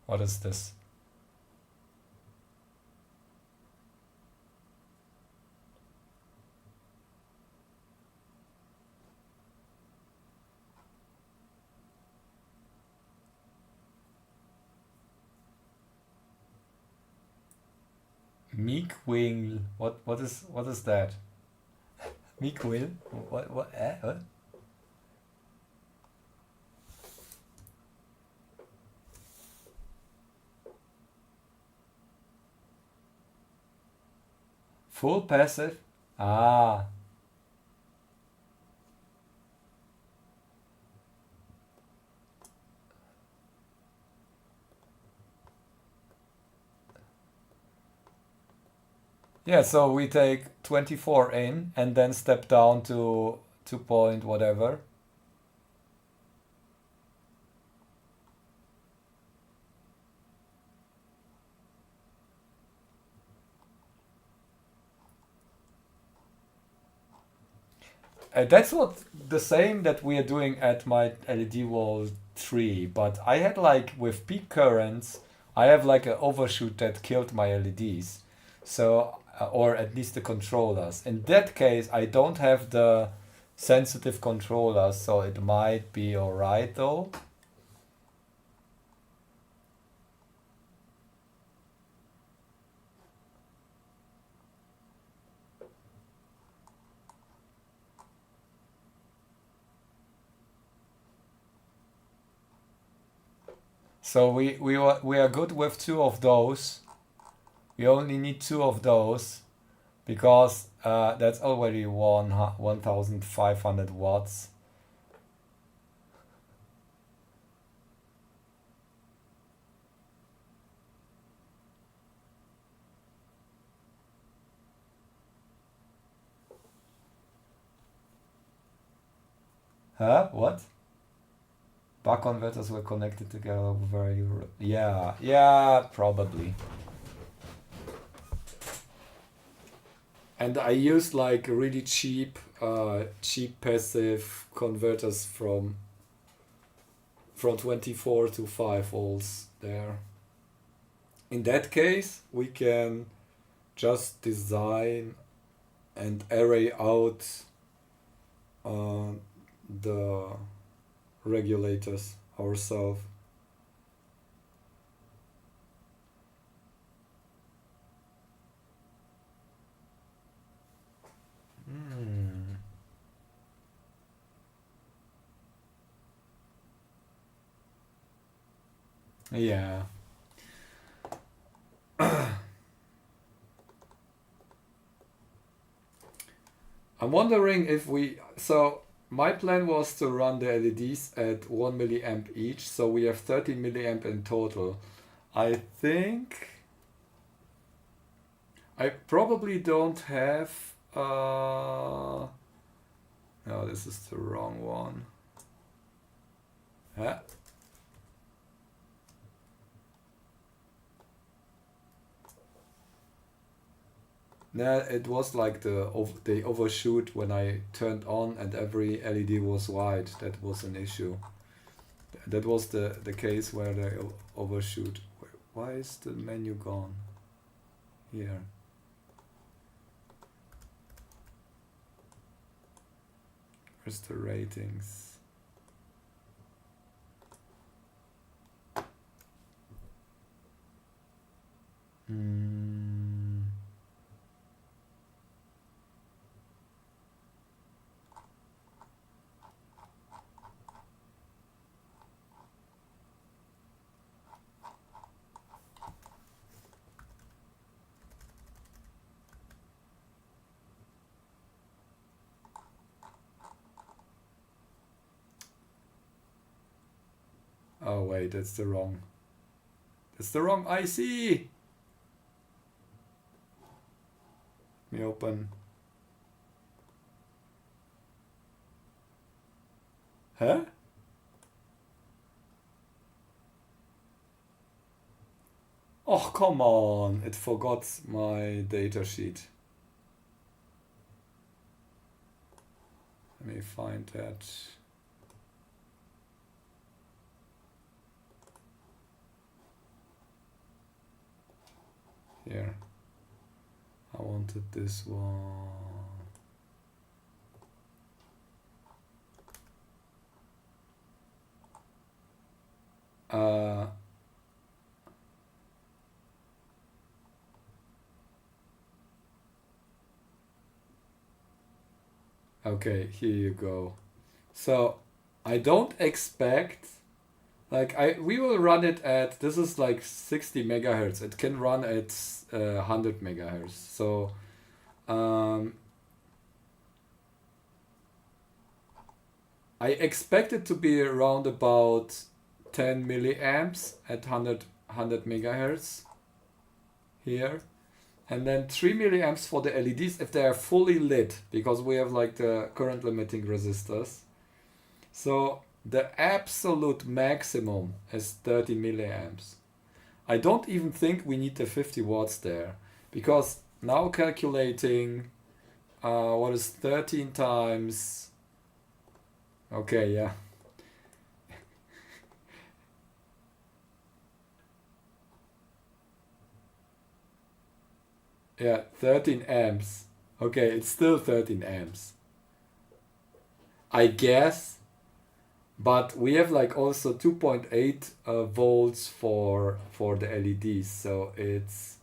What is this? Meek Wing. What is that? Meek Will? What? What? Full passive? Ah. Yeah, so we take 24 in and then step down to 2 point whatever. That's what the same that we are doing at my LED wall 3, but I had like with peak currents, I have like an overshoot that killed my LEDs. So or at least the controllers. In that case, I don't have the sensitive controller, so it might be alright though. So we are good with 2 of those. We only need 2 of those because that's already 1,500 watts. Huh? What? Buck converters were connected together very... Yeah, probably. And I used like really cheap passive converters from 24 to 5 volts there. In that case, we can just design and array out the regulators ourselves. Yeah. I'm wondering if so my plan was to run the LEDs at 1 milliamp each, so we have 13 milliamp in total. I think I probably don't have no, this is the wrong one. Huh? No, it was like they overshoot when I turned on and every LED was white. That was an issue. That was the case where they overshoot. Why is the menu gone? Here. Where's the ratings? Oh wait, that's the wrong IC. Let me open. Huh? Oh, come on. It forgot my data sheet. Let me find that. Here. I wanted this one. Okay, here you go. So I don't expect, like we will run it at, this is like 60 megahertz. It can run at 100 megahertz. So I expect it to be around about 10 milliamps at 100 megahertz here. And then 3 milliamps for the LEDs if they are fully lit, because we have like the current limiting resistors. So the absolute maximum is 30 milliamps. I don't even think we need the 50 watts there, because now calculating what is 13 times, okay, yeah. Yeah, 13 amps. Okay, it's still 13 amps. I guess. But we have like also 2.8 volts for the LEDs, so it's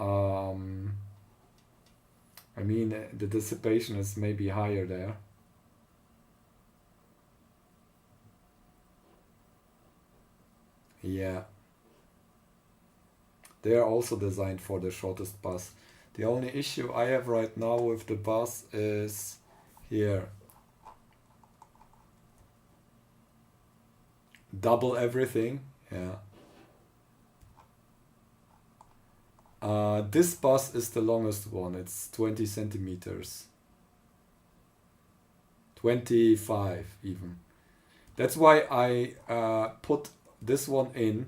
I mean the dissipation is maybe higher there. Yeah. They are also designed for the shortest bus. The only issue I have right now with the bus is here. Double everything, yeah. This bus is the longest one, it's 20 centimeters. 25 even. That's why I put this one in,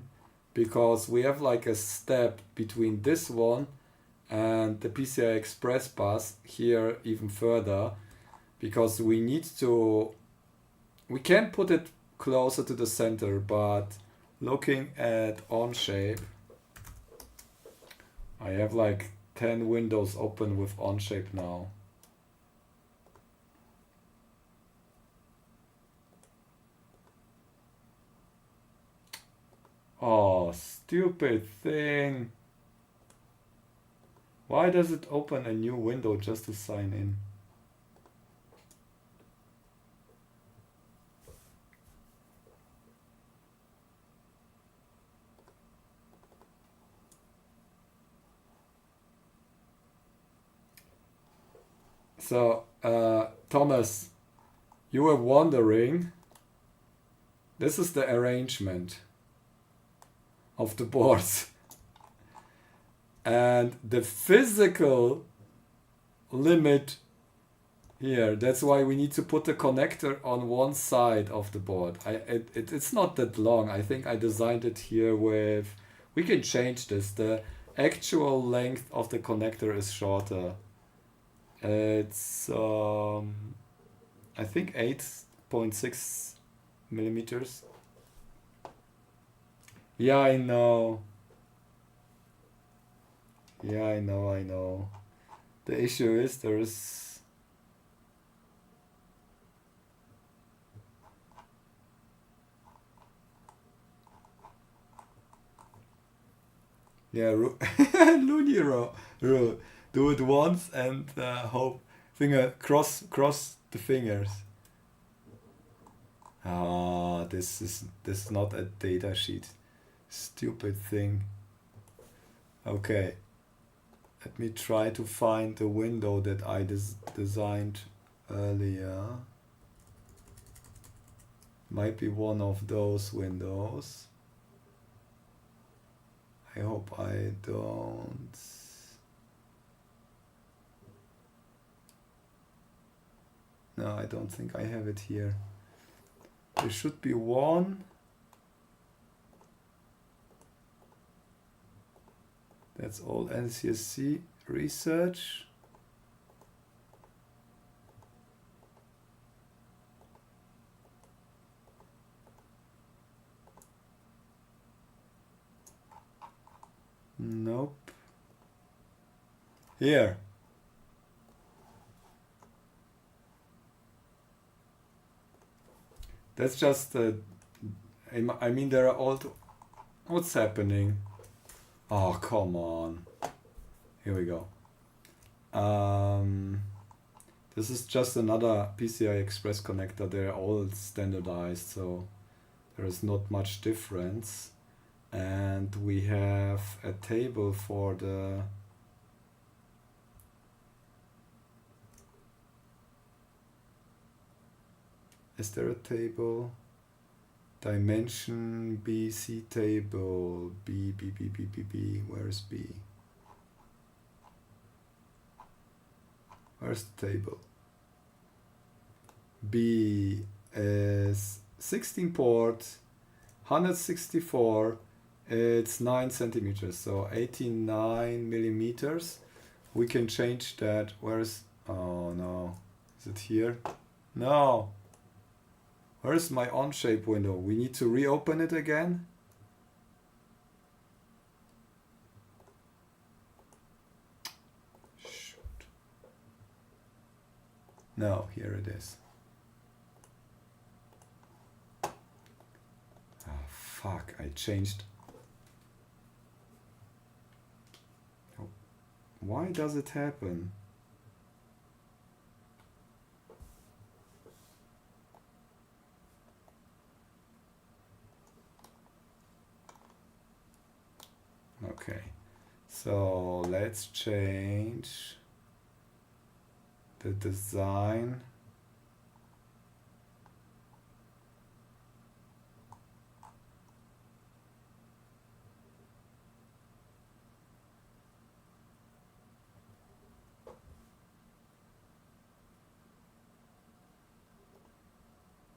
because we have like a step between this one and the PCI Express bus here even further, because we need to, we can put it closer to the center, but looking at Onshape, I have like 10 windows open with Onshape now. Oh, stupid thing. Why does it open a new window just to sign in? So, Thomas, you were wondering, this is the arrangement of the boards. And the physical limit here, that's why we need to put the connector on one side of the board. It's not that long. I think I designed it here with, we can change this. The actual length of the connector is shorter. It's I think 8.6 millimeters. Yeah, I know. Yeah, I know. The issue is there's yeah, Looney rule. Do it once and hope, cross the fingers. Ah, this is not a data sheet. Stupid thing. Okay. Let me try to find the window that I designed earlier. Might be one of those windows. I hope I don't. No, I don't think I have it here. There should be one. That's all NCSC research. Nope. Here. That's just I mean there are all what's happening? Oh, come on. Here we go. This is just another PCI Express connector. They're all standardized, so there is not much difference. And we have a table for the is there a table? Dimension BC table B. Where is B? Where's the table? B is 16 port, 164. It's 9 centimeters, so 89 millimeters. We can change that. Where's, oh no, is it here? No. Where's my Onshape window? We need to reopen it again. Shoot. No, here it is. I changed. Oh, why does it happen? Okay, so let's change the design.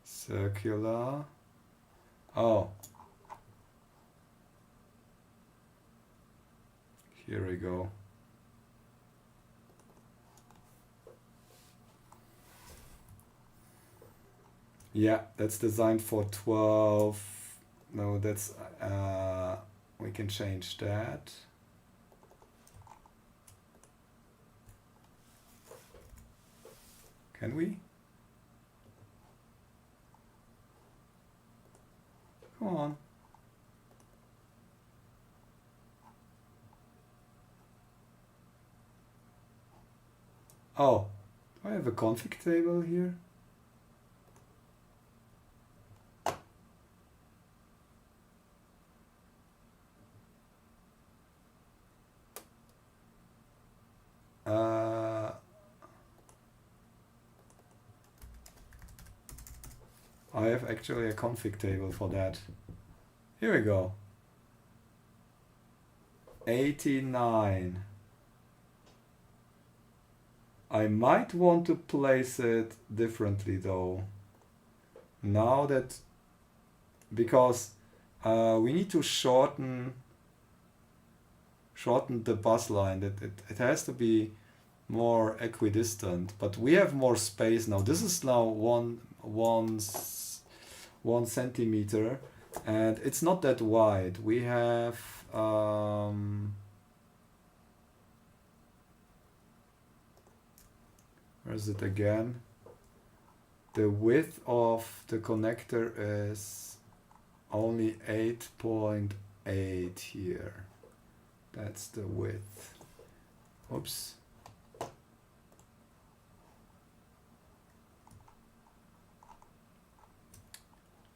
Circular. Oh. Here we go. Yeah, that's designed for 12. No, that's we can change that. Can we? Come on. Oh, do I have a config table here? I have actually a config table for that. Here we go. 89. I might want to place it differently though. Now that, because we need to shorten the bus line. It has to be more equidistant, but we have more space now. This is now one centimeter, and it's not that wide. We have where is it again? The width of the connector is only 8.8 here. That's the width. Oops.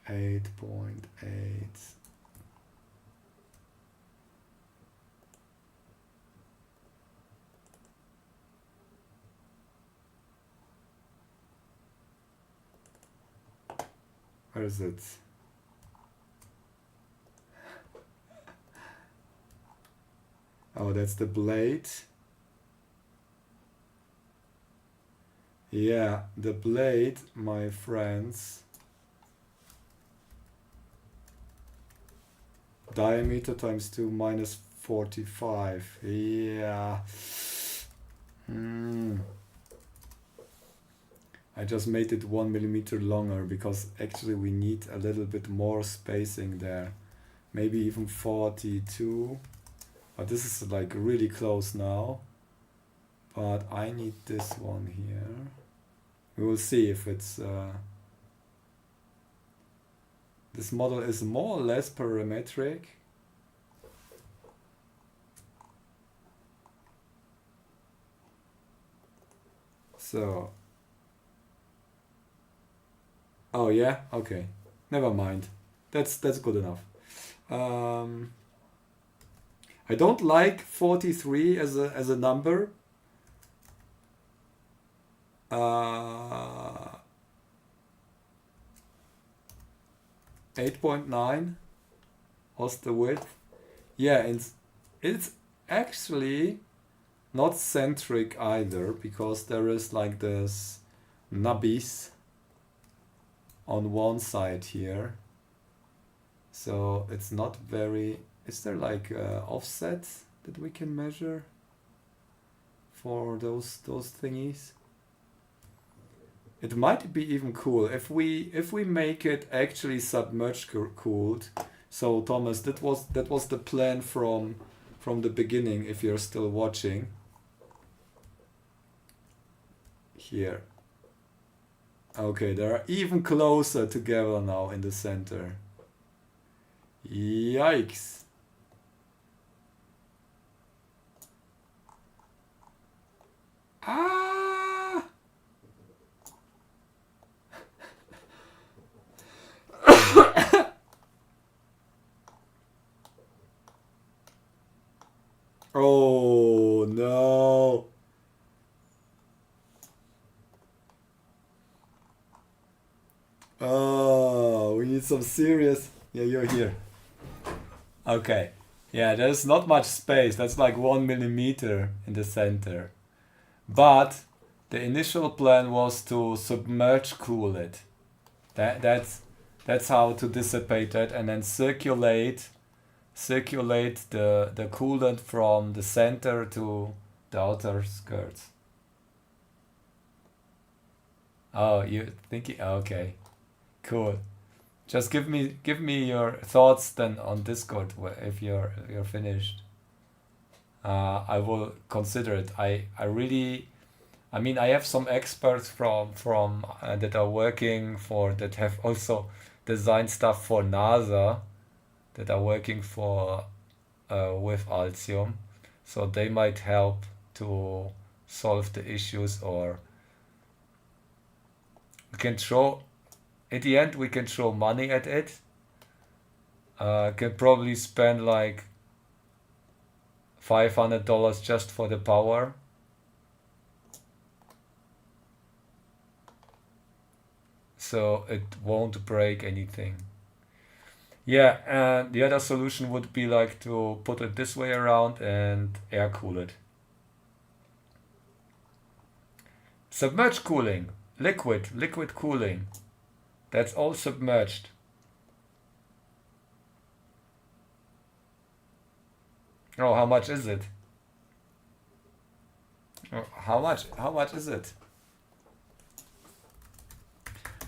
Eight. Where is it? Oh, that's the blade. Yeah, the blade, my friends. Diameter times 2 minus 45. Yeah. I just made it 1 millimeter longer because actually we need a little bit more spacing there. Maybe even 42. But this is like really close now. But I need this one here. We will see if it's... this model is more or less parametric. So... oh yeah, okay. Never mind. That's good enough. I don't like 43 as a number. 8.9 was the width. Yeah, and it's actually not centric either, because there is like this nubbies on one side here. So it's not very... is there like offset that we can measure for those thingies? It might be even cool if we make it actually submerged cooled. So Thomas, that was the plan from the beginning, if you're still watching. Here. Okay, they are even closer together now in the center. Yikes. Ah! Oh no. Oh, we need some serious. Yeah, you're here. Okay. Yeah, there's not much space. That's like 1 millimeter in the center. But the initial plan was to submerge cool it. That's how to dissipate it, and then circulate the coolant from the center to the outer skirts. Oh, you thinking? Okay, cool. Just give me your thoughts then on Discord if you're finished. I will consider it. I mean, I have some experts from that are working for, that have also designed stuff for NASA, that are working for with Altium, so they might help to solve the issues, or we can throw. At the end, we can throw money at it. Can probably spend like $500 just for the power. So it won't break anything. Yeah, and the other solution would be like to put it this way around and air cool it. Submerged cooling, liquid cooling. That's all submerged. Oh, how much is it? Oh, how much is it?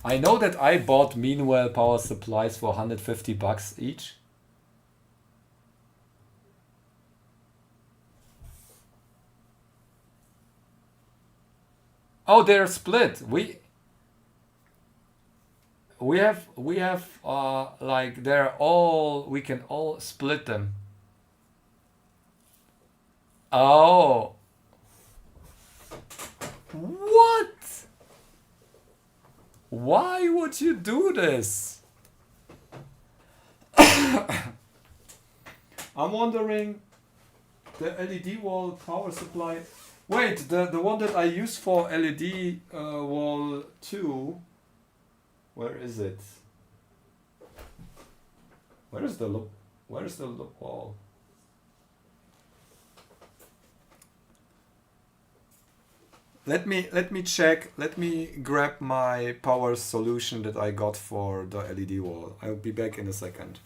I know that I bought Meanwhile power supplies for $150 each. Oh, they're split. We have like they're all, we can all split them. Oh. What? Why would you do this? I'm wondering, the LED wall power supply. Wait, the one that I use for LED wall 2. Where is it? Where is the wall? Let me check. Let me grab my power solution that I got for the LED wall. I'll be back in a second.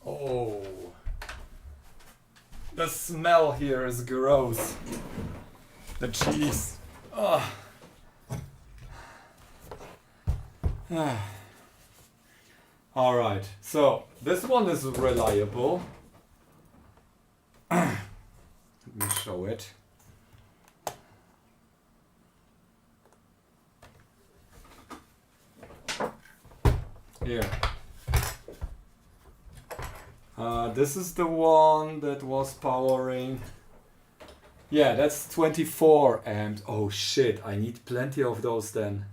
Oh, the smell here is gross. The cheese. Oh. Alright, so this one is reliable. Let me show it. Here. This is the one that was powering. Yeah, that's 24 amps. Oh shit, I need plenty of those then.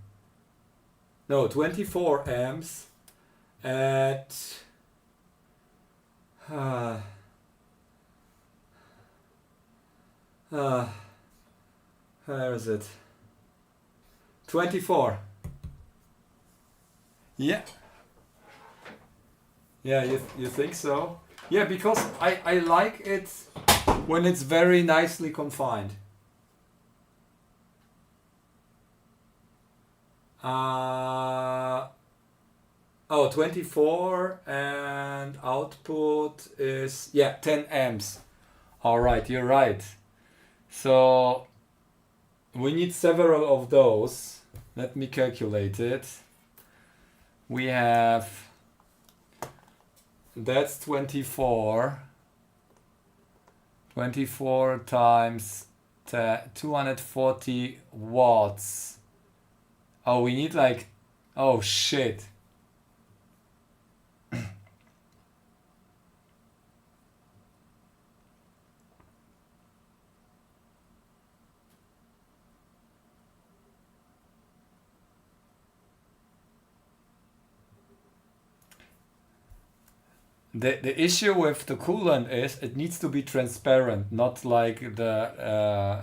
No, 24 amps at where is it? 24. Yeah. Yeah, you think so? Yeah, because I like it when it's very nicely confined. Oh, 24 and output is, yeah, 10 amps. All right, you're right. So we need several of those. Let me calculate it. We have, that's 24. 24 times 240 watts. Oh, we need like, oh shit. The issue with the coolant is it needs to be transparent, not like the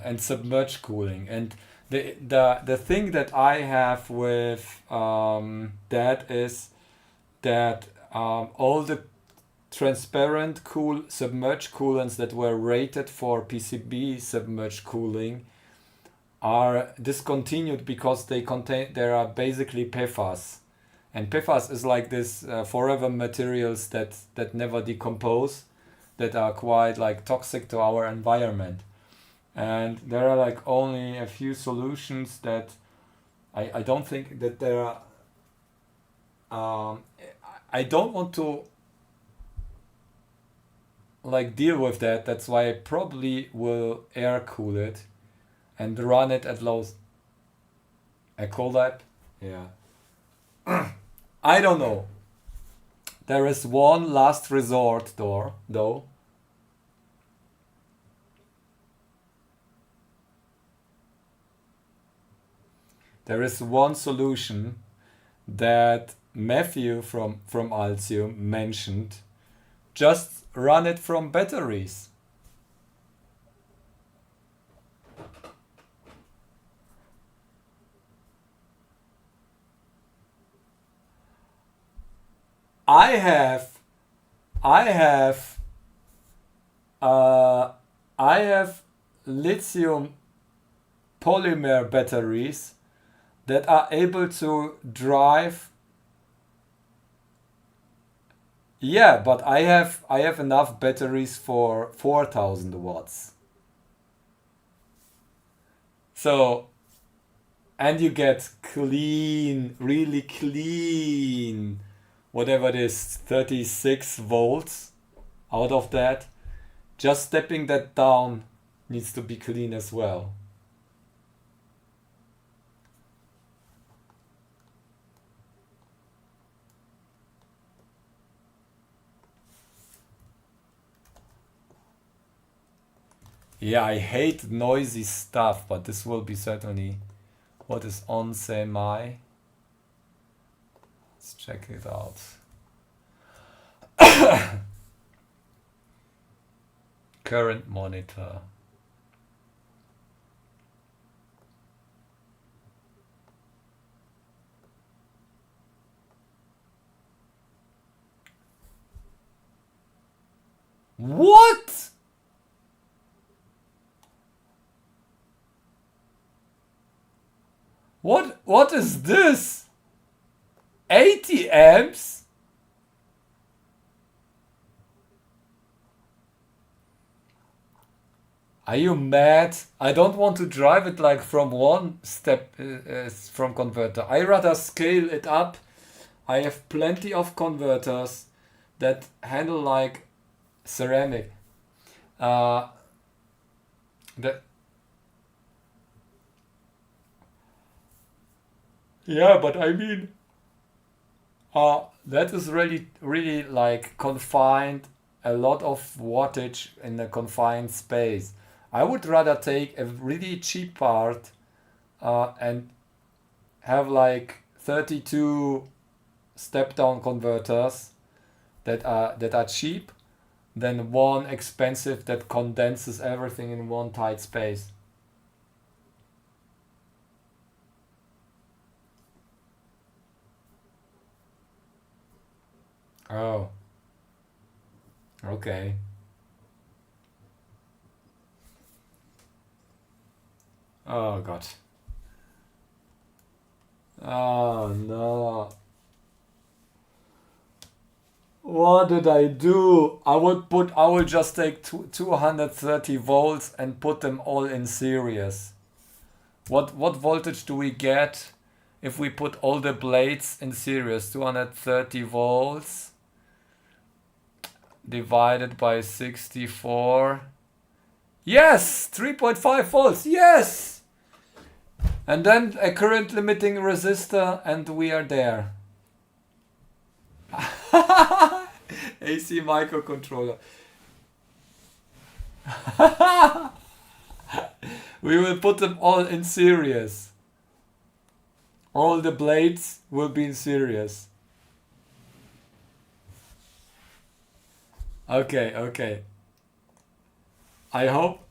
and submerged cooling. And the thing that I have with that is that all the transparent submerged coolants that were rated for PCB submerged cooling are discontinued because they are basically PFAS. And PFAS is like this forever materials that never decompose, that are quite like toxic to our environment. And there are like only a few solutions that I don't think that there are. I don't want to like deal with that. That's why I probably will air cool it and run it at low. I call that, yeah. I don't know. There is one last resort though. There is one solution that Matthew from Altium mentioned. Just run it from batteries. I have lithium polymer batteries that are able to drive. Yeah, but I have enough batteries for 4,000 watts. So, and you get clean, really clean, whatever it is, 36 volts out of that. Just stepping that down needs to be clean as well. Yeah, I hate noisy stuff, but this will be certainly what is on semi. Let's check it out. Current monitor. What? What is this? 80 amps? Are you mad? I don't want to drive it like from one step from converter. I rather scale it up. I have plenty of converters that handle like ceramic. That yeah, but I mean, that is really like confined, a lot of wattage in a confined space. I would rather take a really cheap part and have like 32 step-down converters that are cheap than one expensive that condenses everything in one tight space. Oh. Okay. Oh God. Oh no. What did I do? I will just take 230 volts and put them all in series. What voltage do we get if we put all the blades in series? 230 volts divided by 64. Yes! 3.5 volts. Yes! And then a current limiting resistor and we are there. AC microcontroller. We will put them all in series. All the blades will be in series. Okay, okay. I hope.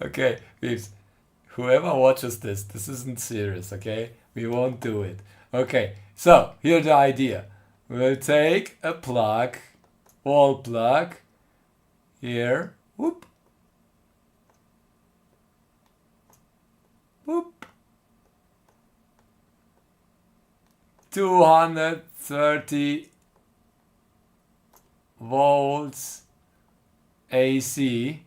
Okay, peeps. Whoever watches this isn't serious, okay? We won't do it. Okay, so here's the idea. We'll take a plug, wall plug, here, whoop, whoop, 230 volts AC.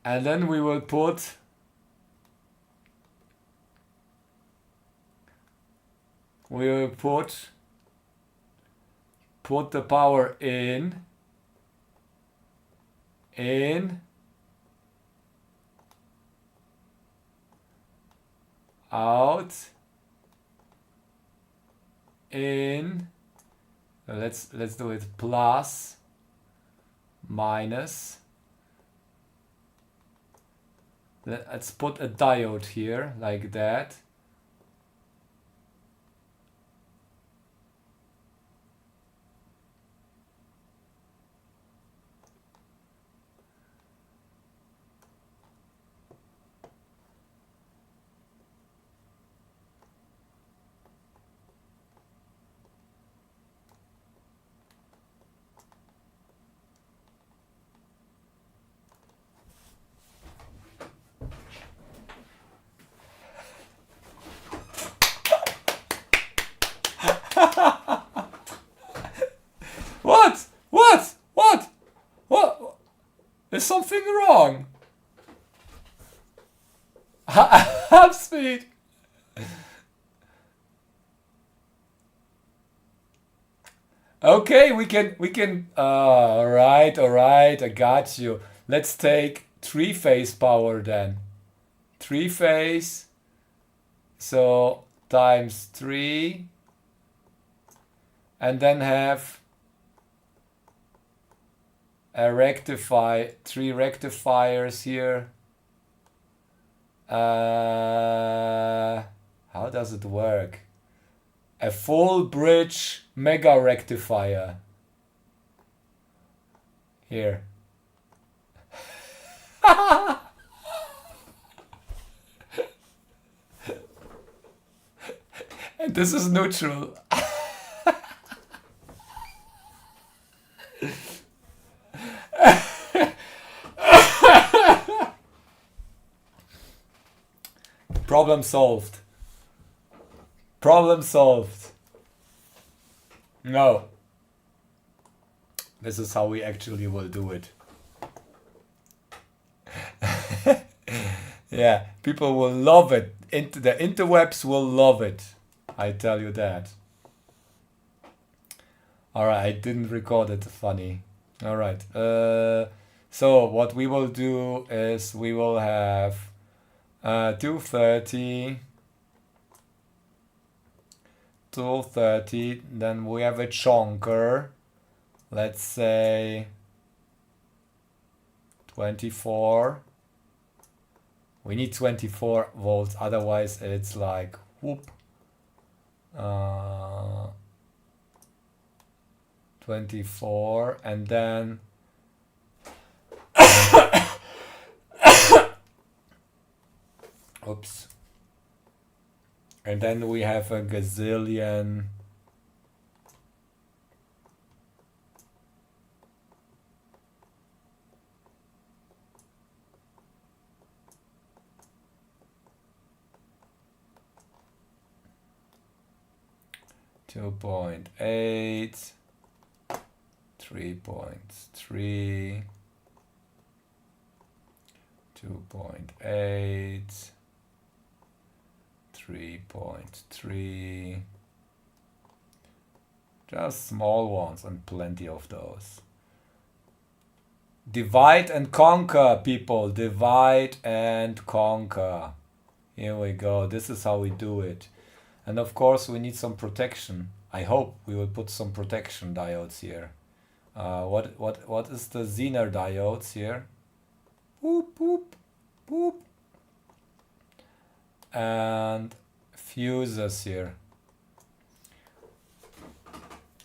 And then we will put the power in, out, in. Let's do it plus, minus. Let's put a diode here like that. What? What? What? What? Is something wrong? Half speed. Okay, we can. All right, I got you. Let's take three-phase power then. Three-phase. So times 3. And then have a 3 rectifiers here. How does it work? A full bridge mega rectifier. Here. And this is neutral. Problem solved. Problem solved. No. This is how we actually will do it. Yeah, people will love it. The interwebs will love it. I tell you that. Alright, I didn't record it. Funny. Alright. So what we will do is we will have 230. 230. Then we have a chonker. Let's say 24. We need 24 volts, otherwise it's like whoop. 24, and then oops. And then we have a gazillion. Two point 8, 3.3, 2.8, 3.3, just small ones and plenty of those. Divide and conquer, people. Divide and conquer. Here we go. This is how we do it. And of course we need some protection. I hope we will put some protection diodes here. What is the Zener diodes here? Boop, boop, boop. And fuses here.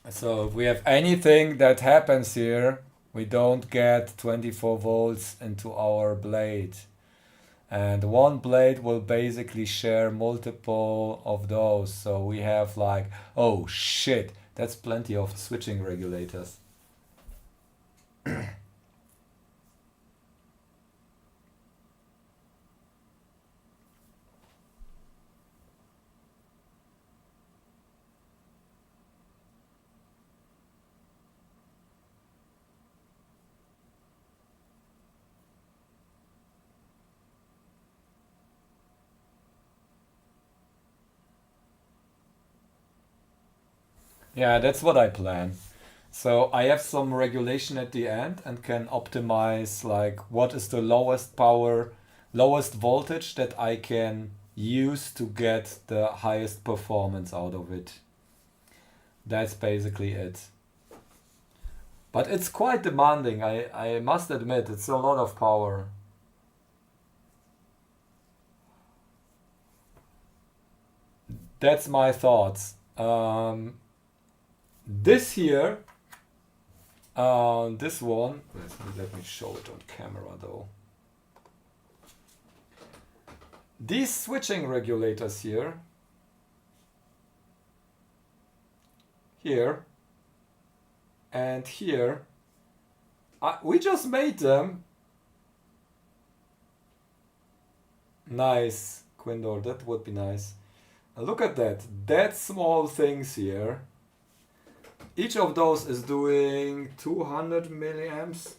So if we have anything that happens here, we don't get 24 volts into our blade. And one blade will basically share multiple of those. So we have like, oh shit, that's plenty of switching regulators. Yeah, that's what I plan. So I have some regulation at the end and can optimize like what is the lowest power, lowest voltage that I can use to get the highest performance out of it. That's basically it. But it's quite demanding, I must admit, it's a lot of power. That's my thoughts. This here, this one, let me show it on camera though. These switching regulators here, and here, we just made them. Nice, Quindor, that would be nice. Look at that small things here. Each of those is doing 200 milliamps.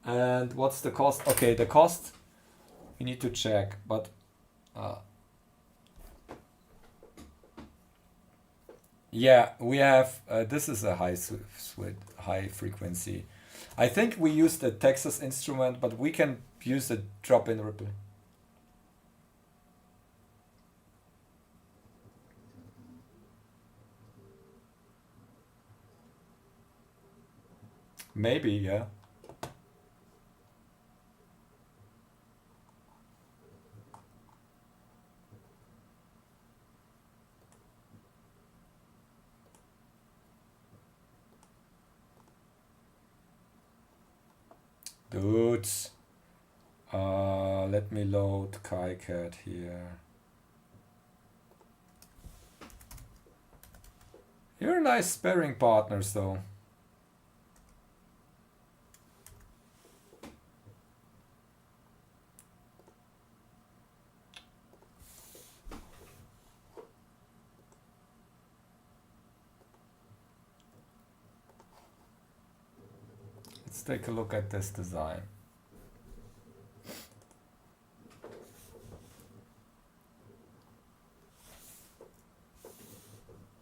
And what's the cost? Okay, the cost we need to check, but yeah, we have this is a high frequency. I think we used a Texas instrument, but we can use a drop-in ripple. Maybe, yeah. Dudes, let me load KiCad here. You're nice sparring partners though. take a look at this design.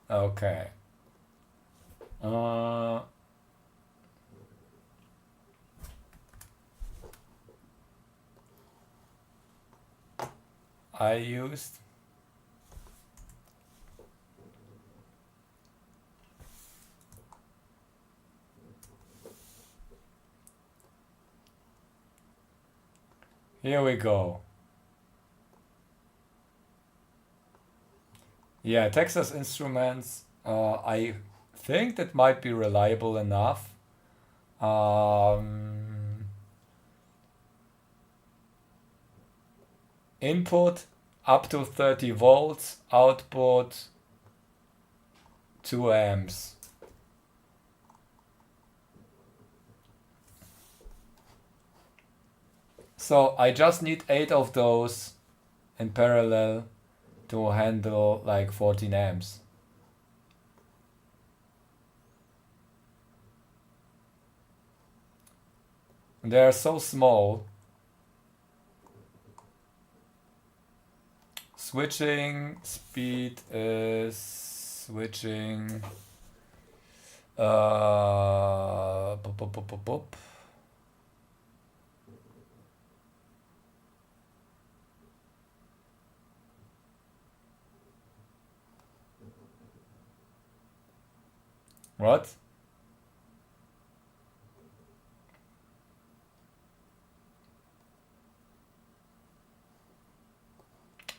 Okay. I used here we go. Yeah, Texas Instruments. I think that might be reliable enough. Input up to 30 volts, output 2 amps. So I just need 8 of those in parallel to handle like 14 amps. They are so small. Switching speed is switching pop, pop, pop, pop, pop. What?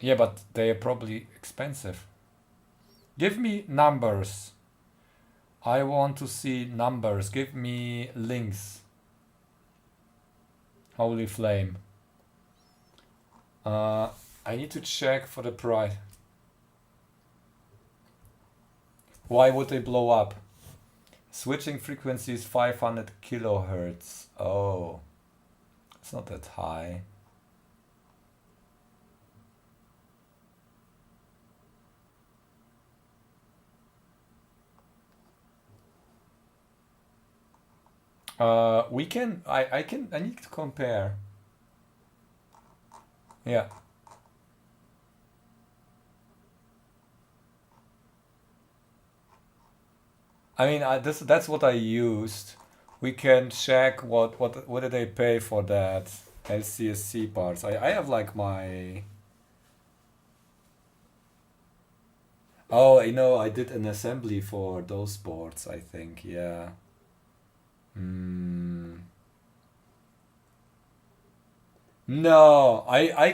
Yeah, but they are probably expensive. Give me numbers. I want to see numbers. Give me links. Holy flame. I need to check for the price. Why would they blow up? Switching frequency is 500 kilohertz. Oh, it's not that high. We can, I need to compare. Yeah. I mean, that's what I used. We can check what did they pay for that LCSC parts. I have like my. Oh, you know, I did an assembly for those boards, I think. Yeah. No, I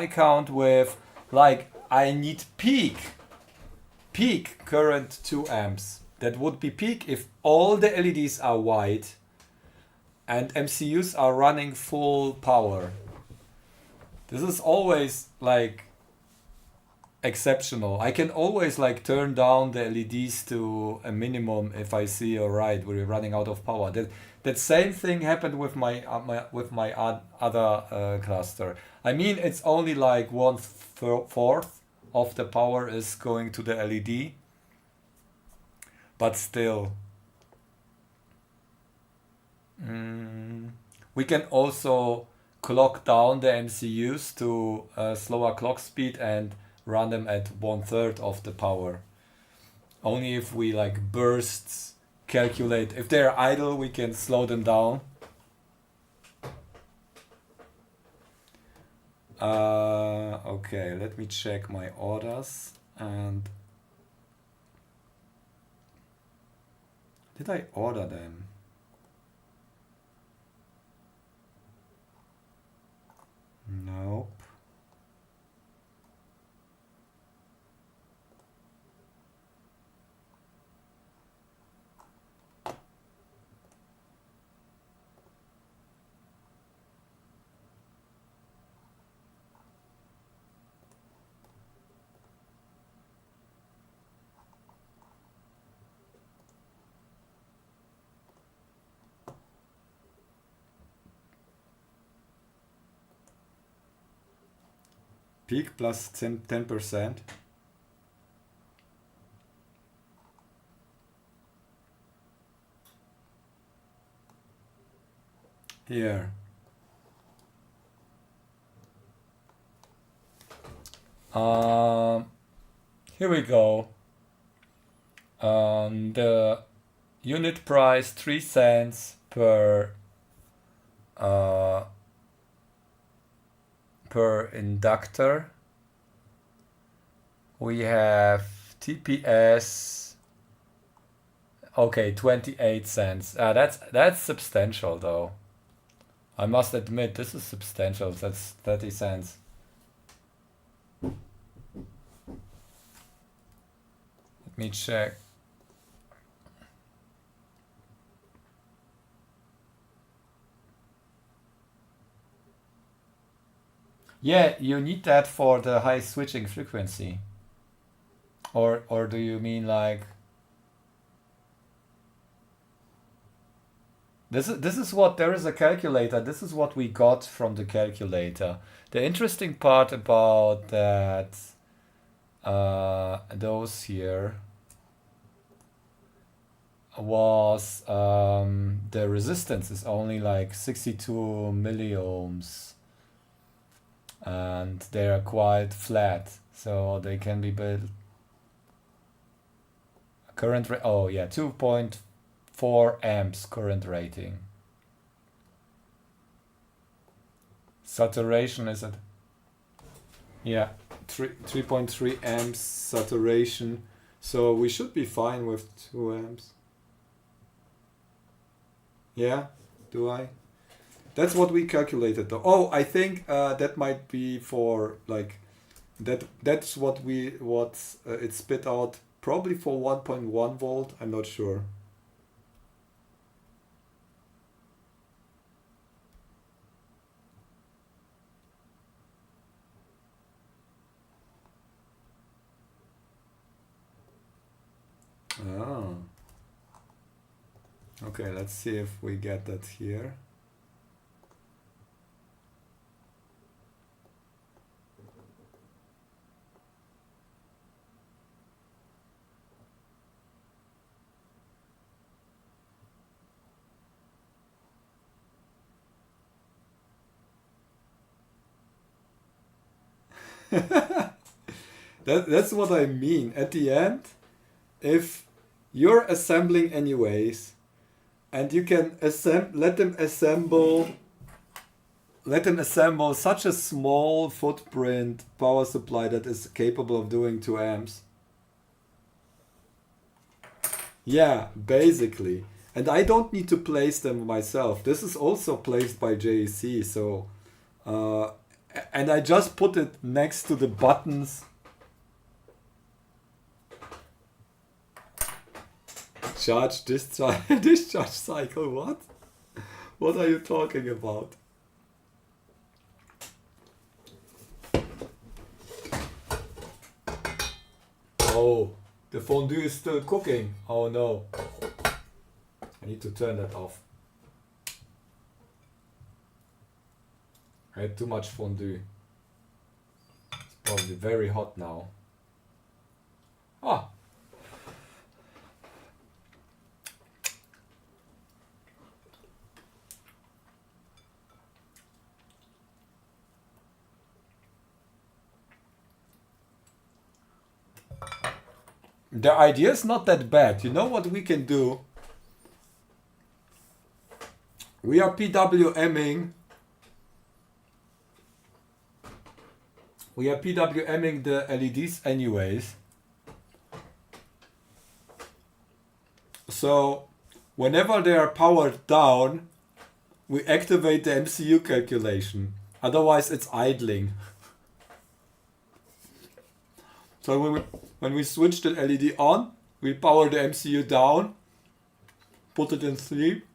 count with like I need peak current 2 amps. That would be peak if all the LEDs are white and MCUs are running full power. This is always like exceptional. I can always like turn down the LEDs to a minimum if I see alright we're running out of power. That same thing happened with my other cluster. I mean, it's only like 1/4 of the power is going to the LED, but still. We can also clock down the MCUs to a slower clock speed and run them at 1/3 of the power. Only if we like bursts calculate. If they're idle, we can slow them down. Okay, let me check my orders. And did I order them? Nope. Peak plus 10%. Here. Here we go. The unit price 3 cents per inductor. We have TPS. Okay, 28 cents. That's substantial though. I must admit this is substantial. That's 30 cents. Let me check. Yeah, you need that for the high switching frequency. Or do you mean like this is what there is a calculator. This is what we got from the calculator. The interesting part about that those here was the resistance is only like 62 milliohms. And they are quite flat, so they can be built. Current rate, oh yeah, 2.4 amps current rating. Saturation is at, yeah, 3.3 amps saturation, so we should be fine with 2 amps. Yeah, do I? That's what we calculated though. Oh, I think that might be for like that's what it spit out probably for 1.1 volt. I'm not sure. Oh. Okay, let's see if we get that here. That's what I mean. At the end, if you're assembling anyways, and you can let them assemble such a small footprint power supply that is capable of doing 2 amps. Yeah, basically. And I don't need to place them myself. This is also placed by JEC, so and I just put it next to the buttons. Charge discharge cycle, what? What are you talking about? Oh, the fondue is still cooking. Oh no. I need to turn that off. I had too much fondue. It's probably very hot now. Ah. The idea is not that bad. You know what we can do? We are PWMing. We are PWMing the LEDs anyways. So whenever they are powered down, we activate the MCU calculation. Otherwise it's idling. So when we switch the LED on, we power the MCU down, put it in sleep.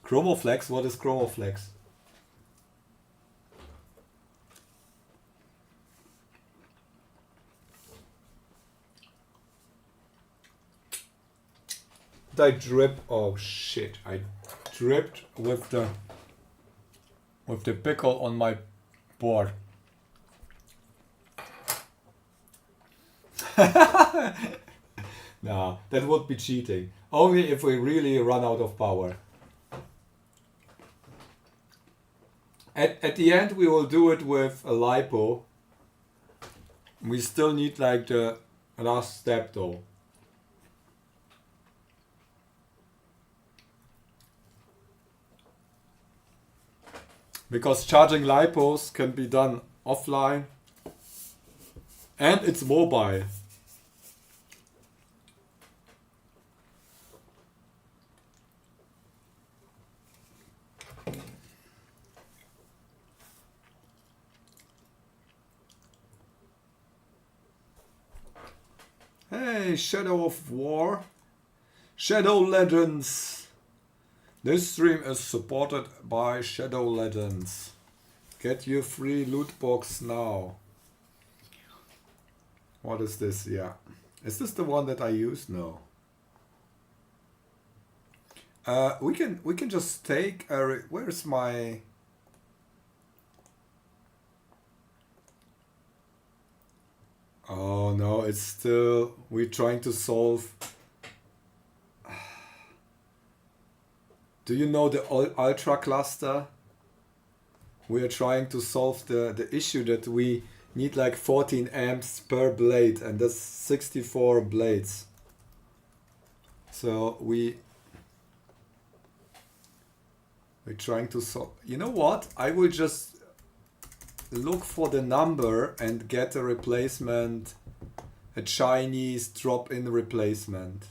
Chromoflex, what is Chromoflex? Did I drip? Oh shit, I dripped with the pickle on my board. No, that would be cheating. Only if we really run out of power. At the end we will do it with a lipo. We still need like the last step though. Because charging lipos can be done offline and it's mobile. Hey, Shadow of War. Shadow Legends. This stream is supported by Shadow Legends. Get your free loot box now. What is this? Yeah. Is this the one that I use? No. We can just take a where's my Oh no, it's still we're trying to solve. Do you know the ultra cluster? We are trying to solve the issue that we need like 14 amps per blade and that's 64 blades. So we're trying to solve. You know what? I will just look for the number and get a replacement, a Chinese drop-in replacement.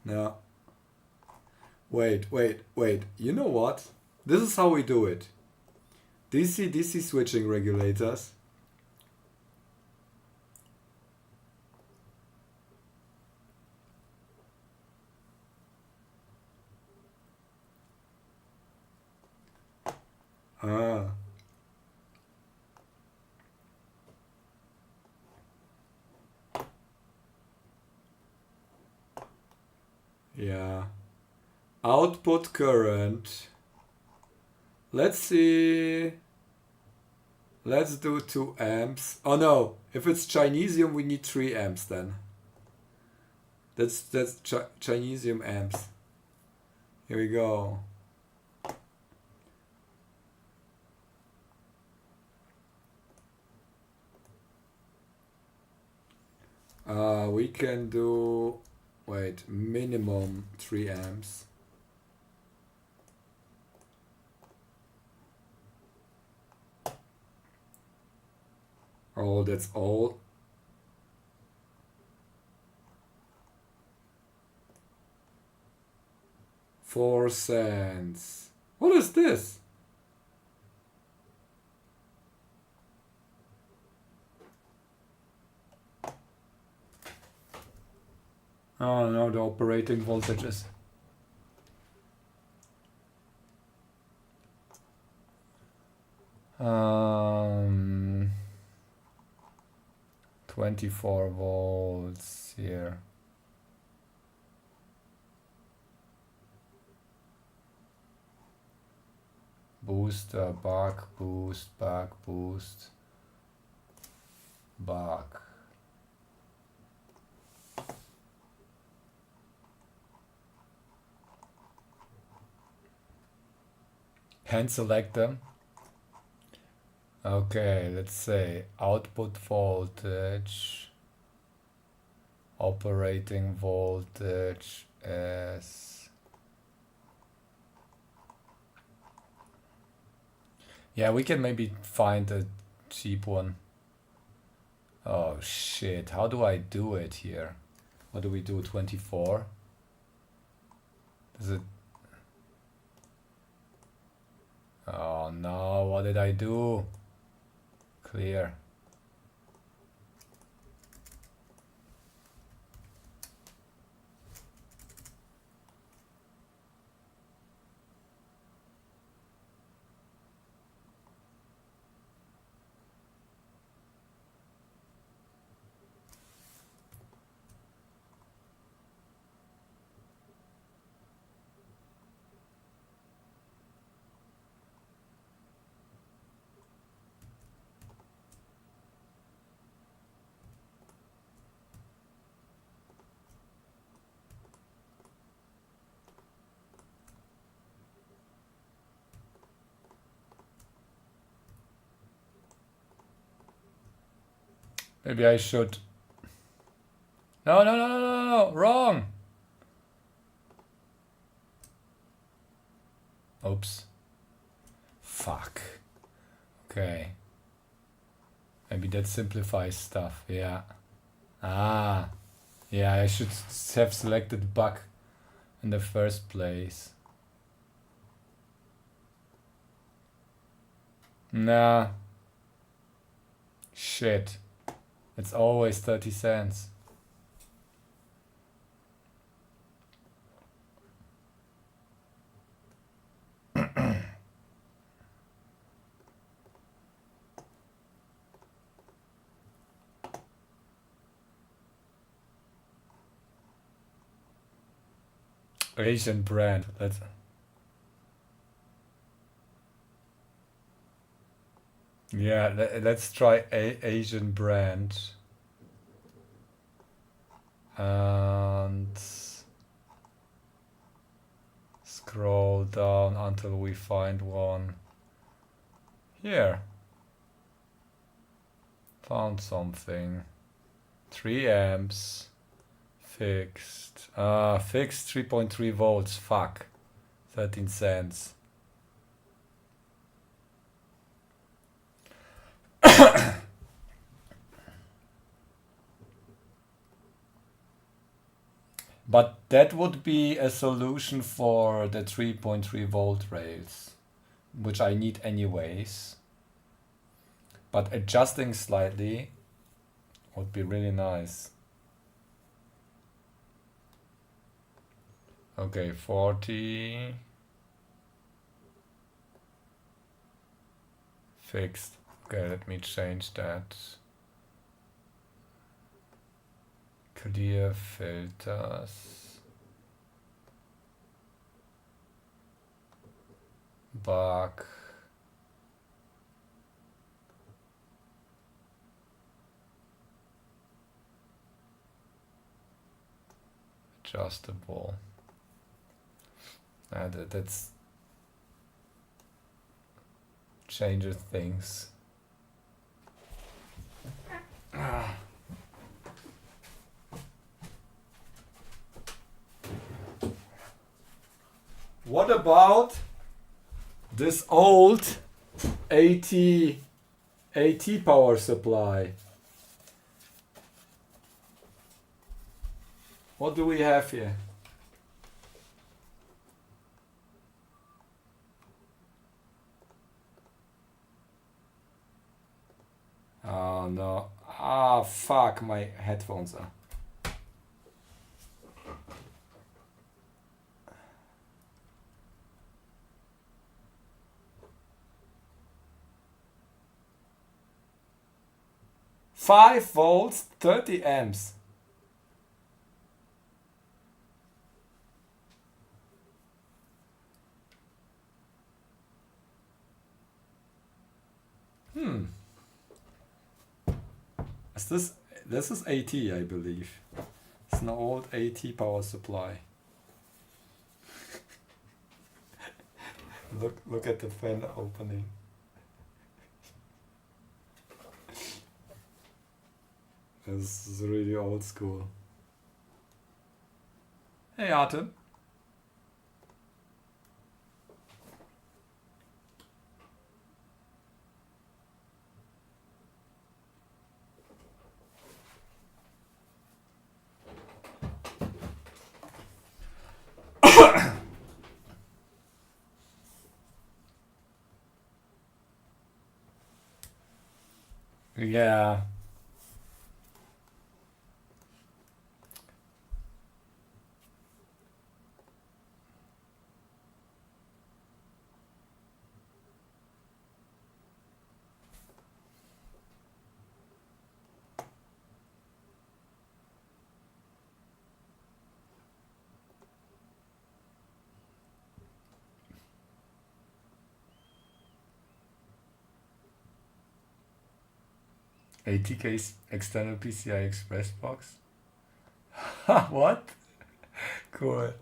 Now, wait. You know what? This is how we do it. DC switching regulators. Ah. Yeah. Output current. Let's see. Let's do 2 amps. Oh no, if it's Chinesium we need 3 amps then. That's Chinesium amps. Here we go. We can do, wait, minimum 3 amps. Oh, that's all. $0.04. What is this? Oh no, the operating voltage is 24 volts here. Booster, back, boost, back, boost, back. Hand select them. Okay, let's say output voltage, operating voltage is, yeah, we can maybe find a cheap one. Oh shit, how do I do it here? What do we do, 24? Does it? Oh no, what did I do? Clear. Maybe I should. No, no, no, no, no, no, wrong. Oops. Fuck. Okay. Maybe that simplifies stuff, yeah. Ah. Yeah, I should have selected bug in the first place. Nah. Shit. It's always 30 cents. Asian brand. Let's try Asian brand. And scroll down until we find one. Here. Found something. 3 amps. Fixed. Fixed 3.3 volts. Fuck. 13 cents. But that would be a solution for the 3.3 volt rails, which I need anyways. But adjusting slightly would be really nice. Okay, 40. Fixed. Okay, let me change that. Clear filters. Bug. Adjustable. That's changes things. What about this old AT power supply? What do we have here? Oh no. Ah, fuck, my headphones are. Five volts, 30 amps. This is AT, I believe. It's an old AT power supply. Look at the fan opening. This is really old school. Hey Artem. Yeah. ATK's external PCI Express box. What? Cool.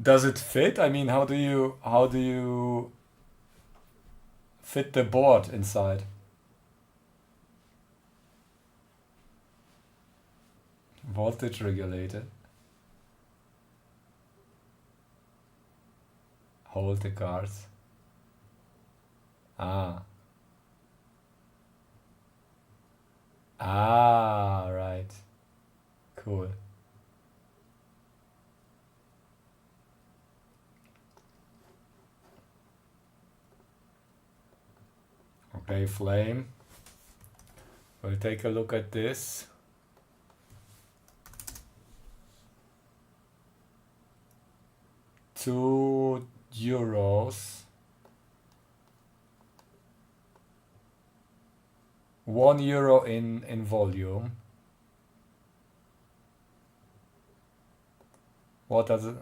Does it fit? I mean, how do you fit the board inside. Voltage regulated. Hold the cards. Ah. Ah, right. Cool. Okay, flame. We'll take a look at this. €2. €1 in volume. What does it?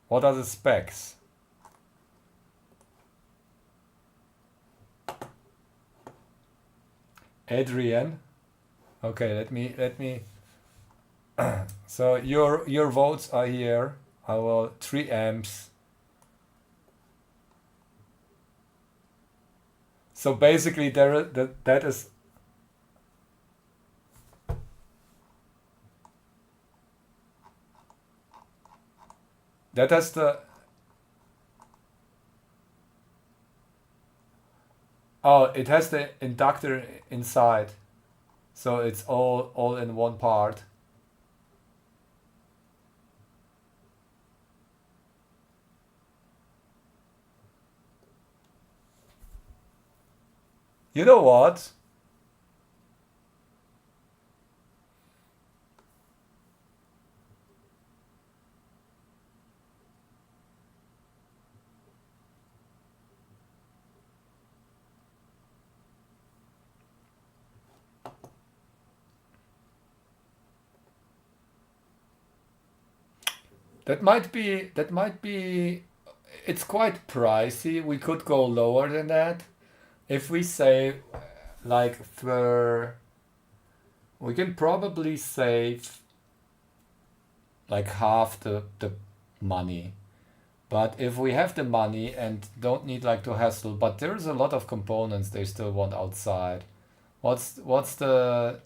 What are the specs? Adrian. Okay, let me so your votes are here. I will 3 amps. So basically that is that has the it has the inductor inside. So it's all in one part. You know what? That might be, it's quite pricey. We could go lower than that. If we say, like, we can probably save like half the money. But if we have the money and don't need like to hassle, but there's a lot of components they still want outside. What's the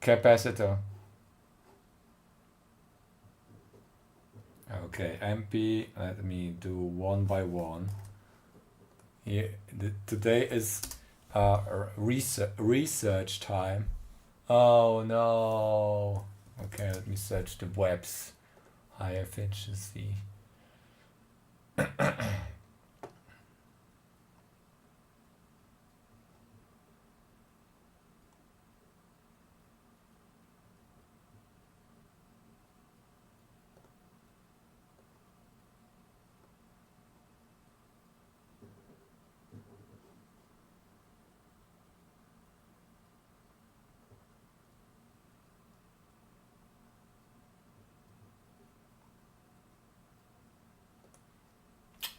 capacitor? Okay, MP, let me do one by one. Here, today is research time. Oh no. Okay, let me search the webs. High efficiency.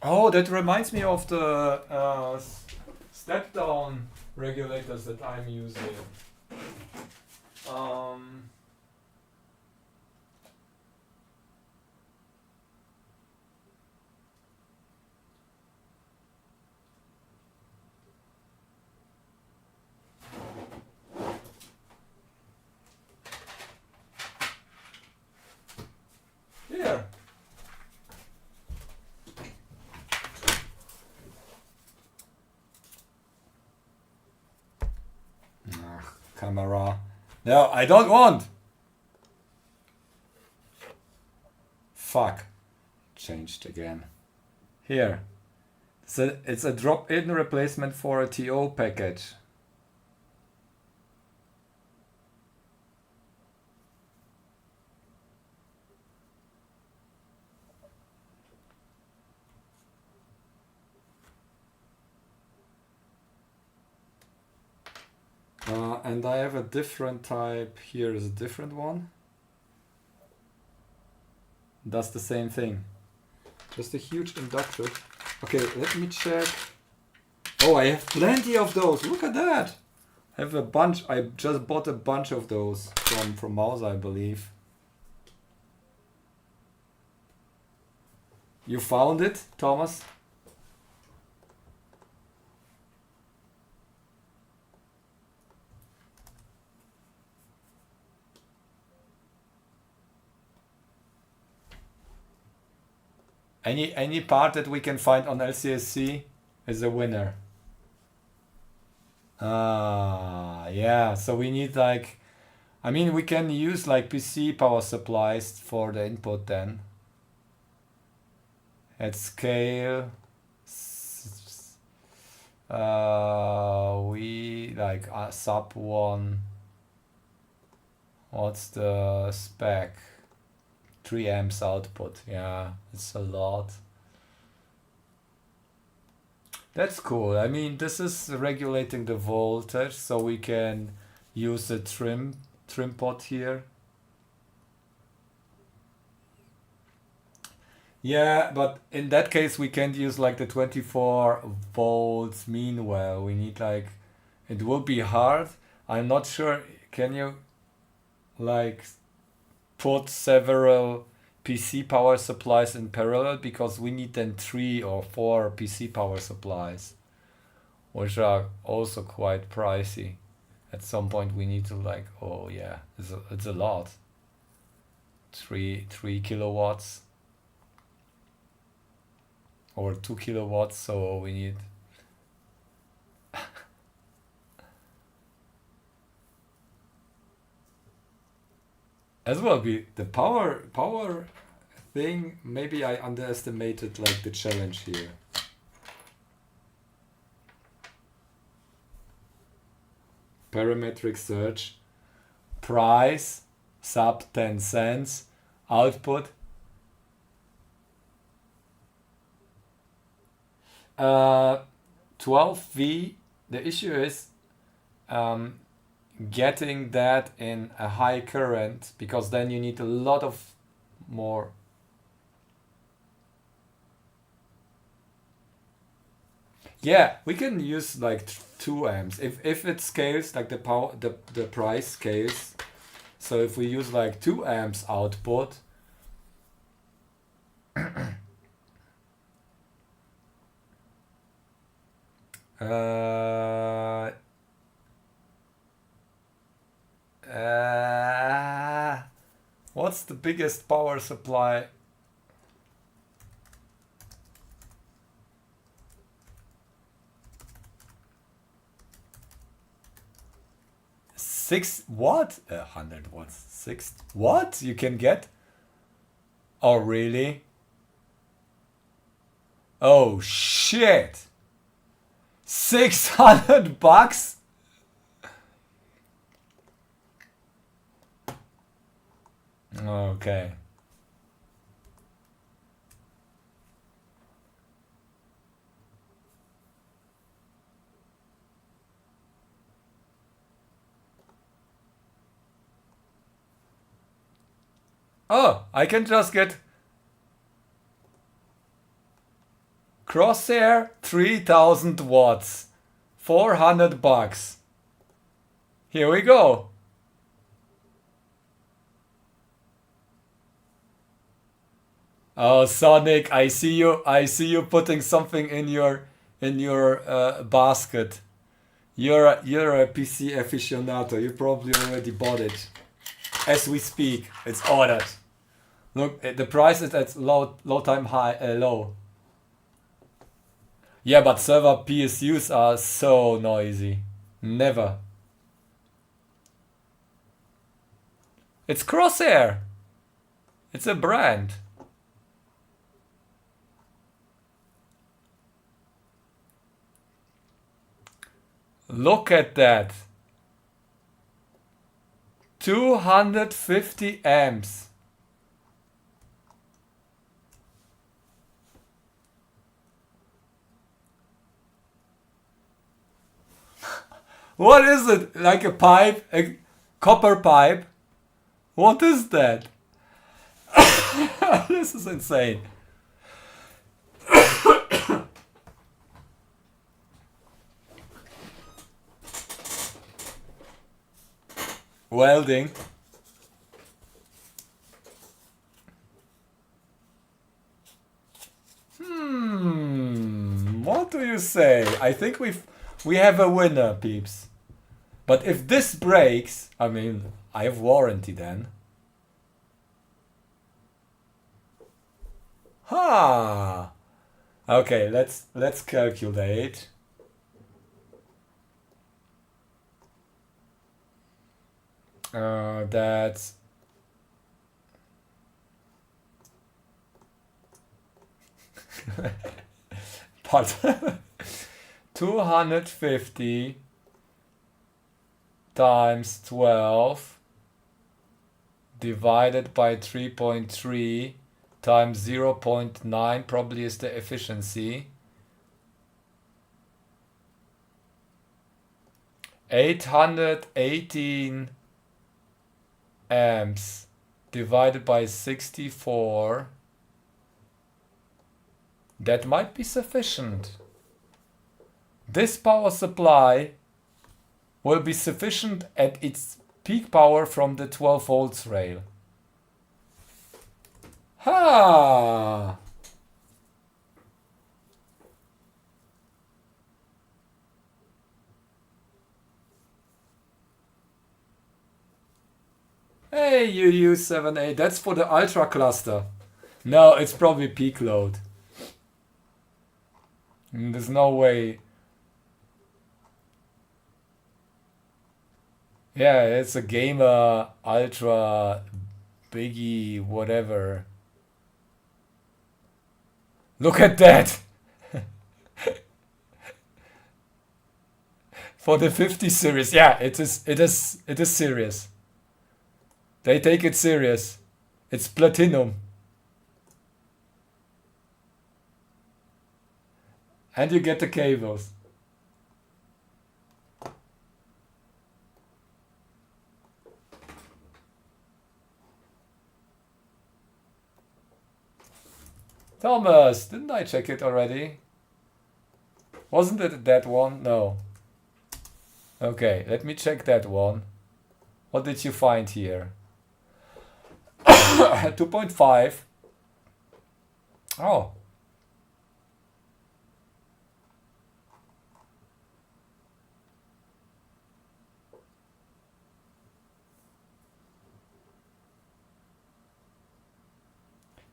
Oh, that reminds me of the step down regulators that I'm using. Here. Camera. No, I don't want. Fuck. Changed again. Here. So it's a drop-in replacement for a TO package. And I have a different type. Here is a different one. Does the same thing. Just a huge inductor. Okay, let me check. Oh, I have plenty of those. Look at that. I have a bunch. I just bought a bunch of those from Mouse, I believe. You found it, Thomas? Any part that we can find on LCSC is a winner. Yeah, so we need like, I mean, we can use like PC power supplies for the input then. At scale, we like sub 1. What's the spec? 3 amps output. Yeah, it's a lot. That's cool. I mean, this is regulating the voltage, so we can use the trim pot here. Yeah, but in that case we can't use like the 24 volts meanwhile. We need like, it will be hard. I'm not sure. Can you like put several PC power supplies in parallel, because we need then 3 or 4 PC power supplies, which are also quite pricey. At some point we need to like, oh yeah, it's a lot. 3 kilowatts or 2 kilowatts, so we need as well be the power thing. Maybe I underestimated like the challenge here. Parametric search, price sub 10 cents, output 12V. The issue is getting that in a high current, because then you need a lot of more. Yeah, we can use like 2 amps if it scales, like the power, the price scales. So if we use like 2 amps output, what's the biggest power supply? What? 100 watts. 6 what you can get? Oh really? Oh shit! $600? Okay. Oh, I can just get Crosshair 3000 watts, $400. Here we go. Oh, Sonic, I see you. I see you putting something in your basket. You're a PC aficionado. You probably already bought it. As we speak, it's ordered. Look, the price is at low time high, low. Yeah, but server PSUs are so noisy. Never. It's Crosshair. It's a brand. Look at that. 250 amps. What is it? Like a pipe? A copper pipe? What is that? This is insane. Welding. What do you say? I think we have a winner, peeps. But if this breaks, I mean, I have warranty then. Ha! Okay, let's calculate. That's but 250 times 12 divided by 3.3 times 0.9 probably is the efficiency. 818 amps divided by 64. That might be sufficient. This power supply will be sufficient at its peak power from the 12 volts rail. Ha! Hey, UU78, that's for the ultra cluster. No, it's probably peak load. There's no way. Yeah, it's a gamer, ultra, biggie, whatever. Look at that! For the 50 series, yeah, it is serious. They take it serious. It's platinum. And you get the cables. Thomas, didn't I check it already? Wasn't it that one? No. Okay, let me check that one. What did you find here? 2.5. Oh.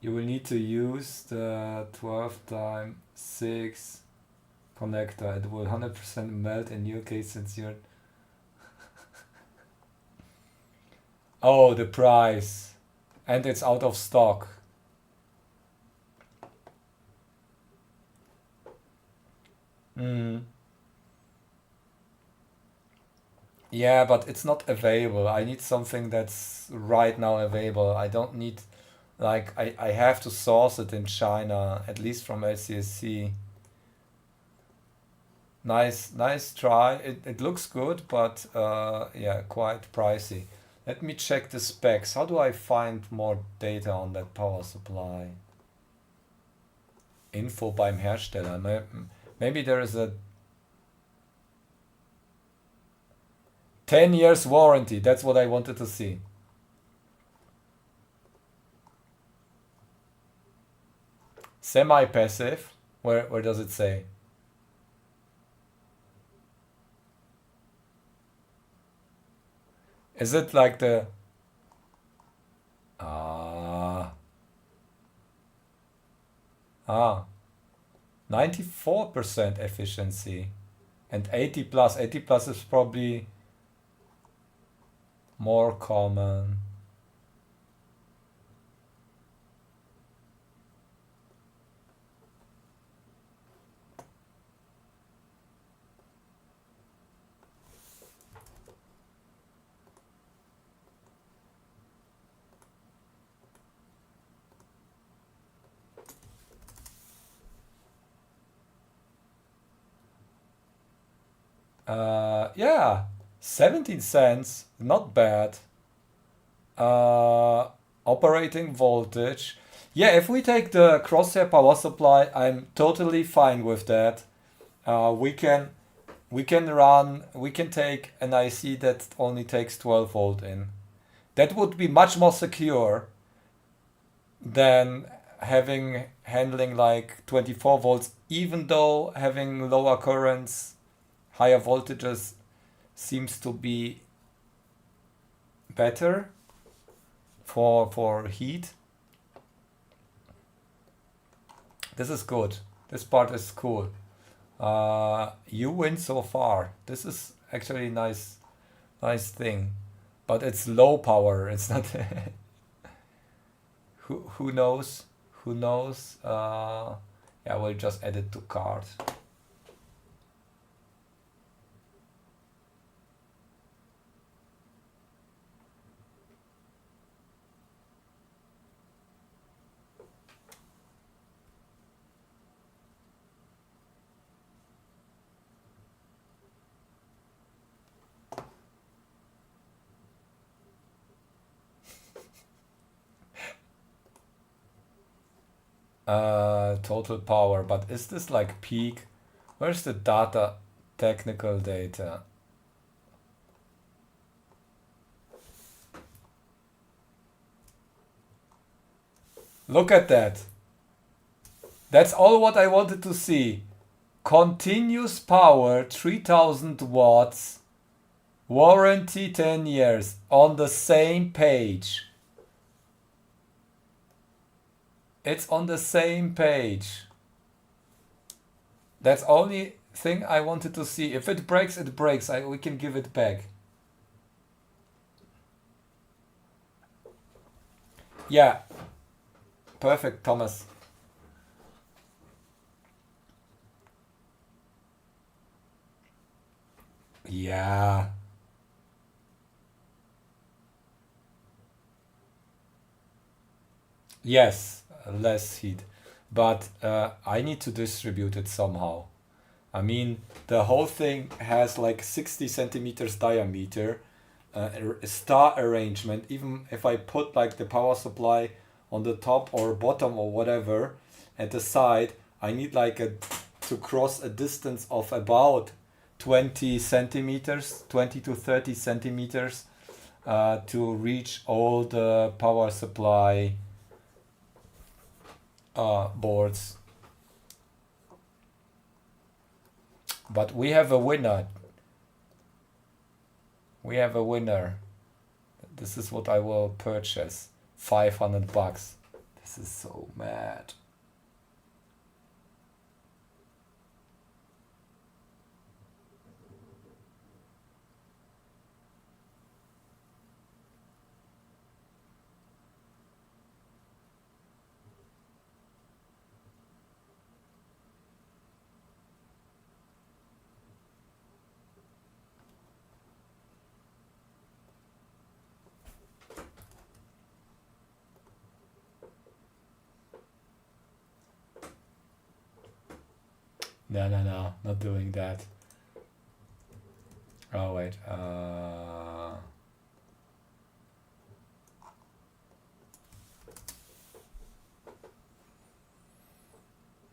You will need to use the 12 times 6 connector. It will 100% melt in your case since you're... Oh, the price. And it's out of stock. Yeah, but it's not available. I need something that's right now available. I don't need... Like, I have to source it in China, at least from LCSC. Nice try. It looks good, but yeah, quite pricey. Let me check the specs. How do I find more data on that power supply? Info beim Hersteller. Maybe there is a 10 years warranty. That's what I wanted to see. Semi-passive. Where does it say? Is it like the... 94% efficiency and 80 plus. 80 plus is probably more common. Yeah, 17 cents, not bad. Operating voltage. Yeah, if we take the crosshair power supply, I'm totally fine with that. We can take an IC that only takes 12 volt in. That would be much more secure than handling like 24 volts, even though having lower currents, higher voltages seems to be better for heat. This is good. This part is cool. You win so far. This is actually nice thing, but it's low power. It's not. Who knows? Who knows? Yeah, we'll just add it to cart. Total power, but is this like peak? Where's the data, technical data? Look at that. That's all what I wanted to see. Continuous power, 3000 watts, warranty 10 years, on the same page. It's on the same page. That's only thing I wanted to see. If it breaks, it breaks. We can give it back. Yeah. Perfect, Thomas. Yeah. Yes, less heat. But I need to distribute it somehow. I mean, the whole thing has like 60 centimeters diameter, a star arrangement. Even if I put like the power supply on the top or bottom or whatever at the side, I need like to cross a distance of about 20 centimeters, 20 to 30 centimeters to reach all the power supply boards. But we have a winner. We have a winner. This is what I will purchase. $500. This is so mad. No, not doing that. Oh wait,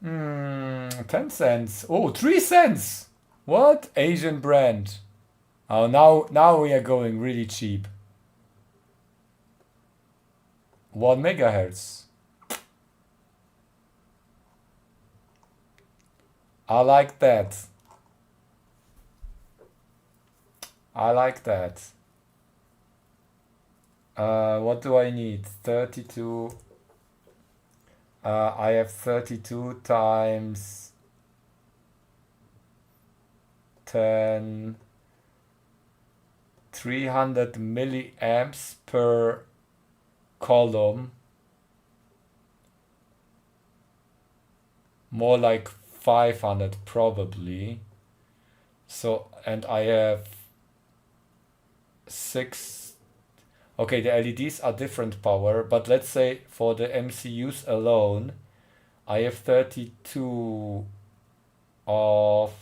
10 cents. Oh, 3 cents. What? Asian brand. Oh, now we are going really cheap. 1 megahertz. I like that. I like that. What do I need? 32. I have 32 times 10. 300 milliamps per column. More like 500 probably. So, and I have 6. Okay, the LEDs are different power, but let's say for the MCUs alone, I have 32 of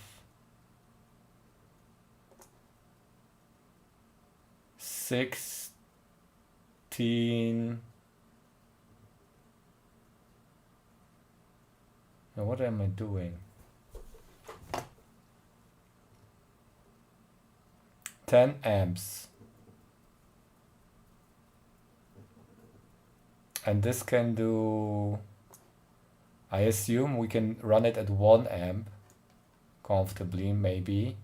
16. Now what am I doing? 10 amps. And this can do I assume we can run it at 1 amp comfortably, maybe.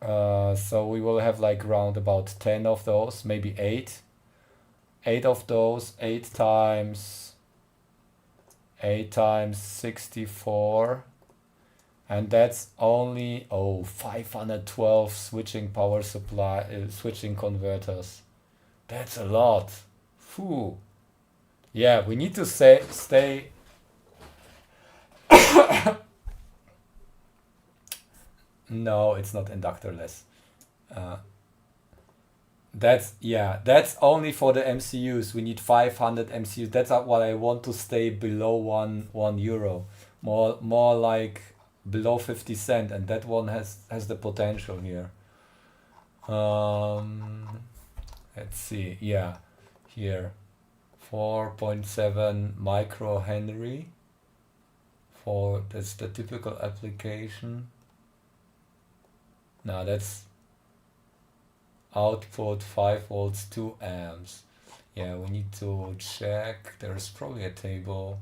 So we will have like round about 10 of those, maybe 8. 8 of those, 8 times 64. And that's only 512 switching power supply, switching converters. That's a lot. Phew. Yeah, we need to stay. No, it's not inductorless. That's only for the MCUs. We need 500 MCUs. That's what I want to stay below one euro. More like below 50 cent, and that one has the potential here. Let's see. Yeah, here 4.7 microhenry. That's the typical application. Now that's output 5 volts, 2 amps. Yeah, we need to check. There's probably a table.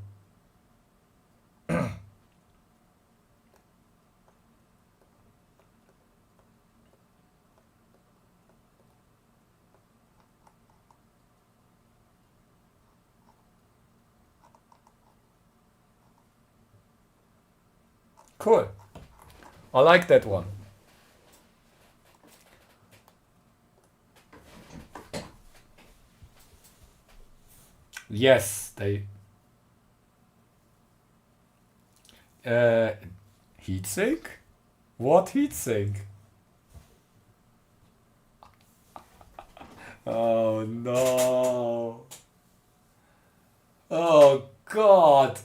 Cool. I like that one. Yes, they heatsink? What heatsink? Oh no. Oh God.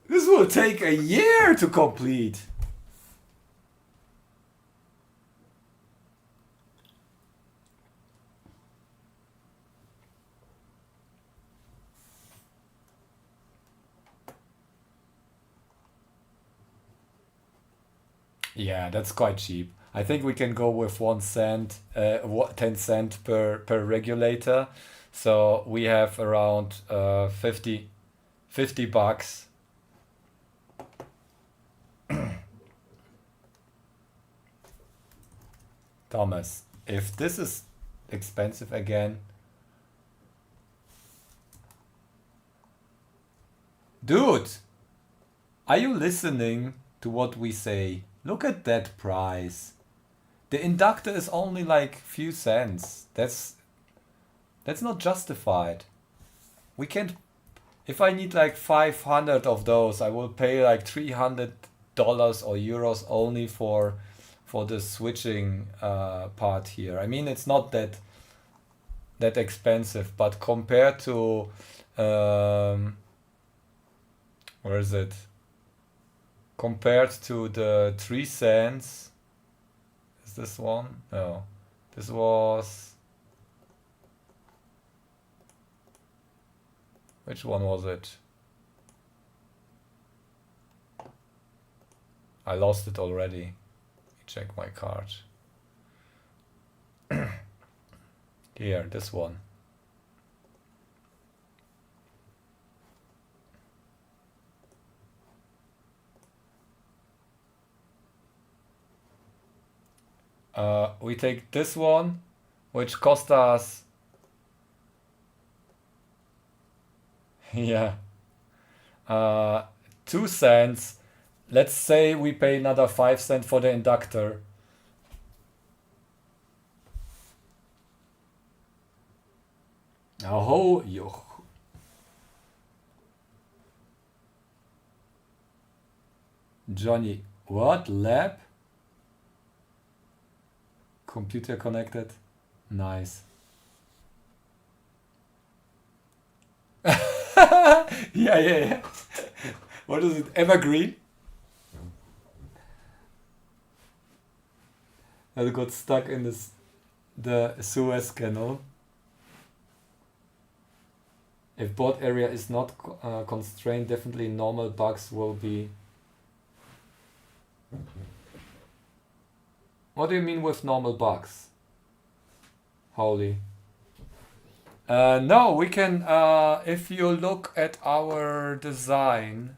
This will take a year to complete. Yeah, that's quite cheap. I think we can go with 1 cent, 10 cent per regulator. So we have around 50 bucks. Thomas, if this is expensive again. Dude, are you listening to what we say? Look at that price. The inductor is only like few cents. That's not justified. We can't. If I need like 500 of those, I will pay like $300 or euros only for the switching part here. I mean, it's not that expensive, but compared to where is it? Compared to the 3 cents, is this one? No, this was, which one was it? I lost it already. Let me check my card. Here, this one. We take this one, which cost us, yeah, 2 cents. Let's say we pay another 5 cents for the inductor. Oh, yo. Johnny, what? Lab? Computer connected? Nice. Yeah. What is it? Evergreen? That got stuck in the Suez Canal. If board area is not constrained, definitely normal bugs will be. What do you mean with normal bugs? Holy. No, we can, if you look at our design,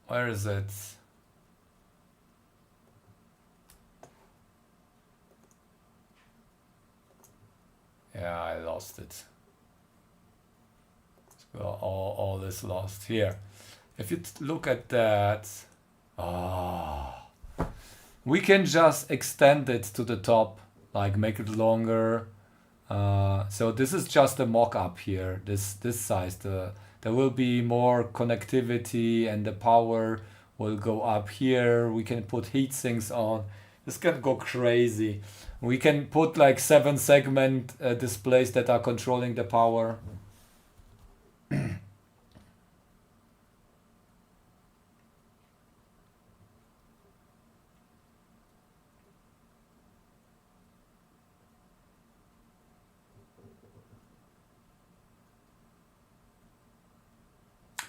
where is it? Yeah, I lost it. Well, all is lost here. If you look at that, we can just extend it to the top, like make it longer. So this is just a mock-up here, this size. There will be more connectivity and the power will go up here. We can put heat sinks on. This can go crazy. We can put like 7 segment displays that are controlling the power.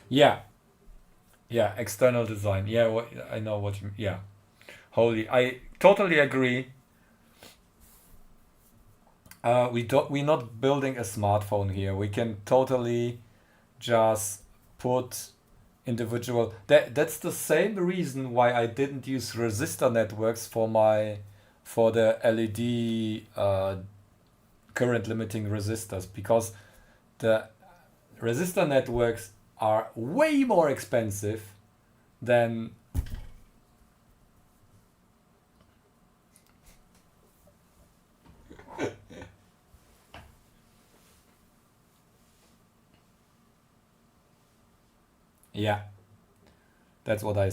Yeah. Yeah, external design. Yeah, I know what you mean. Yeah. Holy, I totally agree. We're not building a smartphone here. We can totally just put individual. That's the same reason why I didn't use resistor networks for the LED current limiting resistors, because the resistor networks are way more expensive than yeah, that's what I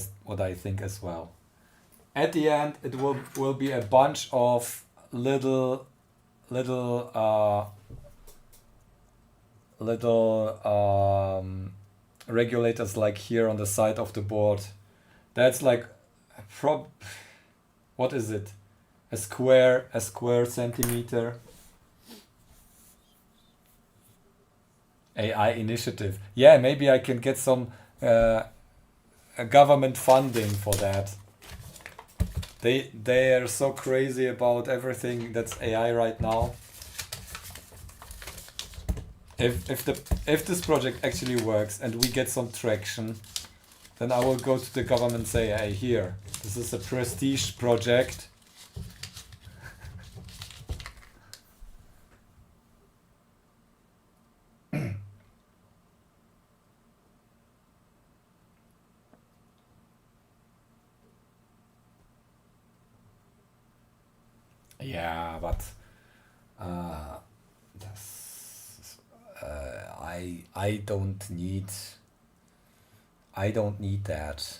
think as well. At the end, it will be a bunch of little regulators like here on the side of the board. That's like what is it? A square centimeter. AI initiative. Yeah, maybe I can get some government funding for that. They are so crazy about everything that's AI right now. If this project actually works and we get some traction, then I will go to the government and say, hey, here, this is a prestige project. Yeah, but I don't need that.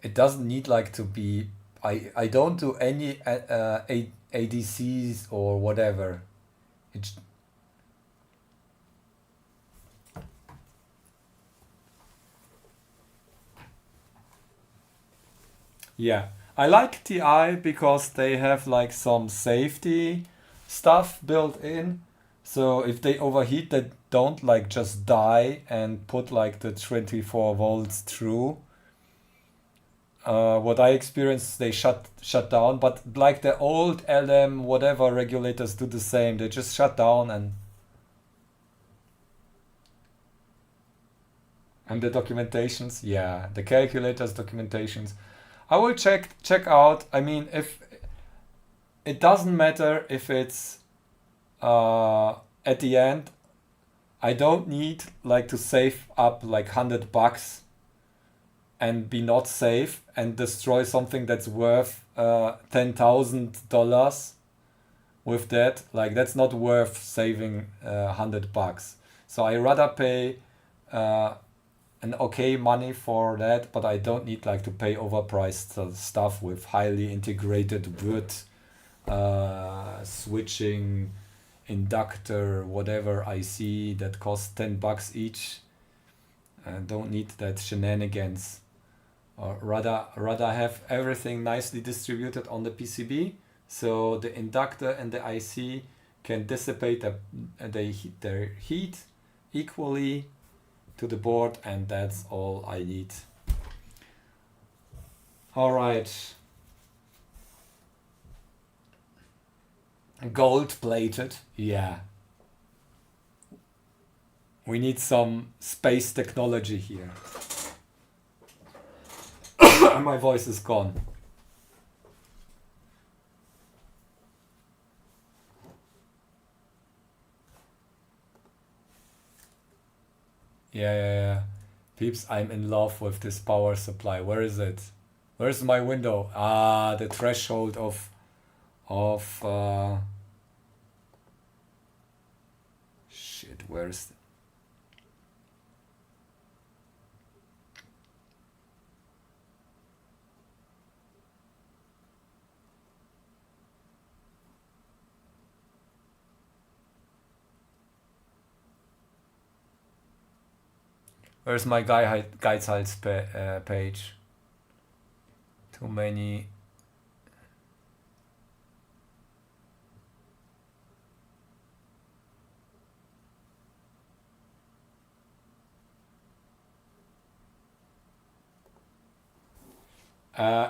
It doesn't need like to be. I don't do any ADCs or whatever. It's yeah. I like TI because they have like some safety stuff built in. So if they overheat, they don't like just die and put like the 24 volts through. What I experienced, they shut down, but like the old LM whatever regulators do the same. They just shut down and the documentations, yeah, the calculators documentations. I will check out. I mean, if it doesn't matter if it's at the end, I don't need like to save up like $100 and be not safe and destroy something that's worth $10,000 with that. Like that's not worth saving $100. So I rather pay an okay money for that, but I don't need like to pay overpriced stuff with highly integrated wood switching inductor whatever IC that costs $10 each. Don't need that shenanigans. Or rather have everything nicely distributed on the PCB, so the inductor and the IC can dissipate their heat equally to the board, and that's all I need. All right. Gold plated, yeah. We need some space technology here. My voice is gone. Yeah. Peeps, I'm in love with this power supply. Where is it? Where's my window? Ah, the threshold of shit, where's my Geizhals page? Too many.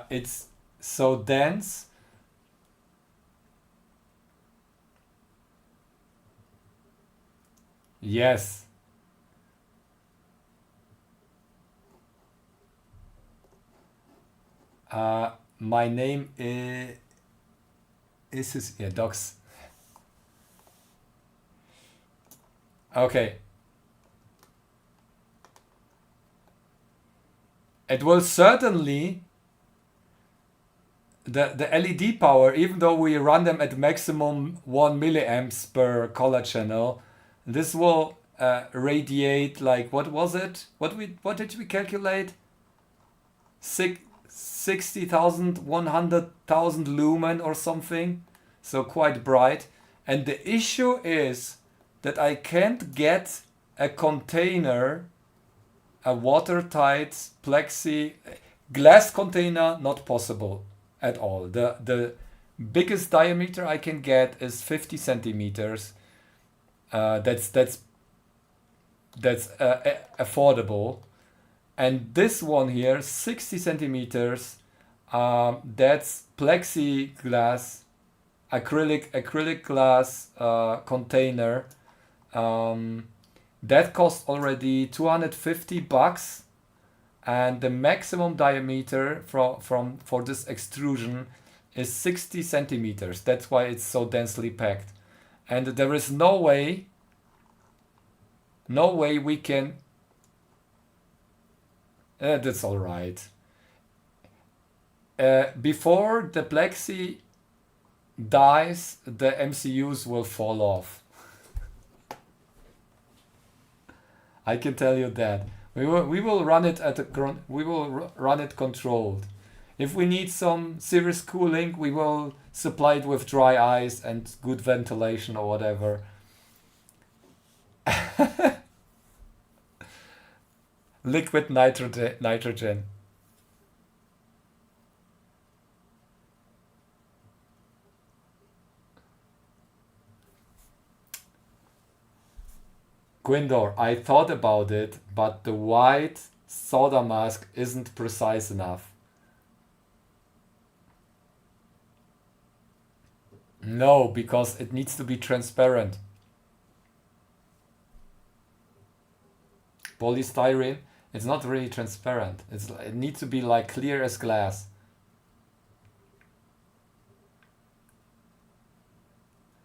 It's so dense. Yes. My name is yeah, docs. Okay. It will certainly the LED power, even though we run them at maximum 1 milliamps per color channel, this will radiate like, what was it? What did we calculate? 60,000, 100,000 lumen or something. So quite bright. And the issue is that I can't get a container, a watertight plexi glass container, not possible at all. The biggest diameter I can get is 50 centimeters. That's affordable. And this one here, 60 centimeters, that's plexiglass, acrylic glass container. That costs already $250, and the maximum diameter for this extrusion is 60 centimeters. That's why it's so densely packed, and there is no way we can. That's all right. Before the plexi dies, the MCUs will fall off. I can tell you that. We will run it run it controlled. If we need some serious cooling, we will supply it with dry ice and good ventilation or whatever. Liquid nitrogen. Gwindor, I thought about it, but the white solder mask isn't precise enough. No, because it needs to be transparent. Polystyrene, it's not really transparent. It needs to be like clear as glass.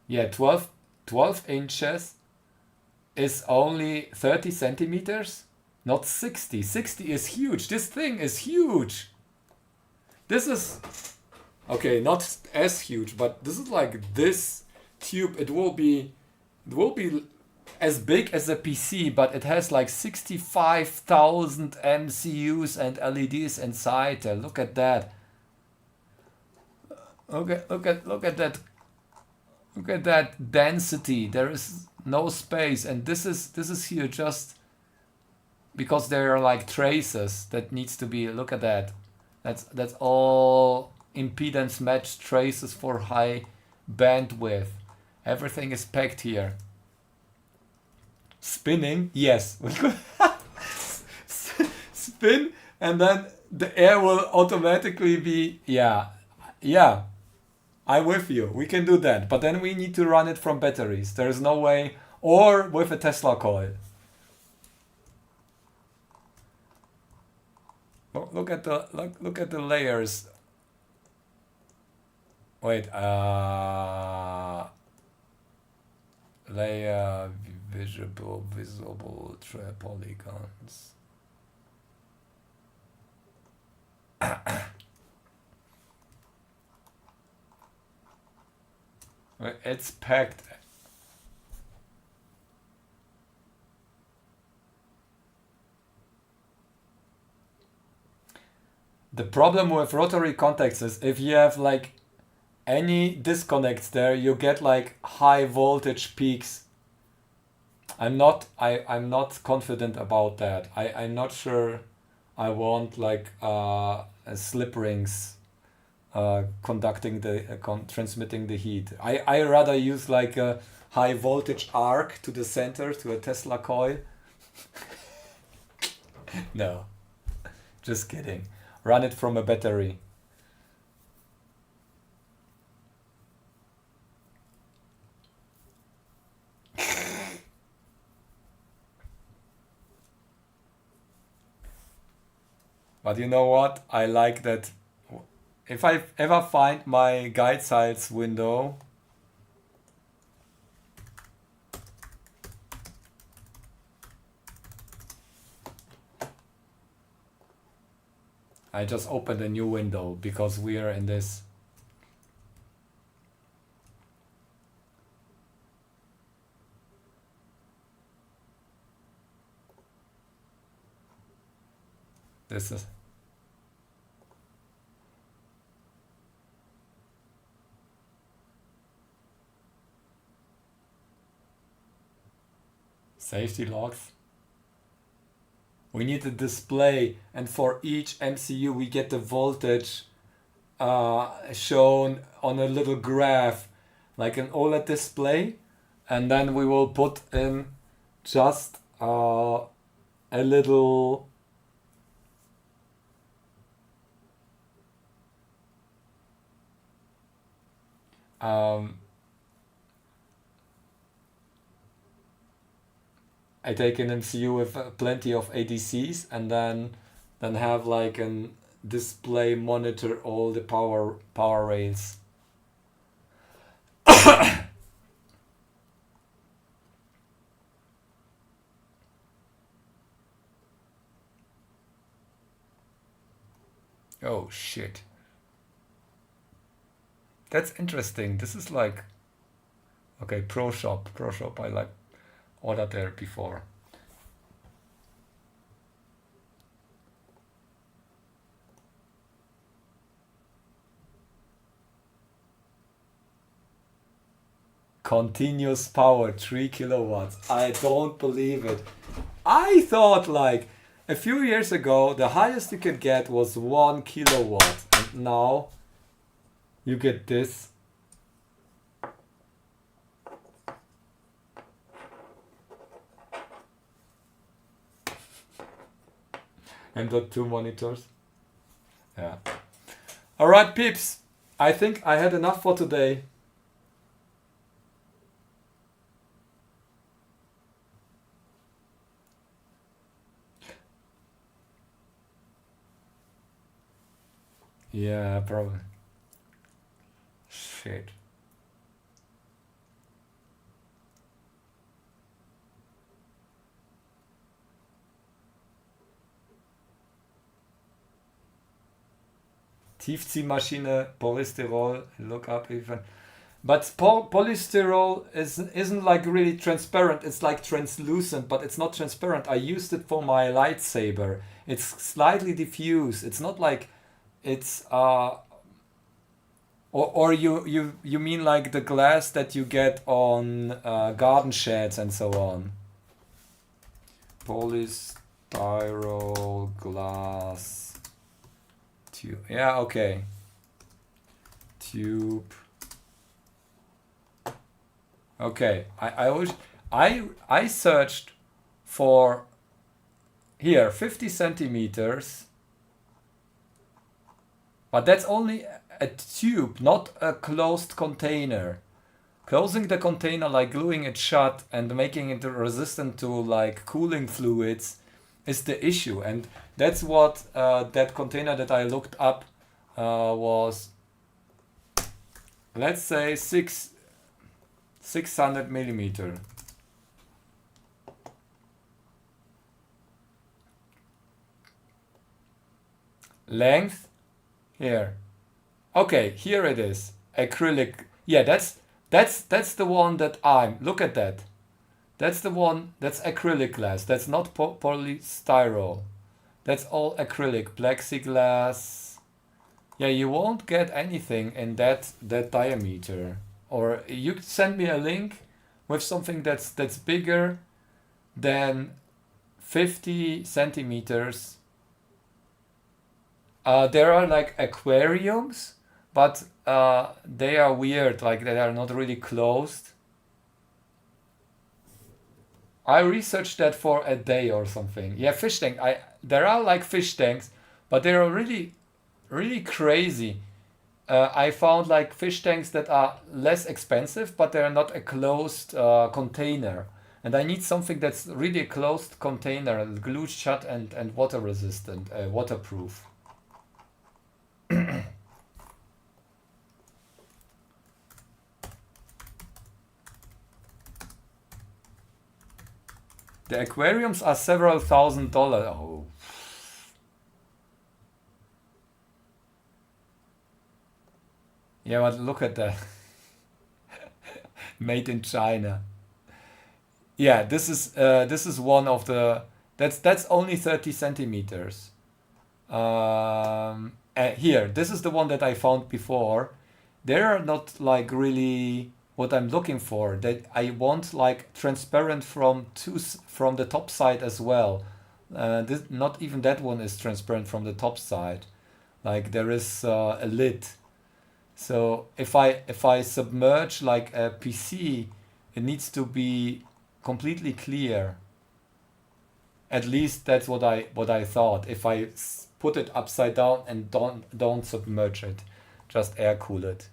Yeah, 12 inches is only 30 centimeters, not 60. 60 is huge. This thing is huge. This is, okay, not as huge, but this is like this tube. It will be as big as a PC, but it has like 65,000 MCUs and LEDs inside there. Look at that. Look at that. Look at that density. There is no space, and this is here just because there are like traces that needs to be. Look at that. That's all impedance matched traces for high bandwidth. Everything is packed here. Spinning, yes. Spin, and then the air will automatically be, yeah. I'm with you. We can do that, but then we need to run it from batteries. There's no way, or with a Tesla coil. Look at the layers. Wait, layer visible polygons. It's packed. The problem with rotary contacts is if you have like any disconnects there, you get like high voltage peaks. I'm not confident about that. I'm not sure I want like slip rings conducting the transmitting the heat. I rather use like a high voltage arc to the center to a Tesla coil. No, just kidding. Run it from a battery. But you know what? I like that. If I ever find my guide sites window, I just opened a new window because we are in this. This is. Safety logs. We need a display, and for each MCU we get the voltage shown on a little graph, like an OLED display, and then we will put in just a little I take an MCU with plenty of ADCs and then have like a display monitor all the power rails. Oh shit. That's interesting. This is like, okay, Pro Shop. I like ordered there before. Continuous power, 3 kilowatts. I don't believe it. I thought like a few years ago the highest you could get was 1 kilowatt, and now you get this. And got 2 monitors. Yeah. All right, peeps. I think I had enough for today. Yeah, probably. Shit. Tiefziehmaschine, Polystyrol, look up even. But polystyrol isn't like really transparent. It's like translucent, but it's not transparent. I used it for my lightsaber. It's slightly diffuse. It's not like it's or you mean like the glass that you get on garden sheds and so on. Polystyrol glass. Tube. Yeah, okay. Tube. Okay, I searched for here 50 centimeters, but that's only a tube, not a closed container. Closing the container, like gluing it shut and making it resistant to like cooling fluids, is the issue. And that's what that container that I looked up was, let's say 600 millimeter. Length, here. Okay, here it is. Acrylic. Yeah, that's the one that look at that. That's the one, that's acrylic glass. That's not polystyrol. That's all acrylic, plexiglass. Yeah, you won't get anything in that diameter. Or you send me a link with something that's bigger than 50 centimeters. There are like aquariums, but they are weird, like they are not really closed. I researched that for a day or something. Yeah, fish tank. There are like fish tanks, but they are really, really crazy. I found like fish tanks that are less expensive, but they are not a closed container. And I need something that's really a closed container, glued shut and water resistant, waterproof. The aquariums are several $1,000s. Oh. Yeah, but look at that. Made in China. Yeah, this is one of the, that's only 30 centimeters. Here, this is the one that I found before. They are not like really what I'm looking for. That I want like transparent from the top side as well. Not even that one is transparent from the top side. Like there is a lid. So if I submerge like a PC, it needs to be completely clear. At least that's what I thought. If I put it upside down and don't submerge it, just air cool it.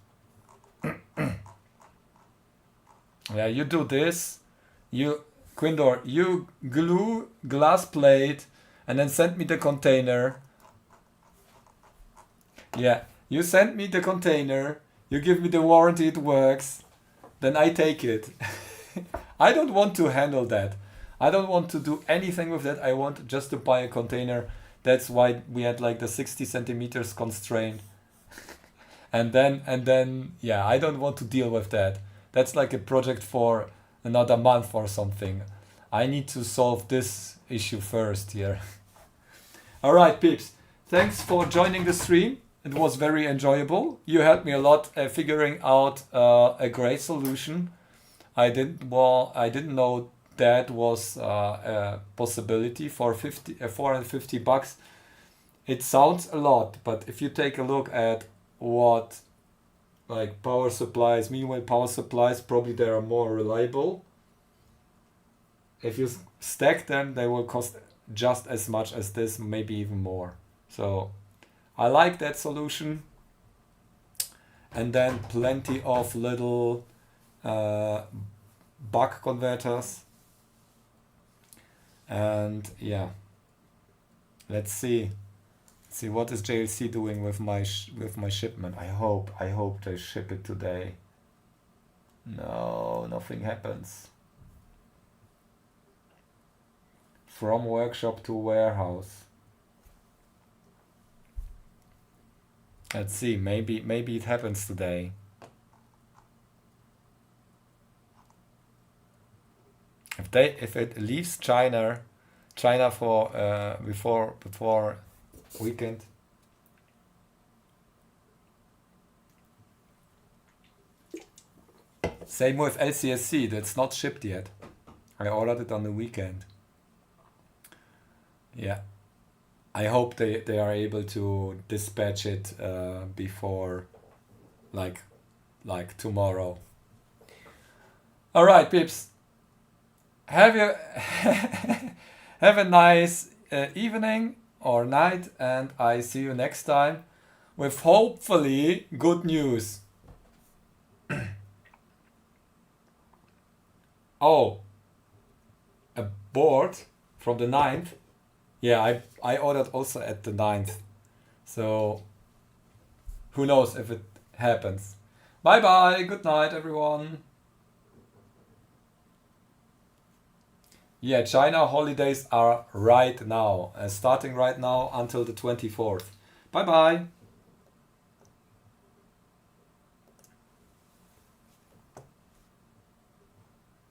Yeah, you do this. Quindor, you glue glass plate and then send me the container. Yeah, you send me the container. You give me the warranty it works. Then I take it. I don't want to handle that. I don't want to do anything with that. I want just to buy a container. That's why we had like the 60 centimeters constraint. and then, yeah, I don't want to deal with that. That's like a project for another month or something. I need to solve this issue first here. All right, peeps. Thanks for joining the stream. It was very enjoyable. You helped me a lot figuring out a great solution. I didn't know that was a possibility for $450. It sounds a lot, but if you take a look at what like power supplies, meanwhile power supplies probably they are more reliable. If you stack them, they will cost just as much as this, maybe even more. So I like that solution. And then plenty of little buck converters. And yeah, let's see what is JLC doing with my shipment. I hope they ship it today. No, nothing happens. From workshop to warehouse. Let's see, maybe it happens today. If it leaves China for before weekend. Same with LCSC, that's not shipped yet. I ordered it on the weekend. Yeah. I hope they are able to dispatch it before like tomorrow. All right, peeps. Have a nice evening or night, and I see you next time. with hopefully good news. Oh, a board from the 9th. Yeah, I ordered also at the 9th. So who knows if it happens. Bye bye, good night everyone. Yeah, China holidays are right now, starting right now until the 24th. Bye bye.